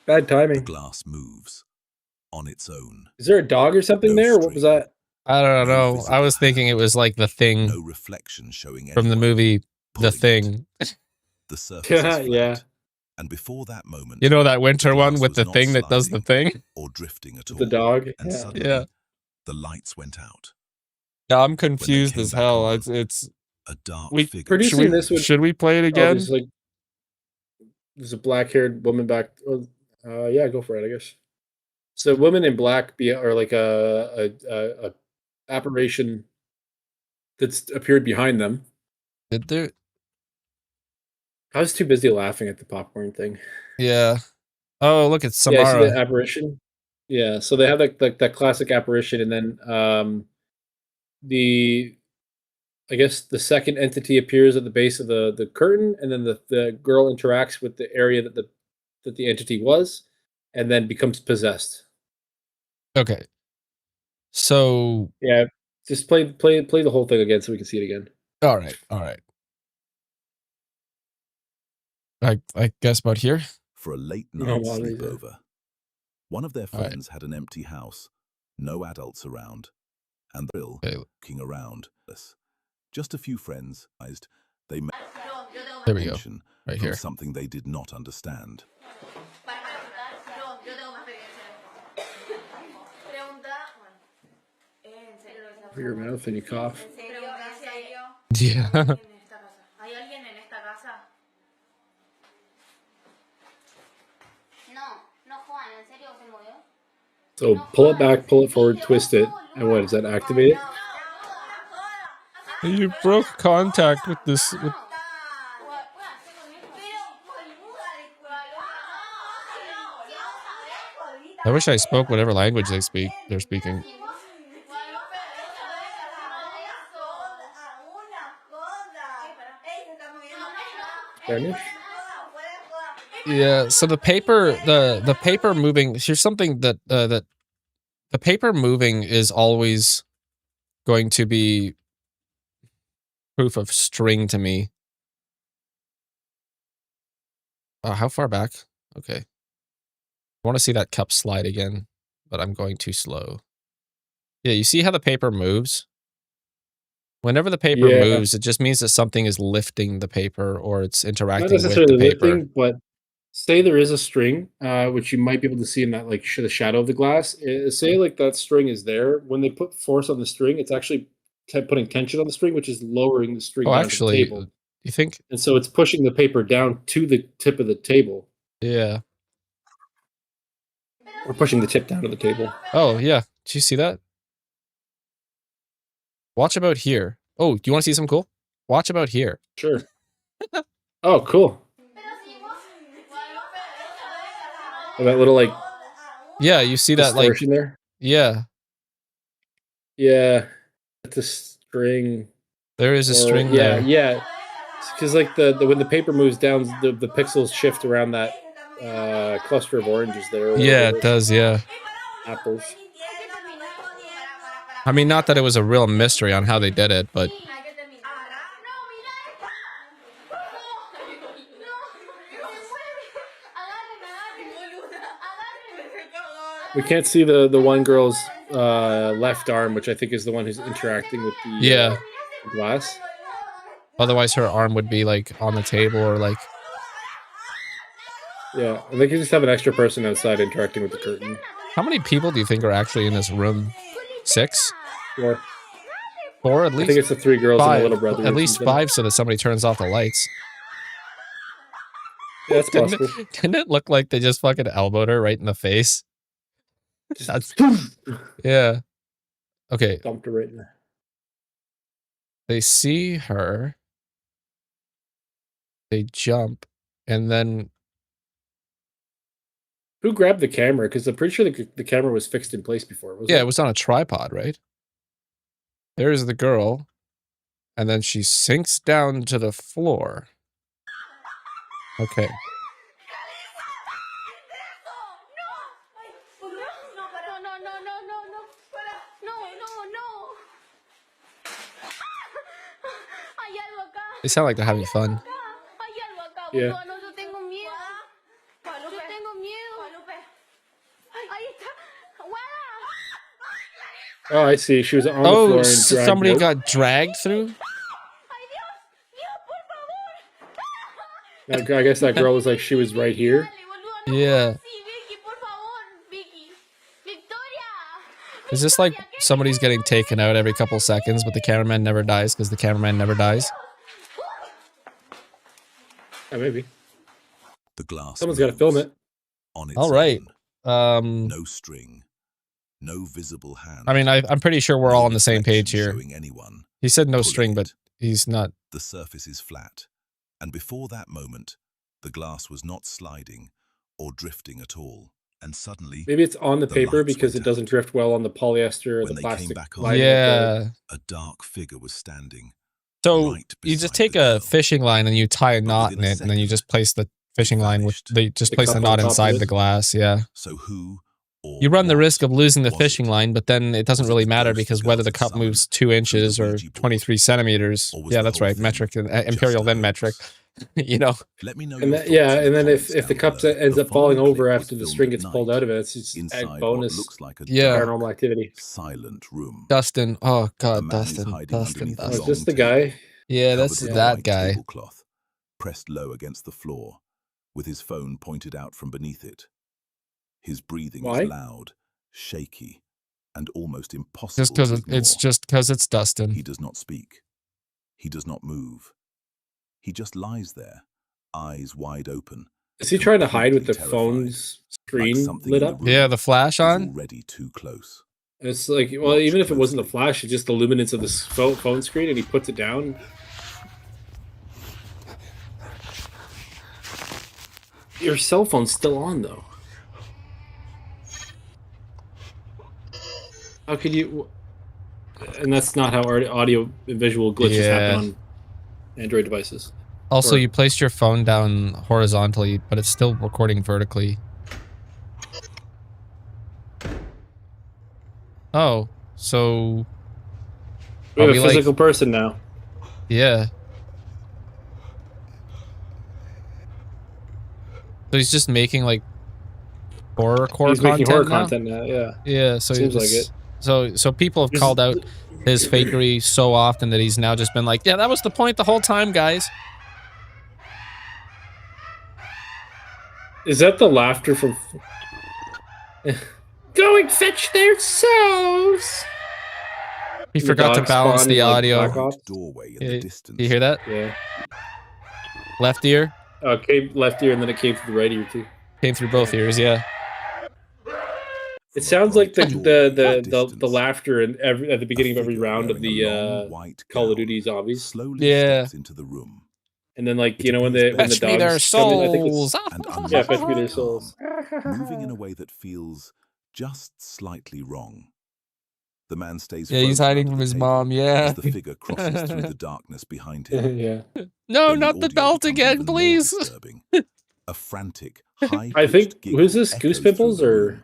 B: Bad
E: The
B: timing.
E: glass moves on its own.
B: Is there a dog or something
E: No
B: there? Or what was
E: string.
B: that?
A: I don't
E: No
A: know. I
E: visible
A: was thinking it
E: hand.
A: was like the thing
E: No reflection showing
A: from the
E: anyone
A: movie The
E: pulling
A: Thing.
E: it. The surface is flat.
B: Yeah.
E: And before that moment,
A: You know that winter
E: the
A: one
E: glass
A: with
E: was
A: the
E: not
A: thing that does the
E: sliding
A: thing?
E: or drifting at all.
B: The dog.
E: And
B: Yeah.
E: suddenly,
A: Yeah.
E: the lights went out.
A: Yeah, I'm confused
E: came
A: as
E: back
A: hell.
E: on,
A: It's
E: A dark
A: We-
E: figure.
B: Producing this would-
A: should we play it
B: Oh,
A: again?
B: there's a black-haired woman back. Yeah, go for it, I guess. So, woman in black, or like a apparition that's appeared behind them.
A: Did there?
B: I was too busy laughing at the popcorn thing.
A: Yeah. Oh, look, it's
B: Yeah, I see the
A: Samara.
B: apparition. Yeah, so they have that classic apparition, and then I guess the second entity appears at the base of the curtain, and then the girl interacts with the area that the entity was, and then becomes possessed.
A: Okay. So,
B: Yeah, just play the whole thing again so we can see it again.
A: all right. I guess about here.
E: For a late
B: No,
E: night
B: well, these are-
E: sleepover. One of their
A: All right.
E: friends had an empty house, no adults around, and Bill
A: Okay.
E: looking around. Just a few friends. They made
A: There we go.
E: attention
A: Right
E: from
A: here.
E: something they did not understand.
B: Cover your mouth and you cough.
A: Yeah.
B: So pull it back, pull it forward, twist it, and what does that activate it?
A: You broke contact with this. I wish I spoke whatever language they're speaking.
B: Spanish?
A: Yeah. So the paper moving. Here's something that that the paper moving is always going to be proof of string to me. How far back? Okay. I want to see that cup slide again, but I'm going too slow. Yeah, you see how the paper moves? Whenever the paper moves, it just means that something is lifting the paper or it's
B: Not
A: interacting with the
B: necessarily
A: paper.
B: lifting, but say there is a string, which you might be able to see in that like the shadow of the glass. Say like that string is there. When they put force on the string, it's actually putting tension on the string, which is lowering the string
A: Oh,
B: down
A: actually,
B: to the table.
A: you think?
B: And so it's pushing the paper down to the tip of the table.
A: Yeah.
B: Or pushing the tip down to the table.
A: Oh, yeah. Did you see that? Watch about here. Oh, do you want to see something cool? Watch about here.
B: Sure. Oh, cool. Oh, that little like
A: Yeah, you see that like
B: distortion there?
A: yeah.
B: Yeah. It's a string.
A: There is a string
B: yeah,
A: there.
B: Yeah. Because like the when the paper moves down, the pixels shift around that cluster of oranges there.
A: Yeah, it does, yeah.
B: Apples.
A: I mean, not that it was a real mystery on how they did it, but
B: We can't see the one girl's left arm, which I think is the one who's interacting with the glass.
A: Otherwise her arm would be like on the table or like
B: Yeah, I think you just have an extra person outside interacting with the curtain.
A: How many people do you think are actually in this room? 6?
B: 4.
A: 4 at least?
B: I think it's the 3 girls
A: 5.
B: and a little brother.
A: At least 5 so that somebody turns off the lights.
B: Yeah, that's possible.
A: Didn't it look like they just fucking elbowed her right in the face? That's yeah. Okay.
B: Dumped her right in there.
A: They see her. They jump, and then
B: Who grabbed the camera? Because I'm pretty sure the camera was fixed in place before.
A: yeah, it was on a tripod, right? There's the girl, and then she sinks down to the floor. Okay. They sound like they're having fun.
B: Yeah. Oh, I see. She was on the floor and
A: so
B: dragged
A: somebody
B: out.
A: got dragged through?
B: I guess that girl was like, she was right here.
A: Yeah. Is this like somebody's getting taken out every couple seconds, but the cameraman never dies because the cameraman never dies?
B: Yeah, maybe.
E: The glass.
B: Someone's got to film it.
E: On its
A: All right.
E: own. No string. No visible hand.
A: I mean, I'm pretty sure we're all on the same page here.
E: Showing anyone.
A: He said no string, but he's not.
E: The surface is flat, and before that moment, the glass was not sliding or drifting at all. And suddenly,
B: maybe it's on the paper
E: lights
B: because it
E: went
B: doesn't
E: out.
B: drift well on the polyester or
E: When
B: the
E: they came
B: plastic.
E: back on,
B: lining
A: Yeah.
E: a dark figure was standing.
A: So
E: right
A: you just
E: beside
A: take
E: the
A: a
E: girl.
A: fishing line and you tie a
E: But
A: knot
E: within
A: in
E: a
A: it, and then you
E: second,
A: just place the fishing line with
E: vanished.
A: they just
B: The
A: place the
B: cup on
A: knot
B: top of
A: inside
B: it.
A: the glass. Yeah.
E: So who or
A: You run the
E: what
A: risk of losing the
E: was
A: fishing
E: it?
A: line, but then it doesn't
E: Was it
A: really
E: the
A: matter
E: ghost the
A: because
E: girl
A: whether the
E: had
A: cup
E: summoned
A: moves 2
E: through the
A: inches or
E: Ouija board?
A: 23 centimeters.
E: Or was
A: Yeah,
E: the
A: that's
E: whole
A: right.
E: thing
A: Metric and
E: just
A: imperial
E: a
A: then
E: hoax?
A: metric. You know.
E: Let me know
B: And
E: your
B: that, yeah,
E: thoughts in
B: and
E: the
B: then
E: comments
B: if the
E: down
B: cup
E: below.
B: ends
E: The
B: up falling
E: following
B: over
E: clip was
B: after the
E: filmed
B: string
E: at
B: gets pulled
E: night
B: out of it, it's just add
E: inside what
B: bonus
E: looks like a
A: Yeah.
E: dark,
B: paranormal activity.
E: silent room.
A: Dustin. Oh
E: A
A: God,
E: man is
A: Dustin.
E: hiding
A: Dustin.
E: underneath a
B: Oh, is
E: long
B: this the
E: table,
B: guy?
A: Yeah,
E: covered
A: that's
E: with a
A: that
E: white
A: guy.
E: tablecloth, pressed low against the floor, with his phone pointed out from beneath it. His breathing
B: Why?
E: is loud, shaky, and almost
A: Just
E: impossible
A: because
E: to ignore.
A: it's Dustin.
E: He does not speak. He does not move. He just lies there, eyes wide open.
B: Is he trying to hide with the
E: completely terrified,
B: phone's
E: like
B: screen
E: something
B: lit
E: in the
B: up?
E: room
A: Yeah, the flash
E: is
A: on.
E: already too close.
B: It's like, well,
E: Watch
B: even if it wasn't the
E: closely.
B: flash, it's just the luminance of the phone screen, and he puts it down. Your cell phone's still on, though. How could you? And that's not how audio and visual glitches
A: Yeah.
B: happen on Android devices.
A: Also,
B: Or-
A: you placed your phone down horizontally, but it's still recording vertically. Oh, so
B: We have
A: are we
B: a
A: like-
B: physical person now.
A: yeah. So he's just making like horrorcore
B: He's making horror
A: now?
B: content now. Yeah,
A: Yeah, so
B: Seems like
A: it's-
B: it.
A: So people have
B: Just-
A: called out his fakery so often that he's now just been like, yeah, that was the point the whole time, guys.
B: Is that the laughter from? Go and fetch their souls.
A: He
B: The
A: forgot to
B: dog
A: balance
B: spawned
A: the
B: in, like,
A: audio.
B: Black Ops?
E: Doorway in
A: Yeah,
E: the distance.
A: Do you hear that?
B: Yeah.
A: Left ear
B: Came left ear and then it came through the right ear too.
A: came through both ears. Yeah.
B: It sounds like
E: bright doorway in
B: the
E: distance.
B: laughter in at the beginning of every
E: figure
B: round of
E: wearing a long
B: the
E: white
B: Call of
E: gown
B: Duty zombies.
E: slowly
A: Yeah.
E: steps into the room.
B: And then, like,
E: It
B: you know, when
E: appears
B: the
A: Fetch me their
B: dogs come in, I think
A: souls.
E: And
B: yeah, fetch me
E: unusually
B: their souls.
E: calm, moving in a way that feels just slightly wrong. The man stays
A: Yeah, he's
E: frozen
A: hiding
E: under
A: from
E: the
A: his
E: table
A: mom. Yeah.
E: as the figure crosses through the darkness behind him.
B: Yeah.
A: No,
E: Then
A: not the
E: audio
A: belt
E: becomes
A: again,
E: even more
A: please.
E: disturbing. A frantic, high
B: I think who's this? Goose Pimples or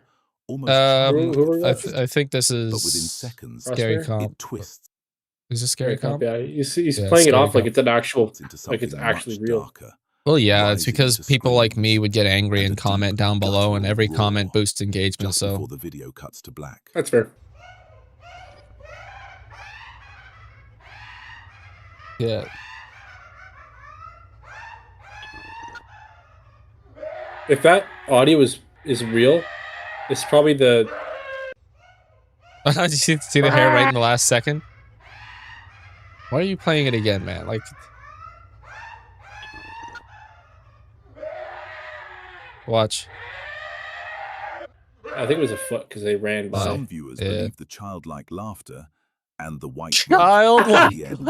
A: I think this
E: but within
A: is
E: seconds,
A: Scary
B: Crosshair?
A: Comp.
E: it twists
A: Is this Scary Comp?
B: Yeah, he's
A: Yeah,
B: playing it
A: Scary
B: off like
A: Comp.
B: it's an actual,
E: into
B: like it's
E: something
B: actually
E: much
B: real.
E: darker.
A: Well, yeah, it's
E: rising
A: because
E: into
A: people like me
E: screams
A: would get angry
E: and
A: and
E: a
A: comment
E: deep,
A: down below, and
E: guttural
A: every
E: roar
A: comment boosts engagement.
E: Just
A: So
E: before the video cuts to black.
B: That's fair.
A: yeah,
B: If that audio is real, it's probably the.
A: did you see the hair right in the last second? Why are you playing it again, man? Like, watch.
B: I think it was a foot because they ran by.
E: Some viewers
A: Yeah.
E: believe the childlike laughter and the white
A: Childlike.
B: Who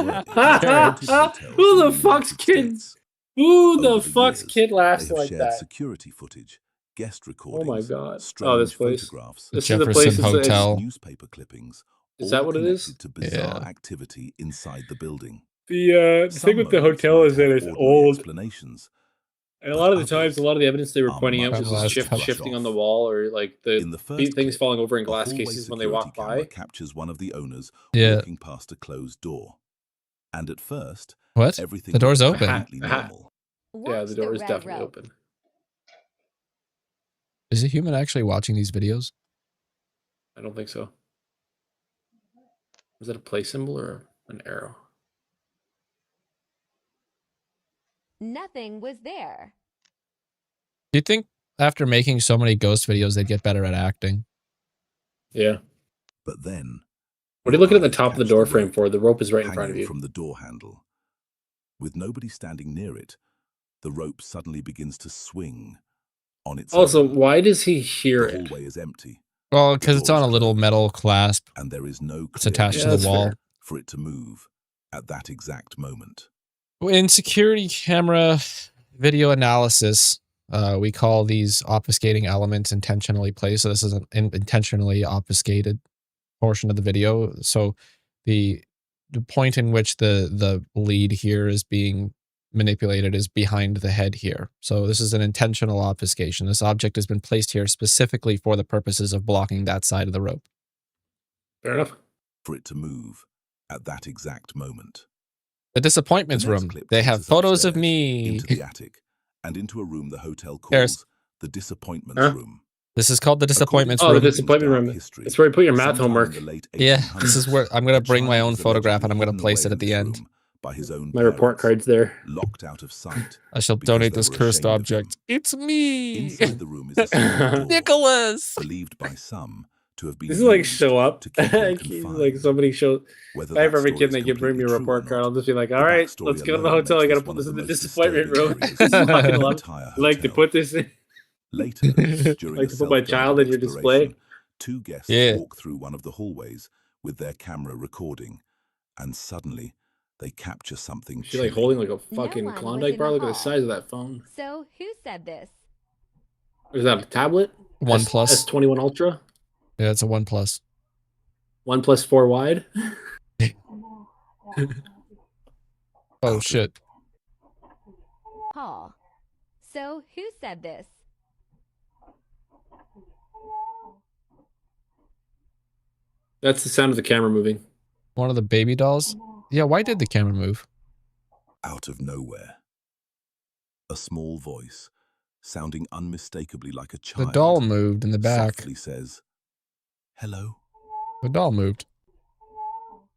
B: the fuck's kids? Who the fuck's kid laughs
E: They have
B: like
E: shared
B: that?
E: security footage, guest
B: Oh
E: recordings,
B: my god!
E: strange
B: Oh, this place.
E: photographs,
B: This is the
A: Jefferson
B: place.
A: Hotel.
E: newspaper clippings.
B: Is
E: all
B: that what it is?
E: connected to bizarre
A: Yeah.
E: activity inside the building.
B: The
E: Some
B: thing with the
E: moments
B: hotel
E: might
B: is that
E: have
B: it's
E: ordinary
B: old,
E: explanations.
B: and a lot of the
E: others
B: times, a lot of the evidence they were
E: are
B: pointing out
E: much
B: was
A: more
B: just
A: brush
B: shifting on the
E: off.
B: wall, or like
E: In the
B: the
E: first
B: things
E: clip,
B: falling over in
E: a
B: glass
E: hallway
B: cases when they
E: security
B: walk
E: camera
B: by.
E: captures one of the owners
A: Yeah.
E: walking past a closed door. And at first,
A: What?
E: everything
A: The door's
E: was
A: open.
E: completely normal.
B: Yeah, the door is definitely open.
A: Is a human actually watching these videos?
B: I don't think so. Was it a play symbol or an arrow?
F: Nothing was there.
A: Do you think after making so many ghost videos, they'd get better at acting?
B: Yeah.
E: But then,
B: What are you looking at the
E: eyes
B: top of the
E: catch
B: door
E: the
B: frame
E: rope
B: for? The rope is right in front of
E: hanging
B: you.
E: from the door handle. With nobody standing near it, the rope suddenly begins to swing on its
B: Also,
E: own.
B: why does he hear
E: The
B: it?
E: hallway is empty,
A: Well,
E: The
A: because it's
E: door
A: on
E: is
A: a little
E: closed.
A: metal clasp.
E: and there is no
A: It's
E: clear
A: attached
B: Yeah,
A: to the
B: that's
A: wall.
B: fair.
E: for it to move at that exact moment.
A: In security camera video analysis, we call these obfuscating elements intentionally placed. So this is an intentionally obfuscated portion of the video. So the point in which the lead here is being manipulated is behind the head here. So this is an intentional obfuscation. This object has been placed here specifically for the purposes of blocking that side of the rope.
B: Fair enough.
E: For it to move at that exact moment.
A: The disappointments
E: The next
A: room.
E: clip
A: They
E: takes
A: have
E: us
A: photos of
E: upstairs,
A: me.
E: into the attic, and into a room the hotel
A: There's-
E: calls the disappointments
B: Huh?
E: room.
A: This is called the disappointments
B: Oh, the
A: room.
B: disappointment room.
E: History,
B: It's where you put your math
E: sometime in
B: homework.
E: the late
A: Yeah,
E: 1800s,
A: this is where I'm going
E: a
A: to bring my
E: child
A: own
E: was
A: photograph and I'm going to
E: allegedly
A: place it
E: hidden
A: at the
E: away in
A: end.
E: this room by his own
B: My report
E: parents,
B: card's there.
E: locked out of sight.
A: I shall
E: because
A: donate
E: they
A: this
E: were
A: cursed
E: ashamed of
A: object.
E: him.
A: It's me,
E: Inside the room is a secret door,
A: Nicholas.
E: believed by some to have been
B: This is like
E: used
B: show up.
E: to keep him
B: Like
E: confined.
B: somebody show.
E: Whether
B: If I ever
E: that
B: have a kid and
E: story
B: they
E: is
B: give bring me a
E: completely true or
B: report card,
E: not,
B: I'll just be like,
E: the
B: all right,
E: backstory
B: let's go to the
E: alone
B: hotel. I
E: makes
B: gotta
E: this
B: put
E: one
B: this
E: of
B: in
E: the
B: the
E: most
B: disappointment
E: disturbing
B: room.
E: areas
B: This is
E: in
B: fucking
E: the
B: love.
E: entire
B: I like to
E: hotel.
B: put this in.
E: Later, during
B: Like
E: a
B: to put my
E: self-guided
B: child in your display.
E: exploration, two guests
A: Yeah.
E: walk through one of the hallways with their camera recording, and suddenly they capture something
B: She's like
E: chilling.
B: holding like a
F: No
B: fucking
F: one was
B: Klondike
F: in
B: bar.
F: the
B: Look at the
F: hall.
B: size of that phone.
F: So who said this?
B: Is that a tablet?
A: OnePlus.
B: S21 Ultra.
A: Yeah, it's a OnePlus.
B: 1+4 wide.
A: Oh shit.
F: Hall. So who said this?
B: That's the sound of the camera moving.
A: One of the baby dolls. Yeah, why did the camera move?
E: Out of nowhere, a small voice, sounding unmistakably like a
A: The
E: child,
A: doll moved in the back.
E: softly says, "Hello."
A: The doll moved.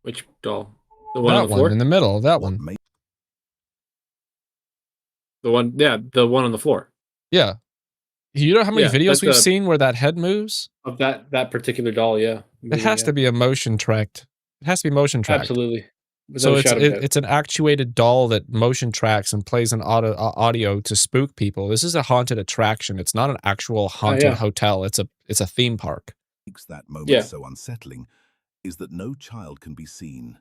B: Which doll? The one on
A: That
B: the floor?
A: one in the middle. That
E: What
A: one.
E: made
B: The one, yeah, the one on the floor.
A: Yeah. You know how many
B: Yeah,
A: videos
B: that's
A: we've
B: a-
A: seen where that head moves?
B: Of that particular doll, yeah.
A: It has to be a motion tracked. It has to be motion tracked.
B: Absolutely. Without
A: So
B: a
A: it's
B: shadow of doubt.
A: it's an actuated doll that motion tracks and plays an audio to spook people. This is a haunted attraction. It's not an actual haunted
B: yeah.
A: hotel. It's a theme park.
E: makes that moment
B: Yeah.
E: so unsettling is that no child can be seen.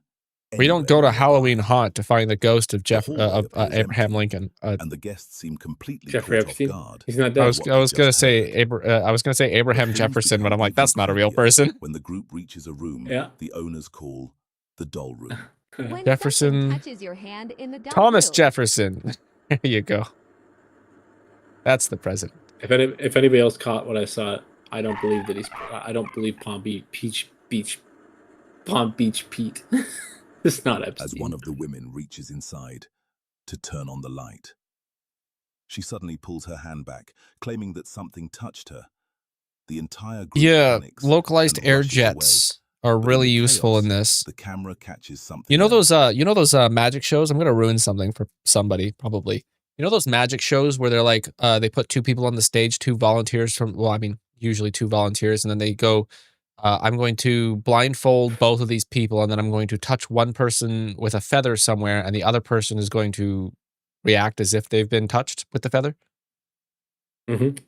A: We don't go to
E: anywhere
A: Halloween
E: nearby,
A: Haunt to find the ghost of
E: hallway appears
A: Abraham
E: empty.
A: Lincoln.
E: and the guests seem completely
B: Jeffrey
E: caught
B: Epstein.
E: off guard.
B: He's not
A: I
B: dead.
A: was
E: what
A: I
E: they
A: was gonna
E: just
A: say
E: heard.
A: I was gonna say Abraham
E: Things
A: Jefferson, but
E: become
A: I'm like, that's
E: even
A: not a real
E: creepier
A: person.
E: When the group reaches a room,
B: Yeah.
E: the owners call the doll room.
F: When
A: Jefferson-
F: something touches your hand in the doll
A: Thomas
F: room.
A: Jefferson. There you go. That's the president.
B: If anybody else caught what I saw, I don't believe that I don't believe Palm Beach Pete. It's not Epstein.
E: As one of the women reaches inside to turn on the light, she suddenly pulls her hand back, claiming that something touched her. The entire group
A: Yeah,
E: panics
A: localized
E: and
A: air
E: rushes away.
A: jets are
E: But in
A: really
E: the
A: useful in
E: chaos,
A: this.
E: The camera catches something.
A: You know
E: else.
A: those magic shows? I'm gonna ruin something for somebody, probably. You know those magic shows where they're like, they put two people on the stage, two volunteers from, well, I mean, usually two volunteers, and then they go, I'm going to blindfold both of these people, and then I'm going to touch one person with a feather somewhere, and the other person is going to react as if they've been touched with the feather.
B: Mhm.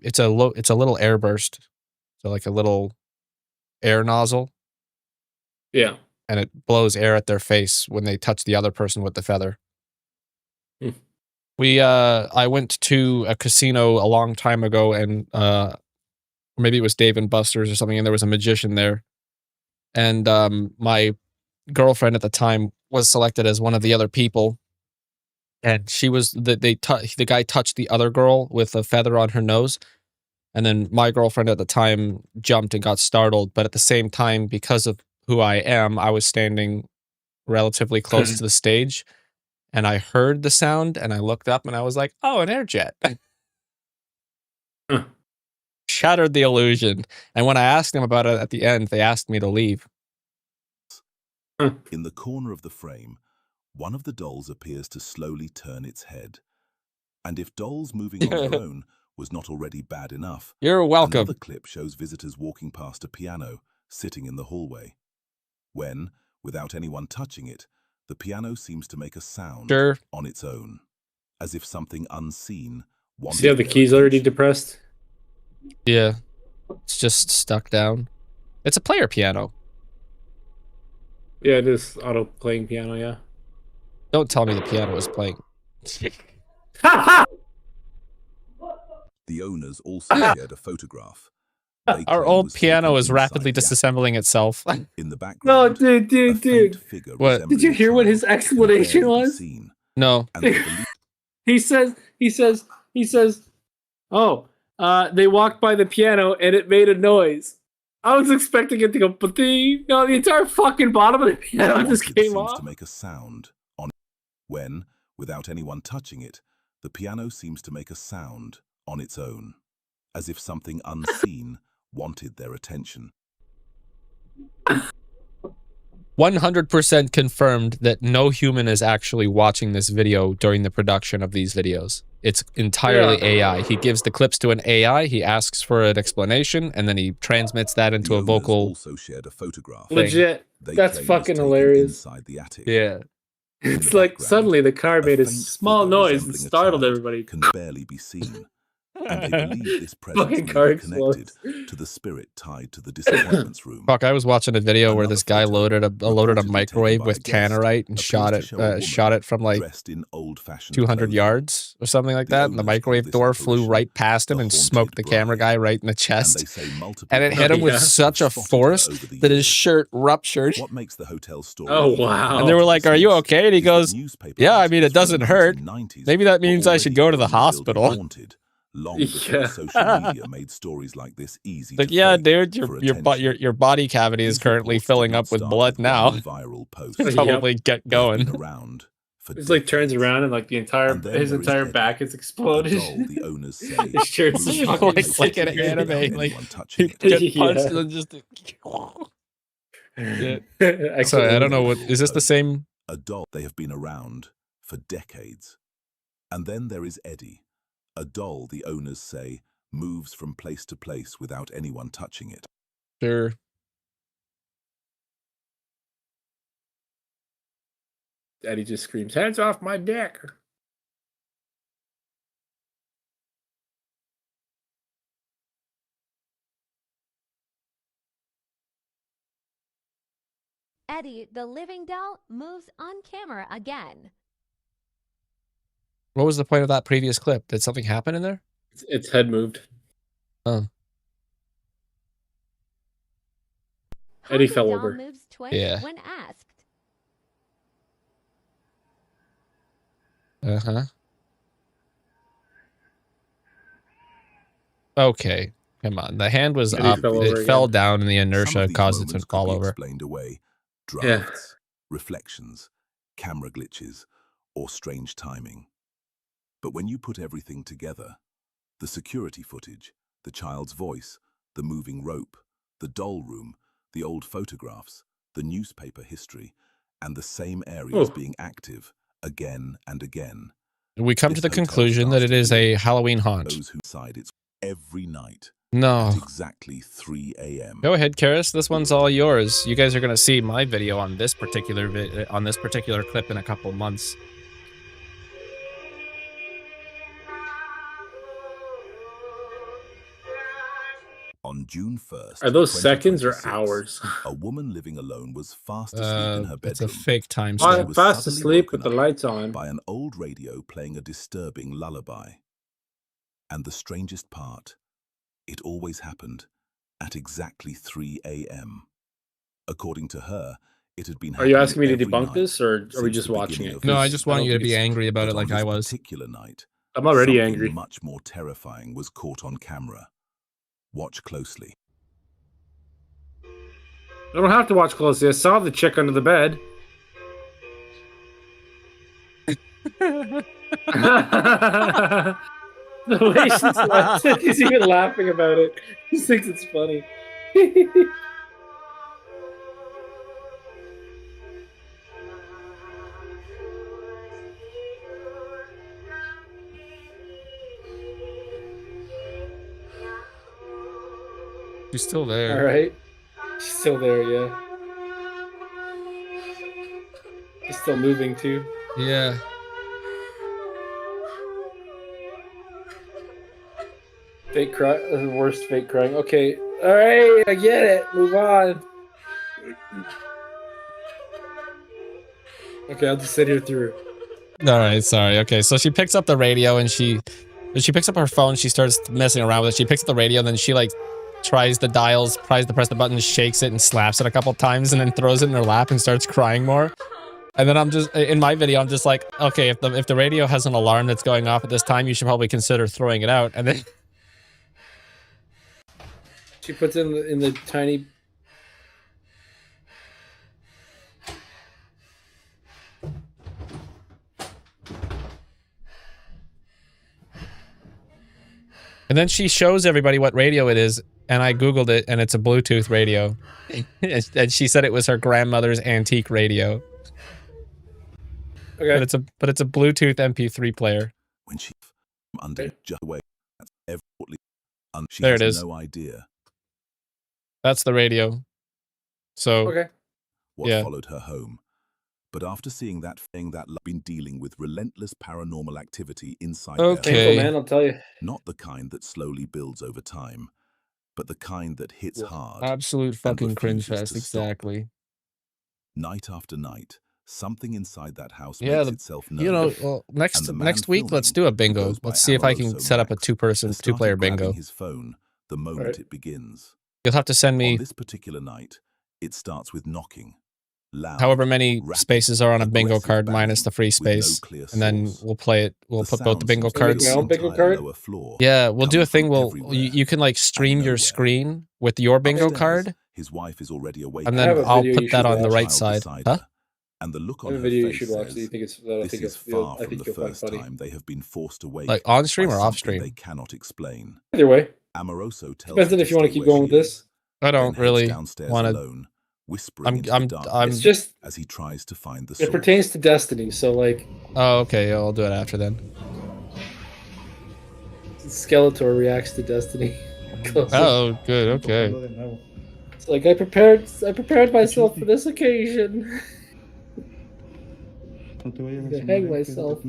A: It's a little air burst, so like a little air nozzle,
B: Yeah.
A: and it blows air at their face when they touch the other person with the feather.
B: Hmm.
A: I went to a casino a long time ago, and maybe it was Dave and Buster's or something, and there was a magician there. And my girlfriend at the time was selected as one of the other people, and she was the guy touched the other girl with a feather on her nose, and then my girlfriend at the time jumped and got startled. But at the same time, because of who I am, I was standing relatively close to the stage, and I heard the sound, and I looked up, and I was like, "Oh, an air jet." Shattered the illusion. And when I asked them about it at the end, they asked me to leave.
E: In the corner of the frame, one of the dolls appears to slowly turn its head. And if dolls moving on their own was not already bad enough,
A: You're welcome.
E: another clip shows visitors walking past a piano sitting in the hallway. When, without anyone touching it, the piano seems to make a sound on its own, as if something unseen wanted
B: See how the
E: their
B: key's already
E: attention.
B: depressed?
A: Yeah. It's just stuck down. It's a player piano.
B: Yeah, it is auto-playing piano, yeah.
A: Don't tell me the piano is playing.
E: The owners also shared a photograph. They
A: Our
E: claim
A: old
E: was
A: piano
E: taken
A: is rapidly
E: inside the attic.
A: disassembling itself.
E: In the
B: No,
E: background,
B: dude,
E: a faint figure
A: What?
E: resembling
B: Did you
E: a
B: hear what his
E: child
B: explanation
E: can barely be
B: was?
E: seen,
A: No.
E: and they believe
B: He says, oh, they walked by the piano and it made a noise. I was expecting it to go, but the entire fucking bottom of the piano just
E: wanted
B: came
E: seems
B: off.
E: to make a sound on it. When, without anyone touching it, the piano seems to make a sound on its own, as if something unseen wanted their attention.
A: 100% confirmed that no human is actually watching this video during the production of these videos. It's entirely AI. He gives the clips to an AI, he asks for an explanation, and then he transmits that into
E: The
A: a
E: owners
A: vocal.
E: also shared a photograph.
B: Legit.
E: They
B: That's
E: claim was
B: fucking
E: taken
B: hilarious.
E: inside the attic.
A: Yeah.
E: In
B: It's
E: the
B: like
E: background,
B: suddenly the car made a
E: faint
B: small
E: figure
B: noise and
E: resembling a
B: startled
E: child
B: everybody.
E: can barely be seen, and they believe this presence
B: Fucking
E: may
B: car
E: be connected
B: explodes.
E: to the spirit tied to the disappointments room.
A: Fuck, I was watching a video where
E: Another
A: this guy
E: photo,
A: loaded a
E: reportedly
A: microwave
E: taken by
A: with
E: a guest,
A: Tannerite and
E: appears to show a
A: shot it from like
E: dressed in old-fashioned
A: 200
E: clothing.
A: yards or something like
E: The
A: that, and the
E: owners call
A: microwave
E: this
A: door flew
E: apparition
A: right past him
E: the
A: and
E: haunted
A: smoked the camera
E: bride.
A: guy right in the
E: And
A: chest.
E: they say multiple
A: And it hit him with
B: yeah.
A: such a
E: have spotted her
A: force
E: over the
A: that his
E: years.
A: shirt ruptured.
E: What makes the hotel story
B: Oh,
E: even
B: wow.
E: harder
A: And they were
E: to
A: like, "Are you
E: dismiss
A: okay?" And he
E: is that
A: goes,
E: newspaper
A: "Yeah, I mean, it
E: articles from the
A: doesn't hurt.
E: 1990s
A: Maybe that
E: were
A: means I should
E: already
A: go to the
E: calling building
A: hospital."
E: haunted, long before
B: Yeah.
E: social media made stories like this easy
A: Like,
E: to
A: yeah,
E: fake
A: dude,
E: for
A: your
E: attention.
A: body cavity is
E: These
A: currently
E: reports did
A: filling
E: not
A: up with
E: start
A: blood
E: with
A: now.
E: one viral post.
B: Yep.
A: Probably get
E: They have been
A: going.
E: around for
B: It's like turns
E: decades.
B: around and like
E: And then
B: his
E: there is
B: entire
E: Eddie,
B: back is
E: a
B: exploded.
E: doll the owners say
B: His shirt's
E: moves
B: just
E: from
B: fucking
E: place to
A: like an
E: place
A: anime,
E: without
A: like
E: anyone touching
A: he
E: it.
A: get punched
B: Yeah.
A: and just. Shit.
B: I
A: Sorry, I
B: couldn't
A: don't know
B: believe
A: what
B: it.
A: is this the same?
E: A doll they have been around for decades. And then there is Eddie, a doll the owners say moves from place to place without anyone touching it.
A: Sure.
B: Eddie just screams, "Hands off my dick!"
F: Eddie, the living doll, moves on camera again.
A: What was the point of that previous clip? Did something happen in there?
B: Its head moved.
A: Oh,
B: Eddie
F: How
B: fell
F: the
B: over.
F: doll moves twice
A: Yeah.
F: when asked.
A: uh-huh. Okay, come on. The hand was
B: Eddie
A: up.
B: fell
A: It
B: over
A: fell
B: again.
A: down, and the
E: Some
A: inertia
E: of these
A: caused it to
E: moments could
A: fall
E: be
A: over.
E: explained away.
B: Yeah.
E: Drafts, reflections, camera glitches, or strange timing. But when you put everything together, the security footage, the child's voice, the moving rope, the doll room, the old photographs, the newspaper history, and the same areas
B: Oh.
E: being active again and again,
A: We come
E: this
A: to the
E: hotel
A: conclusion that
E: starts
A: it
E: to
A: is
E: feel
A: a Halloween haunt.
E: those who decide it's every night
A: No.
E: at exactly 3 a.m.
A: Go ahead, Karis. This one's all yours. You guys are gonna see my video on this particular clip in a couple months.
E: On June 1st,
B: Are those seconds or
E: 2026,
B: hours?
E: a woman living alone was fast asleep in her
A: It's a
E: bedroom.
A: fake timestamp.
E: She
B: I'm
E: was
B: fast
E: suddenly
B: asleep
E: woken
B: with the
E: up
B: lights on.
E: by an old radio playing a disturbing lullaby. And the strangest part, it always happened at exactly 3 a.m. According to her, it had been
B: Are you
E: happening
B: asking me to
E: every
B: debunk
E: night
B: this, or are we
E: since
B: just
E: the
B: watching
E: beginning
B: it?
E: of
A: No, I
E: this
A: just
B: I
A: want
B: don't
A: you to
B: think
A: be
B: it's-
A: angry about it
E: But
A: like
E: on
A: I
E: this
A: was.
E: particular night,
B: I'm already
E: something
B: angry.
E: much more terrifying was caught on camera. Watch closely.
B: I don't have to watch closely. I saw the chick under the bed. The way she's even laughing about it. He thinks it's funny.
A: She's still there.
B: All right. She's still there, yeah. She's still moving too.
A: Yeah.
B: Fake cry, worst fake crying. Okay, all right, I get it. Move on. Okay, I'll just sit here through.
A: All right, sorry. Okay, so she picks up the radio and she picks up her phone. She starts messing around with it. She picks up the radio and then she like tries the dials, tries to press the button, shakes it and slaps it a couple times and then throws it in her lap and starts crying more. And then I'm just in my video. I'm just like, okay, if the radio has an alarm that's going off at this time, you should probably consider throwing it out. And then
B: She puts in the tiny.
A: And then she shows everybody what radio it is, and I googled it, and it's a Bluetooth radio. And she said it was her grandmother's antique radio.
B: Okay.
A: But it's a Bluetooth MP3 player.
E: When she under just away, that's effortlessly. She
A: There
E: has
A: it is.
E: no idea
A: That's the radio. So
B: Okay.
E: what
A: Yeah.
E: followed her home. But after seeing that thing that been dealing with relentless paranormal activity inside
A: Okay.
E: their
B: Painful,
E: home,
B: man. I'll tell you.
E: not the kind that slowly builds over time, but the kind that hits
B: Yeah.
E: hard.
A: absolute fucking cringe
E: refuses
A: fest.
E: to stop.
A: Exactly.
E: Night after night, something inside that house
A: Yeah,
E: makes itself known.
A: You know, well,
E: And
A: next
E: the man
A: next week, let's
E: filming,
A: do a
E: who
A: bingo.
E: goes by
A: Let's see if I can
E: Amoroso
A: set up a
E: Max,
A: two-player
E: has started
A: bingo.
E: grabbing his phone the moment
B: Right.
E: it begins.
A: You'll have to send
E: On
A: me
E: this particular night, it starts with knocking, loud,
A: however many
E: rapid,
A: spaces are on a bingo
E: aggressive
A: card
E: banging
A: minus the free
E: with no
A: space,
E: clear
A: and then
E: source.
A: we'll play it. We'll
E: The
A: put both the
E: sound
A: bingo
E: seems to
B: cards.
E: fill
B: My
E: the
B: own bingo
E: entire
B: card?
E: lower floor,
A: Yeah, we'll do
E: coming
A: a thing.
E: from
A: We'll
E: everywhere
A: you can like stream your
E: nowhere.
A: screen with your bingo
E: Upstairs,
A: card,
E: his wife is already awake,
A: and
B: I have
A: then
B: a
A: I'll
B: video you
A: put that
B: should
A: on the
B: watch.
A: right
E: child
A: side.
E: beside
A: Huh?
E: her, and the look
B: I
E: on
B: have a
E: her
B: video you
E: face
B: should watch that you
E: says,
B: think it's that I
E: this
B: think
E: is
B: you'll
E: far
B: I
E: from
B: think
E: the
B: you'll find
E: first
B: funny.
E: time they have been forced awake
A: Like on
E: by
A: stream or off
E: something they
A: stream?
E: cannot explain.
B: Either way,
E: Amoroso tells
B: depends
E: her
B: on
E: to
B: if you want to
E: stay
B: keep
E: where
B: going
E: she
B: with
E: is,
B: this.
A: I
E: then
A: don't
E: heads
A: really
E: downstairs
A: want to.
E: alone, whispering into the
A: I'm.
E: darkness
B: It's just
E: as he tries to find the
B: it
E: source.
B: pertains to Destiny, so like
A: Oh, okay. Yeah, I'll do it after then.
B: Skeletor reacts to Destiny.
A: Oh, good. Okay.
B: It's like I prepared myself for this occasion. To hang myself.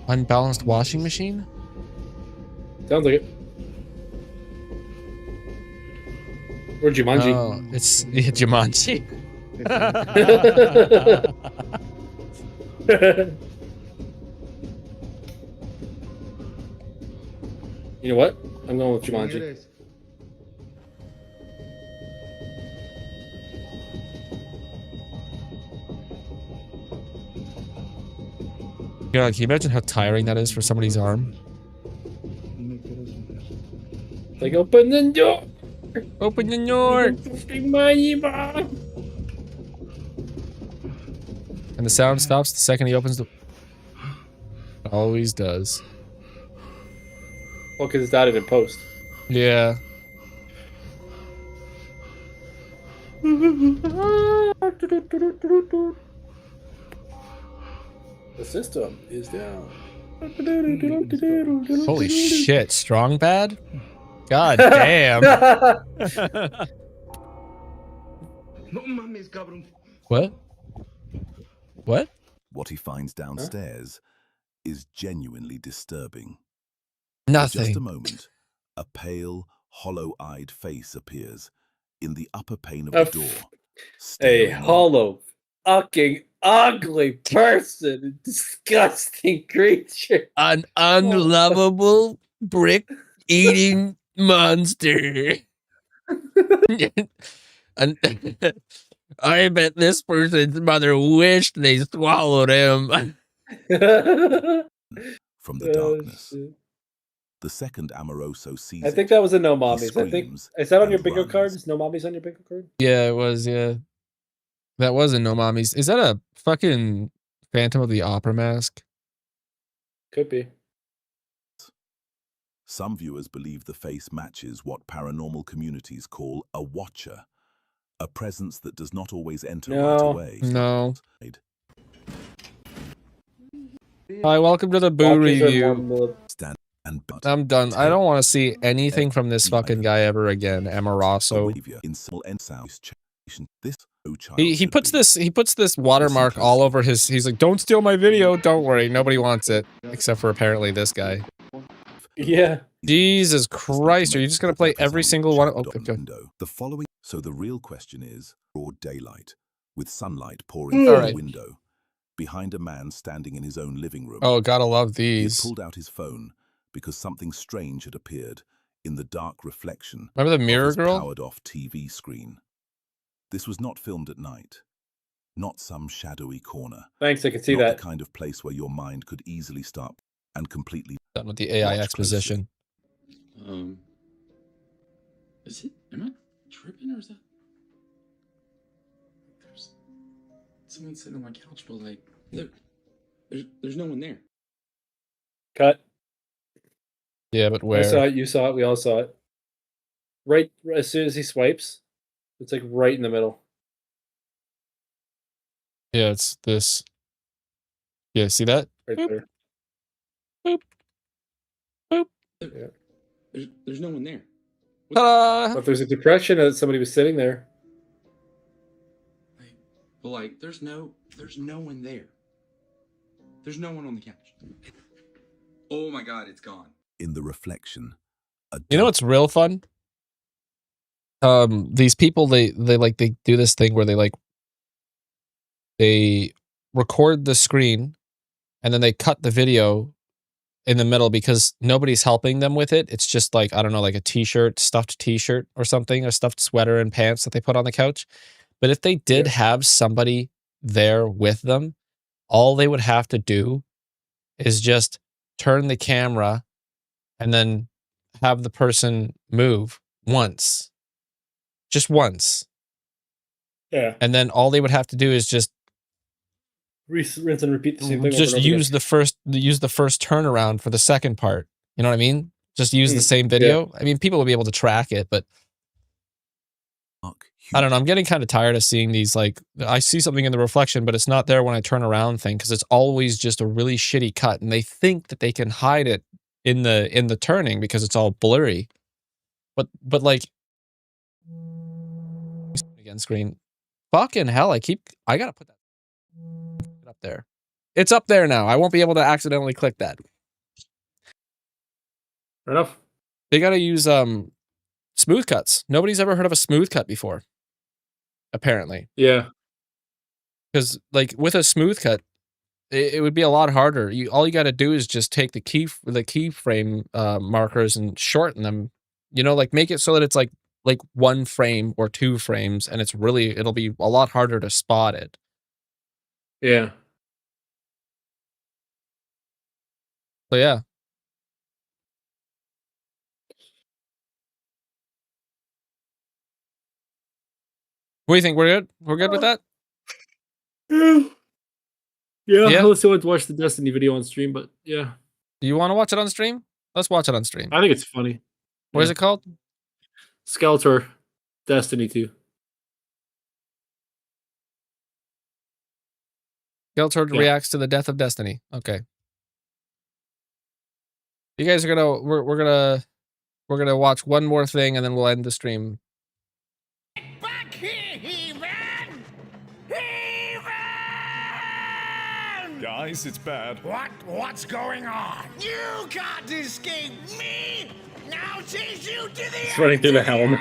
A: Unbalanced washing machine?
B: Sounds like it. Or Jumanji.
A: Oh, it's Jumanji.
B: You know what? I'm going with Jumanji.
A: God, can you imagine how tiring that is for somebody's arm?
B: Like open the door.
A: Open the door. And the sound stops the second he opens the. It always does.
B: Well, because it's added in post.
A: Yeah.
B: The system is down.
A: Holy shit, strong bad? God damn. What? What?
E: What he finds downstairs is genuinely disturbing. For just a
A: Nothing.
E: moment, a pale, hollow-eyed face appears in the upper pane of
B: A
E: the door.
B: A
E: staring in.
B: hollow, fucking ugly person, disgusting creature.
A: An unlovable brick eating monster. And I bet this person's mother wished they swallowed him.
E: From the darkness,
B: shit.
E: The second Amoroso sees
B: I think that was a no mommies. I think
E: screams
B: is that on your
E: and
B: bingo
E: runs.
B: card? Is no mommies on your bingo card?
A: Yeah, it was. Yeah, that was a no mommies. Is that a fucking Phantom of the Opera mask?
B: Could be.
E: Some viewers believe the face matches what paranormal communities call a watcher, a presence that does not always enter right
B: No.
E: away.
A: No. Hi, welcome to the Boo
B: Walkers are
A: review.
B: more
E: Stand and but
A: I'm done. I don't want to see anything from this fucking guy ever again, Amoroso.
E: in small and south this child
A: He puts this watermark all over his. He's like, "Don't steal my video. Don't worry, nobody wants it except for apparently this guy."
B: Yeah.
A: Jesus Christ, are you just gonna play every single one? Oh, okay.
E: The following. So the real question is: broad daylight, with sunlight pouring
A: All
E: through
A: right.
E: the window, behind a man standing in his own living room.
A: Oh, gotta love
E: He had
A: these.
E: pulled out his phone because something strange had appeared in the dark reflection
A: Remember the
E: of
A: mirror
E: his
A: girl?
E: powered-off TV screen. This was not filmed at night, not some shadowy corner.
B: Thanks, I can see
E: not
B: that.
E: the kind of place where your mind could easily stop and completely.
A: Done with the AI
E: Watch
A: exposition.
G: Is it? Am I tripping or is that? There's someone sitting on my couch, but like, there's no one there.
B: Cut.
A: Yeah, but
B: I
A: where?
B: saw it. You saw it. We all saw it. Right as soon as he swipes, it's like right in the middle.
A: Yeah, it's this. Yeah, see that?
B: Right
A: Boop.
B: there.
A: Boop. Boop.
B: Yeah.
G: There's no one there.
A: Ta-da!
B: But there's a depression that somebody was sitting there.
G: But like, there's no one there. There's no one on the couch. Oh my God, it's gone.
E: In the reflection,
A: You know what's real fun? These people they do this thing where they record the screen and then they cut the video in the middle because nobody's helping them with it. It's just like, I don't know, like a t-shirt, stuffed t-shirt or something, a stuffed sweater and pants that they put on the couch. But if they did have somebody there with them, all they would have to do is just turn the camera and then have the person move once. Just once.
B: Yeah.
A: And then all they would have to do is just
B: Rinse and repeat the same thing.
A: just
B: over and over
A: use the first turnaround for the second part. You know what I mean? Just use the
B: Mm,
A: same video. I mean, people will be able to track it, but I don't know. I'm getting kind of tired of seeing these, like, I see something in the reflection, but it's not there when I turn around thing, because it's always just a really shitty cut, and they think that they can hide it in the turning because it's all blurry. But like, again, screen. Fucking hell! I gotta put that up there. It's up there now. I won't be able to accidentally click that.
B: Fair enough.
A: They gotta use smooth cuts. Nobody's ever heard of a smooth cut before. Apparently.
B: Yeah.
A: Because like with a smooth cut, it would be a lot harder. All you got to do is just take the keyframe markers and shorten them. You know, like make it so that it's like 1 frame or 2 frames, and it'll be a lot harder to spot it.
B: Yeah.
A: So yeah. What do you think? We're good? We're good with that?
B: Yeah. Let's see. Watch the Destiny video on stream, but yeah.
A: Do you want to watch it on stream? Let's watch it on stream.
B: I think it's funny.
A: What is it called?
B: Skeletor Destiny 2.
A: Skeletor reacts to the death of Destiny. Okay. You guys are we're gonna watch one more thing and then we'll end the stream.
H: Back here, He-Man! He-Man!
I: Guys, it's bad.
H: What's going on? You can't escape me! Now chase you to the
B: It's running through the helm.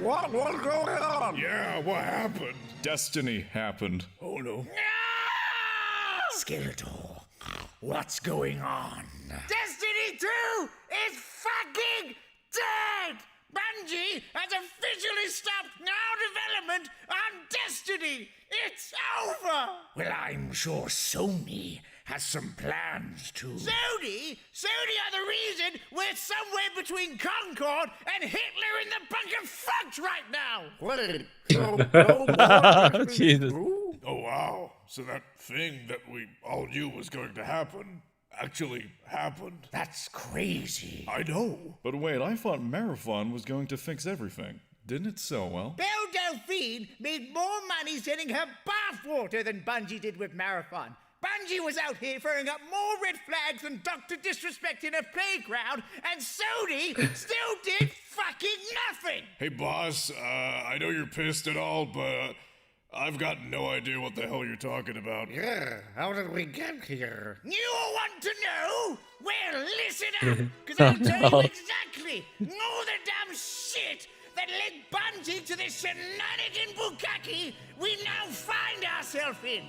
H: What's going on?
I: Yeah, what happened? Destiny happened. Oh no.
H: Skeletor, what's going on? Destiny 2 is fucking dead! Bungie has officially stopped now development on Destiny! It's over! Well, I'm sure Sony has some plans to... Sony are the reason we're somewhere between Concord and Hitler in the bunker fucked right now!
A: Jesus.
I: Oh, wow. So that thing that we all knew was going to happen actually happened.
H: That's crazy.
I: I know. But wait, I thought Marathon was going to fix everything. Didn't it sell well?
H: Belle Delphine made more money selling her bathwater than Bungie did with Marathon. Bungie was out here throwing up more red flags than Dr. Disrespect in a playground, and Sony still did fucking nothing!
I: Hey, boss, I know you're pissed and all, but I've got no idea what the hell you're talking about.
H: Yeah, how did we get here? You want to know? Well, listen up, because I'll tell you exactly all the damn shit that led Bungie to this shenanigan bukkake we now find ourselves in.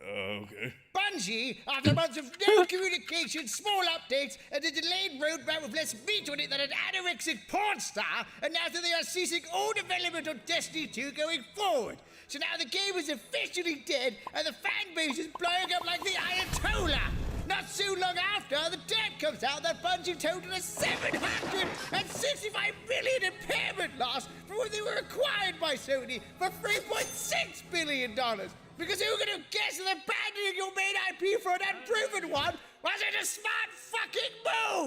I: Okay.
H: Bungie, after months of no communication, small updates, and a delayed roadmap with less meat on it than an anorexic porn star, announced that they are ceasing all development on Destiny 2 going forward. So now the game is officially dead, and the fan base is blowing up like the Ayatollah. Not so long after, the debt comes out that Bungie totaled a $765 million impairment loss for when they were acquired by Sony for $3.6 billion. Because who could have guessed that abandoning your main IP for an unproven one wasn't a smart fucking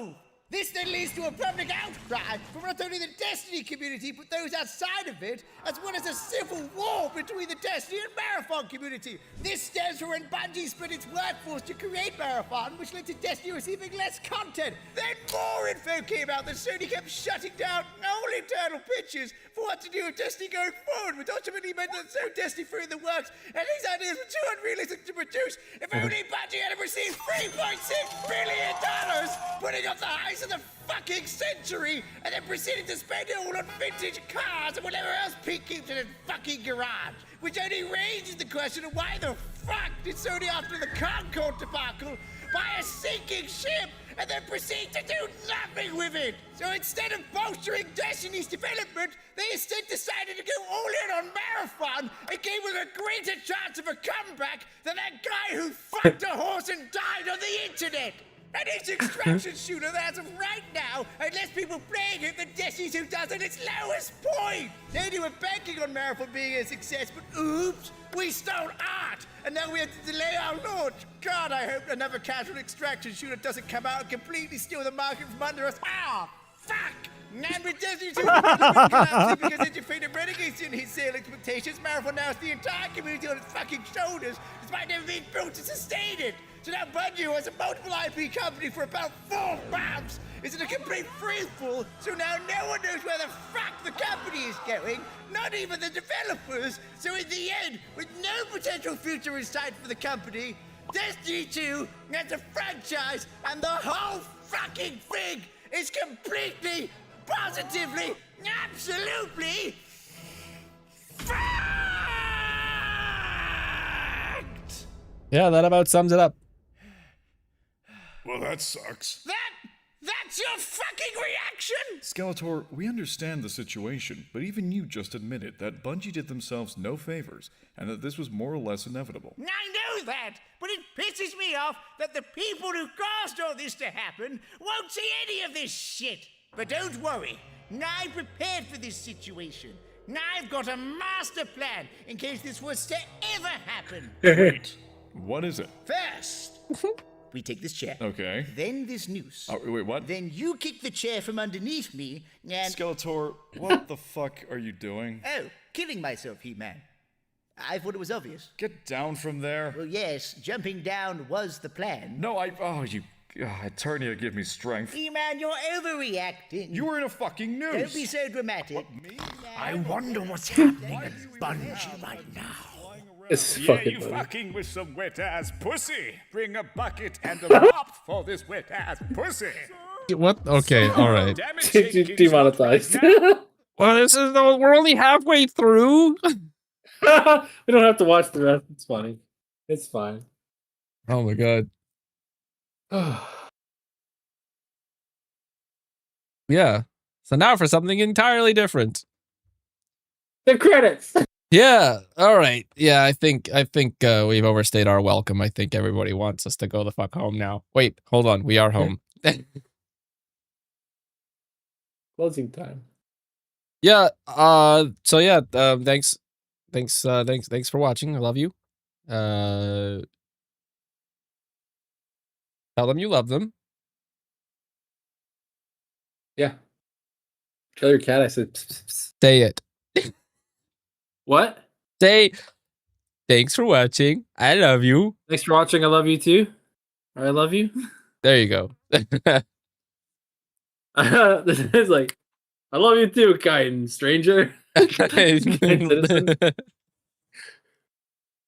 H: move? This then leads to a public outcry from not only the Destiny community, but those outside of it, as well as a civil war between the Destiny and Marathon community. This stems from when Bungie split its workforce to create Marathon, which led to Destiny receiving less content. Then more info came out that Sony kept shutting down all internal pitches for what to do with Destiny going forward, which ultimately meant that so Destiny threw in the works, and these ideas were too unrealistic to produce. If only Bungie had received $3.6 billion, putting up the highs of the fucking century, and then proceeding to spend it all on vintage cars and whatever else Pete keeps in his fucking garage. Which only raises the question of why the fuck did Sony, after the Concord debacle, buy a sinking ship and then proceed to do nothing with it? So instead of bolstering Destiny's development, they instead decided to go all in on Marathon and gave us a greater chance of a comeback than that guy who fucked a horse and died on the internet. And each extraction shooter that as of right now, unless people playing it, the Destiny 2 does at its lowest point. They were banking on Marathon being a success, but oops, we stole art, and now we have to delay our launch. God, I hope another casual extraction shooter doesn't come out and completely steal the market from under us. Ah, fuck! And with Destiny 2 collapsing because its defeated renegades didn't hit sale expectations, Marathon now has the entire community on its fucking shoulders, despite never being built to sustain it. So now Bungie, as a multiple IP company for about 4 months, is in a complete freefall, so now no one knows where the fuck the company is going, not even the developers. So in the end, with no potential future in sight for the company, Destiny 2 as a franchise and the whole fucking thing is completely, positively, absolutely fucked!
A: Yeah, that about sums it up.
I: Well, that sucks.
H: That's your fucking reaction?
I: Skeletor, we understand the situation, but even you just admitted that Bungie did themselves no favors, and that this was more or less inevitable.
H: I know that, but it pisses me off that the people who caused all this to happen won't see any of this shit. But don't worry, I'm prepared for this situation. I've got a master plan in case this was to ever happen.
I: Wait, what is it?
H: First, we take this chair.
I: Okay.
H: Then this noose.
I: Oh, wait, what?
H: Then you kick the chair from underneath me, and...
I: Skeletor, what the fuck are you doing?
H: Oh, killing myself, He-Man. I thought it was obvious.
I: Get down from there.
H: Well, yes, jumping down was the plan.
I: No, Eternia, give me strength.
H: He-Man, you're overreacting.
I: You were in a fucking noose.
H: Don't be so dramatic.
I: What, me?
H: I wonder what's happening at Bungie right now.
B: It's
J: Yeah,
B: fucking
J: you
B: funny.
J: fucking with some wet-ass pussy. Bring a bucket and a mop for this wet-ass pussy.
A: What? Okay, all right.
J: Damn it, Jenkins,
B: Demonetized.
J: right now.
A: Well, we're only halfway through.
B: We don't have to watch the rest. It's funny. It's fine.
A: Oh my god. Yeah. So now for something entirely different.
B: The credits.
A: Yeah. All right. Yeah, I think we've overstayed our welcome. I think everybody wants us to go the fuck home now. Wait, hold on. We are home.
B: Closing time.
A: Yeah. So yeah. Thanks for watching. I love you. Tell them you love them.
B: Yeah. Tell your cat I said pss, pss, pss.
A: Say it.
B: What?
A: Say thanks for watching. I love you.
B: Thanks for watching. I love you too. Or I love you.
A: There you go.
B: This is like, I love you too, kind stranger. Kind citizen.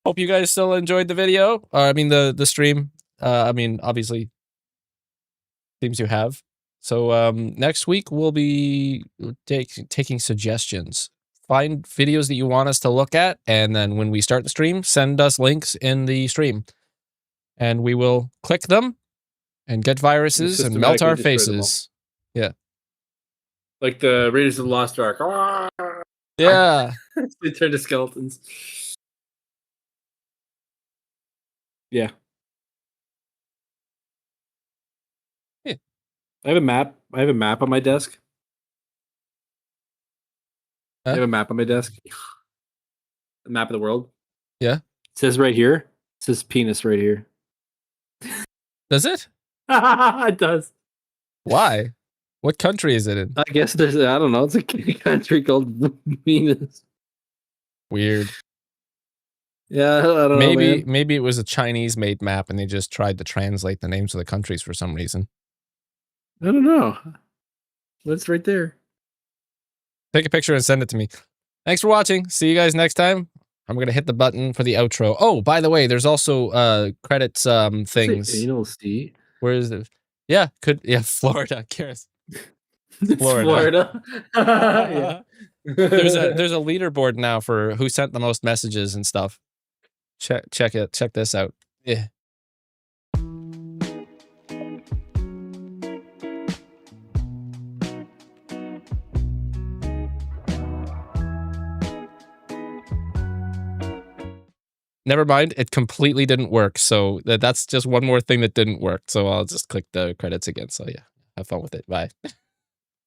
A: Hope you guys still enjoyed the video. I mean the stream. I mean, obviously, seems you have. So next week we'll be taking suggestions. Find videos that you want us to look at, and then when we start the stream, send us links in the stream, and we will click them and get viruses and melt our faces. Yeah,
B: like the Raiders of the Lost Ark.
A: yeah.
B: They turn to skeletons. Yeah.
A: Yeah.
B: I have a map. I have a map on my desk.
A: Huh?
B: I have a map on my desk. A map of the world.
A: Yeah.
B: It says right here. It says penis right here.
A: Does it?
B: It does.
A: Why? What country is it in?
B: I guess there's, I don't know. It's a country called Venus.
A: Weird.
B: Yeah, I don't know. Man.
A: Maybe it was a Chinese-made map and they just tried to translate the names of the countries for some reason.
B: I don't know. What's right there?
A: Take a picture and send it to me. Thanks for watching. See you guys next time. I'm gonna hit the button for the outro. Oh, by the way, there's also credits things.
B: Anal state.
A: Where is it? Yeah, Florida. Curious.
B: Florida. Yeah.
A: There's a leaderboard now for who sent the most messages and stuff. Check it. Check this out. Yeah. Never mind, it completely didn't work. So that's just one more thing that didn't work. So I'll just click the credits again. So yeah, have fun with it. Bye.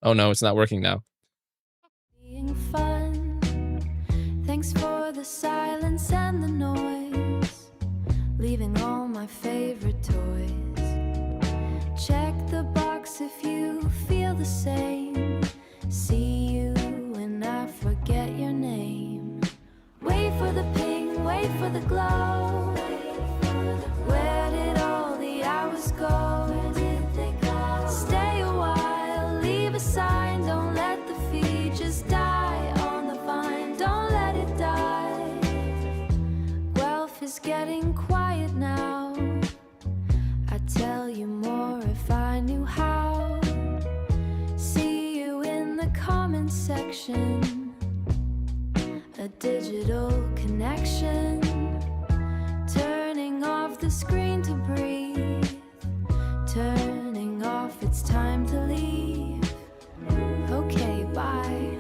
A: Oh no, it's not working now.
K: Being fun. Thanks for the silence and the noise. Leaving all my favorite toys. Check the box if you feel the same. See you when I forget your name. Wait for the ping, wait for the glow. Where did all the hours go? Stay a while, leave a sign. Don't let the feed just die on the vine. Don't let it die. Guelph is getting quiet now. I'd tell you more if I knew how. See you in the comments section. A digital connection, turning off the screen to breathe, turning off, it's time to leave. Okay, bye.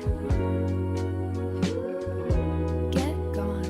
K: Get gone.